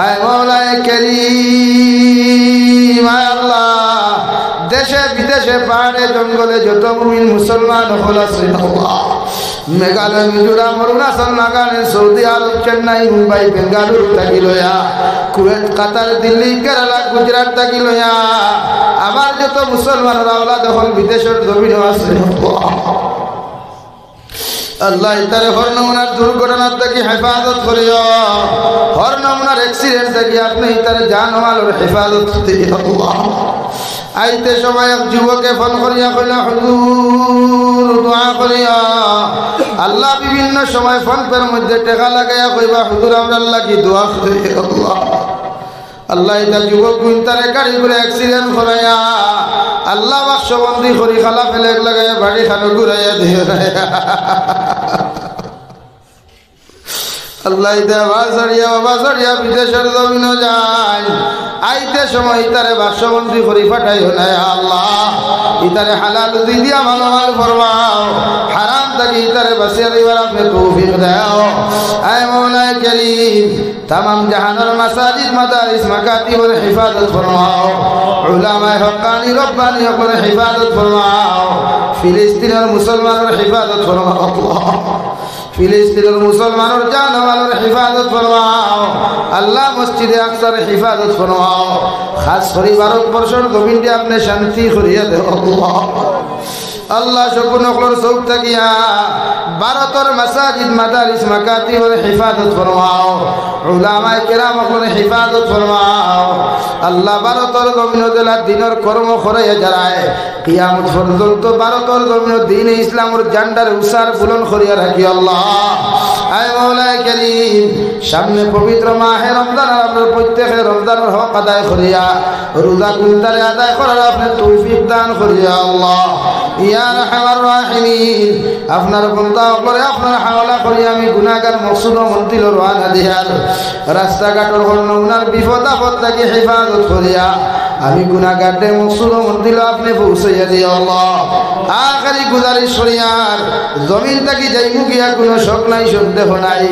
आय मौला करीम आय अल्लाह देशे विदेशे पहाड़े जंगले जो मुमिन मुसलमान हल आছেন আল্লাহ मेघालय मिजोराम अरुणाचल नागालैंड सऊदी आरब चेन्नई मुंबई बेंगालुरु থাকি লয়া কুয়েত কাতার দিল্লি কেরালা গুজরাট থাকি লয়া আমার যত মুসলমানরা আওলাদ হল বিদেশের জমিনে আছেন अल्लाह इतारे हर नमूनार दुर्घटना तक हिफाजत करियो हर नमूनार एक्सीडेंट तक आपने इतारे जान माल और हिफाजत दियो अल्लाह आइते समय एक युवके फोन करिया कइला हुजूर दुआ करिया अल्लाह विभिन्न समय फोन पर मध्य टाका लागाया कइबा हुजूर हमरा লাগি दुआ करियो अल्लाह अल्लाह इता युवक गुंतारे गाड़ी করে एक्सीडेंट कराया अल्लाह बख्शबंदी करी खाला फेलेक लगाया बाड़ी खानो घुराया दियो अल्लाह इता बाजारिया विदेशर जमीन যায় आइते समय इतारे बख्शबंदी करी पाठाइयो ना अल्लाह इतारे हालाल দিয়া ভালো মাল ফরমাও হারাম থেকে ইতারে বাঁচিয়ে দিবার আপনি তৌফিক দাও আয় মওলা করিম तमाम जहानर मसाजिद मदारिस मकातिब और हिफाजत फरमाओ उलमाए हक्कानी रब्बानी और हिफाजत फरमाओ फिलिस्तीन और मुसलमान और हिफाजत फरमाओ अल्लाह फिलिस्तीन और मुसलमान और जानवर और हिफाजत फरमाओ अल्लाह मस्जिद अक्सा और हिफाजत फरमाओ खास करी भारतवर्ष और जमीन में अपने शांति करिए दो अल्लाह अल्लाह शुक्र नखलर सौक तकिया भारतर मसाजिद मदारिस मकातिब और हिफाजत फरमाओ उलमाए किराम और हिफाजत फरमाओ अल्लाह भारतर जमीन दिला दिनर कर्म खराया जराए कियामत पर्यন্ত भारतर जमीन दीन इस्लाम और झंडार उसार बुलंद करिया राखी अल्लाह आय मौला करीम सामने पवित्र माहे रमजान আপনার প্রত্যেককে রমজানের হক আদায় করিয়া রোজা গুনতারে আদায় করার আপনি তৌফিক দান করিয়া আল্লাহ ইয়া রাহমার রাহিমিন আপনার বান্দা করে আপনার হাওলা করি আমি গুনাহগার মকসুদ মন্তিল রওনা দিয়াল রাস্তাঘাটের নমুনার বিপদ আপদ থেকে হেফাজত করিয়া আমি গুনাহগারদের মকসুদ মন্তিল আপনি পৌঁছাইয়া দিও আল্লাহ আখেরি গুজারিশ করিয়ার জমিন থেকে যাইমু গিয়া কোনো শক নাই সন্দেহ নাই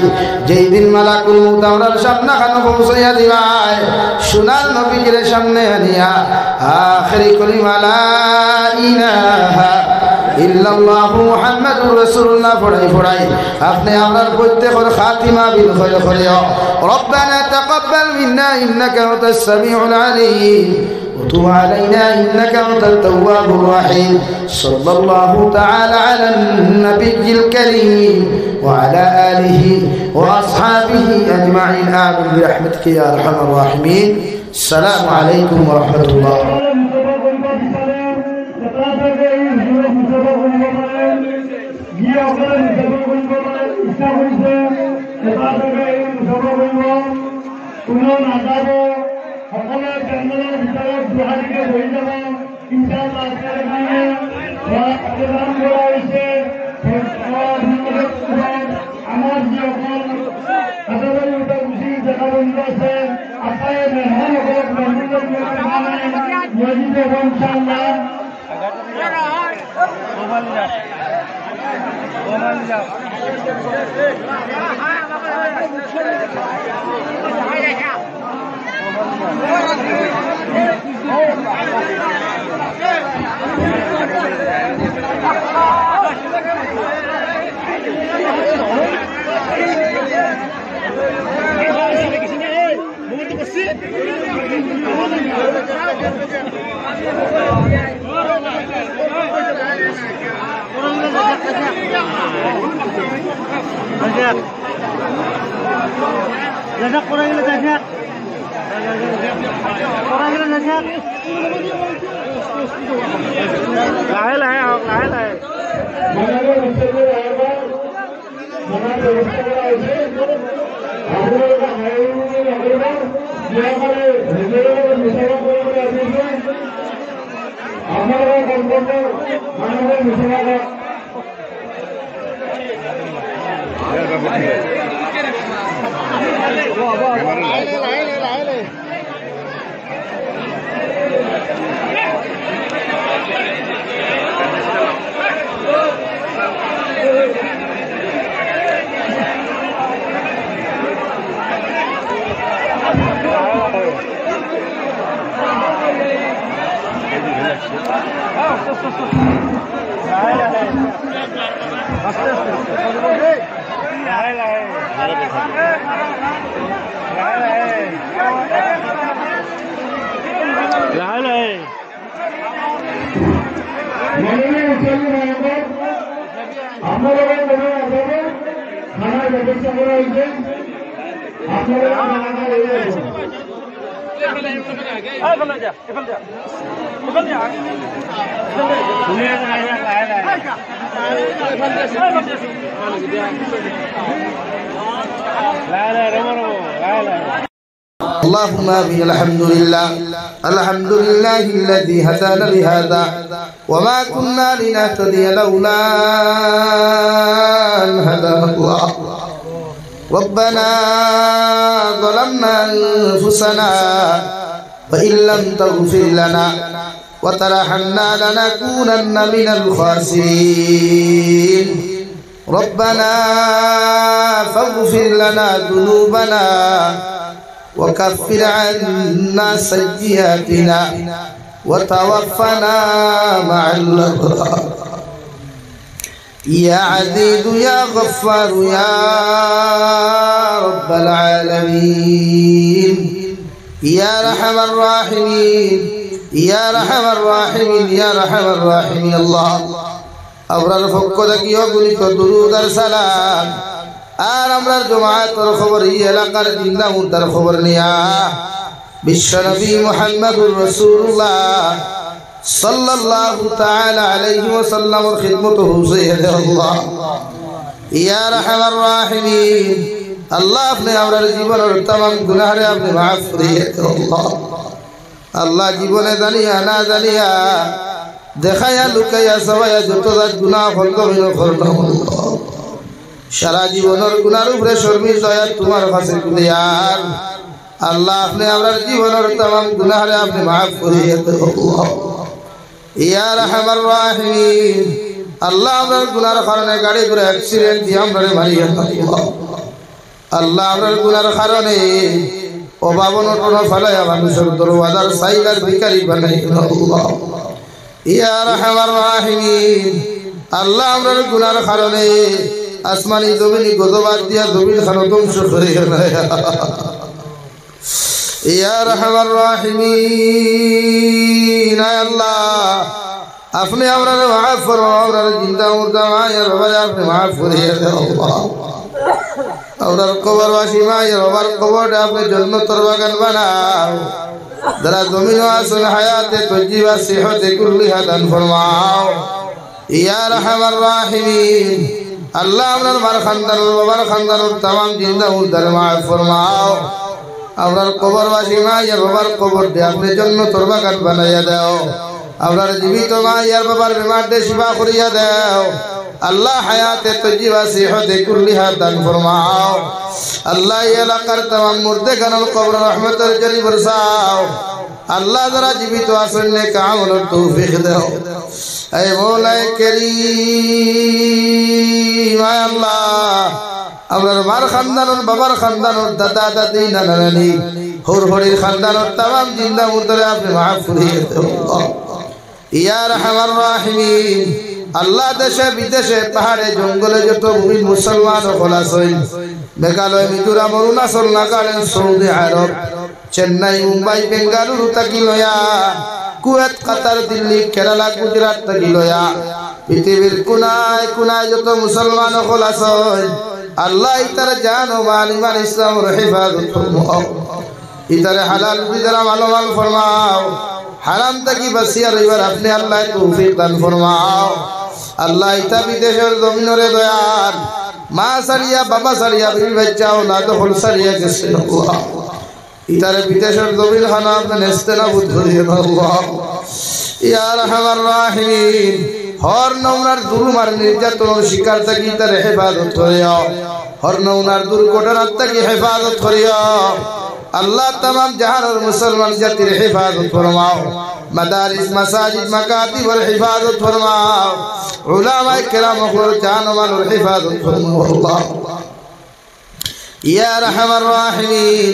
যেই দিন মালাকুল মউত আমরার সামনে খানো পৌঁছাইয়া দিবাই সোনার নবীর সামনে আনিয়া আখেরি কলিমা লা ইলাহা ইল্লাল্লাহু মুহাম্মাদুর রাসূলুল্লাহ পড়াই আপনি আমরার প্রত্যেকের খাতিমা বিল খৈর করিও রব্বানা তাকাব্বাল মিন্না ইন্নাকা আনতাস সামিউল আলিম وتب علينا إنك أنت التواب الرحيم صلى الله تعالى على النبي الكريم وعلى آله وأصحابه أجمعين آمين برحمتك يا أرحم الراحمين السلام عليكم ورحمة الله সকলে জঙ্গলের ভিতরে দুহারিকে বই যাব ইনশাআল্লাহ আজকের দিনে প্রোগ্রাম করা হয়েছে আমার যে বন্ধু আছে আপনার মেহমান মসজিদ এবং ইনশাআল্লাহ اللهم آمين. الحمد لله الذي هدانا لهذا وما كنا لنهتدي لولا أن هدانا الله. ربنا ظلمنا أنفسنا وإن لم تغفر لنا وترحمنا لنكونن من الخاسرين. ربنا فاغفر لنا ذنوبنا وكفر عنا سيئاتنا وتوفنا مع الأبرار. يا عزيز يا غفار يا رب العالمين يا رحم الراحمين يا رحم الراحمين يا رحم الراحمين. الله أبرار فقدك يغنيك درود السلام আর আমরা জমায়েতের খবর এই এলাকার জিন্দা মুর্দার খবর নিয়া বিশ্বনবী মুহাম্মদুর রাসূলুল্লাহ সাল্লাল্লাহু তাআলা আলাইহি ওয়াসাল্লামের খিদমত হুসাইন আল্লাহ ইয়া রাহমার রাহিমিন। আল্লাহ আপনি আমরার জীবনের तमाम গুনাহরে আপনি মাফ করিয়ে দেন আল্লাহ। আল্লাহ জীবনে জানিয়া না জানিয়া দেখায়া লুকাইয়া সবাইয়া যত গুনাহ বন্ধ হইল করনা আল্লাহ। সারা জীবনের গুনার উপরে শর্মির দয়া তোমার কাছে কুলিয়ার আল্লাহ আপনি আমরার জীবনের तमाम গুনাহরে আপনি মাফ করিয়ে দেন আল্লাহ ইয়া রাহমার রাহিমিন। আল্লাহ আমরার গুনার কারণে গাড়ি ঘোড়া অ্যাক্সিডেন্ট দিয়ে আমরারে মারিয়া আল্লাহ। আল্লাহ আমরার গুনার কারণে অভাব অনটন ফেলাইয়া মানুষের দরওয়াজার সাইলার ভিখারি বানাইয়া আল্লাহ ইয়া রাহমার রাহিমিন। আল্লাহ আমরার গুনার কারণে আসমানি জমিনি গজবাদ দিয়া জমিন খানো ধ্বংস করে ইয়া রাহমার রাহিমিন। আল্লাহ আপনি আমরার মাফ করুন, আমরার জিন্দা মুর্দা মায়ের বাবারে আপনি মাফ করিয়ে দেন আল্লাহ। আমরার কবরবাসী মায়ের বাবার কবরটা আপনি জান্নাতের বাগান বানাও। যারা জমিনে আছেন হায়াতে তজ্জিবা সিহতে কুল্লিহা দান ফরমাও ইয়া রাহমার রাহিমিন। আল্লাহ আমরার মার খানদান বাবার খানদানের तमाम জিন্দা মুর্দারে মাফ ফরমাও। আমরার কবরবাসী মায়ের বাবার কবর দিয়ে আপনি জান্নাতের বাগান বানাইয়া দাও। আমরার জীবিত মায়ের বাবার বিমার দিয়ে শিফা করিয়া দাও। আল্লাহ হায়াতে তৈয়বা সিহতে কুল্লিহা দান ফরমাও আল্লাহ এই এলাকার तमाम মুর্দে গানল কবর রহমতের জরি বরসাও আল্লাহ যারা জীবিত আছেন নেক আমলের তৌফিক দাও এ মওলা করিম আল্লাহ আমরার মার খানদানর বাবার খানদানর দাদা দাদি নানা নানি হর হরির খানদানর तमाम জিন্দা মুর্দারে আপনি মাফ করিয়ে দাও ইয়া রাহমান রাহিমিন আল্লাহ দেশে বিদেশে পাহাড়ে জঙ্গলে যত মুমিন মুসলমান হল আছেন মেঘালয় মিজোরাম অরুণাচল নাগাল্যান্ড সৌদি আরব চেন্নাই মুম্বাই বেঙ্গালুরু থাকি লয়া কুয়েত কাতার দিল্লি কেরালা গুজরাট থাকি লয়া পৃথিবীর কোনায় কোনায় যত মুসলমান হল আছেন আল্লাহ ইতার জান ও মাল ইমান ইসলামের হেফাজত ফরমাও ইতারে হালাল বিদারা মালমাল ফরমাও হারাম থেকে বাঁচিয়া রইবার আপনি আল্লাহ তৌফিক দান ফরমাও আল্লাহ ইতা বিদেশের জমিনরে দয়াল মা সারিয়া বাবা সারিয়া বিবি বাচ্চা ওলাদ হল সারিয়া গেছে আল্লাহ ইতারে বিদেশের জমিন খানা আপনি নেস্তেনাবুদ করিয়ে দাও আল্লাহ ইয়া রাহমান রাহিম হর নওনার জুলুম আর নির্যাতনের শিকার থেকে ইতারে হেফাজত করিও হর নওনার দুর্ঘটনার থেকে হেফাজত করিও আল্লাহ तमाम জাহানের মুসলমান জাতির হেফাজত ফরমাও মাদারিস মাসাজিদ মাকাতিবের হেফাজত ফরমাও উলামায়ে কেরামের জান ও মালের হেফাজত ফরমাও আল্লাহ ইয়া রাহমান রাহিম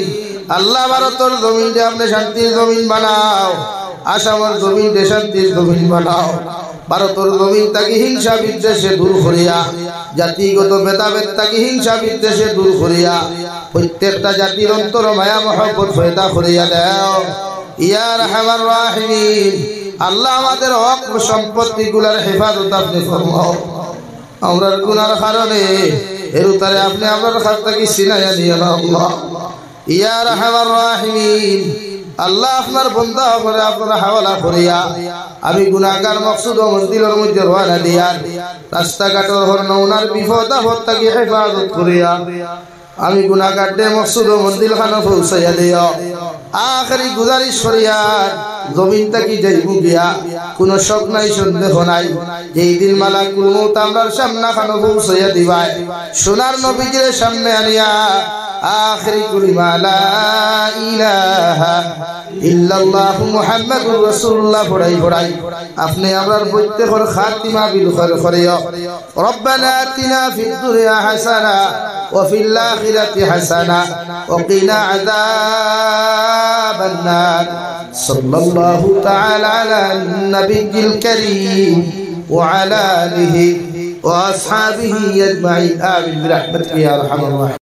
আল্লাহ ভারতের জমিনকে আপনি শান্তির জমিন বানাও আসামের জমিনকে শান্তির জমিন বানাও ভারতের জমিন থেকে হিংসা বিদ্বেষে দূর করিয়া জাতিগত ভেদাভেদ থেকে হিংসা বিদ্বেষে দূর করিয়া প্রত্যেকটা জাতির অন্তর মায়া মহব্বত পয়দা করিয়া দাও ইয়া রাহমান রাহিম আল্লাহ আমাদের হক সম্পত্তি গুলার হেফাজত আপনি ফরমাও আমরার গুনার কারণে এরুতারে আপনি আমরার কাছ থেকে ছিনাইয়া নিয়ে নাও আল্লাহ ইয়া রাহমান রাহিম আল্লাহ আপনার বন্দা করে আপনার হাওয়ালা করিয়া আমি গুনাহগার মকসুদ ও মঞ্জিলের মধ্যে রওনা দিয়া রাস্তাঘাটের হর নওনার বিপদ আপদ থেকে হেফাজত করিয়া আমি গুনাহগার দে মকসুদ ও মঞ্জিল খানা পৌঁছাইয়া দিও আখেরি গুজারিশ করিয়ার জমিন থেকে যাইবু গিয়া কোনো শক নাই সন্দেহ নাই যেই দিন মালাকুল মউত আমরার সামনে খানা পৌঁছাইয়া দিবাই সোনার নবীজির সামনে আনিয়া আখেরি কলিমা লা ইলাহা ইল্লাল্লাহ মুহাম্মাদুর রাসূলুল্লাহ পড়াই আপনি আমরার প্রত্যেকের খাতিমা বিল খায়র করিও রব্বানা আতিনা ফিদ দুনিয়া হাসানা ওয়া ফিল আখিরাতি হাসানা ওয়া কিনা আযাবান নার সাল্লাল্লাহু তাআলা আলা নবিয়্যিল কারীম ওয়া আলা আলিহি ওয়া আসহাবিহি আজমাইন আমিন বিরহমাতিকা ইয়া আরহামার রাহিমিন।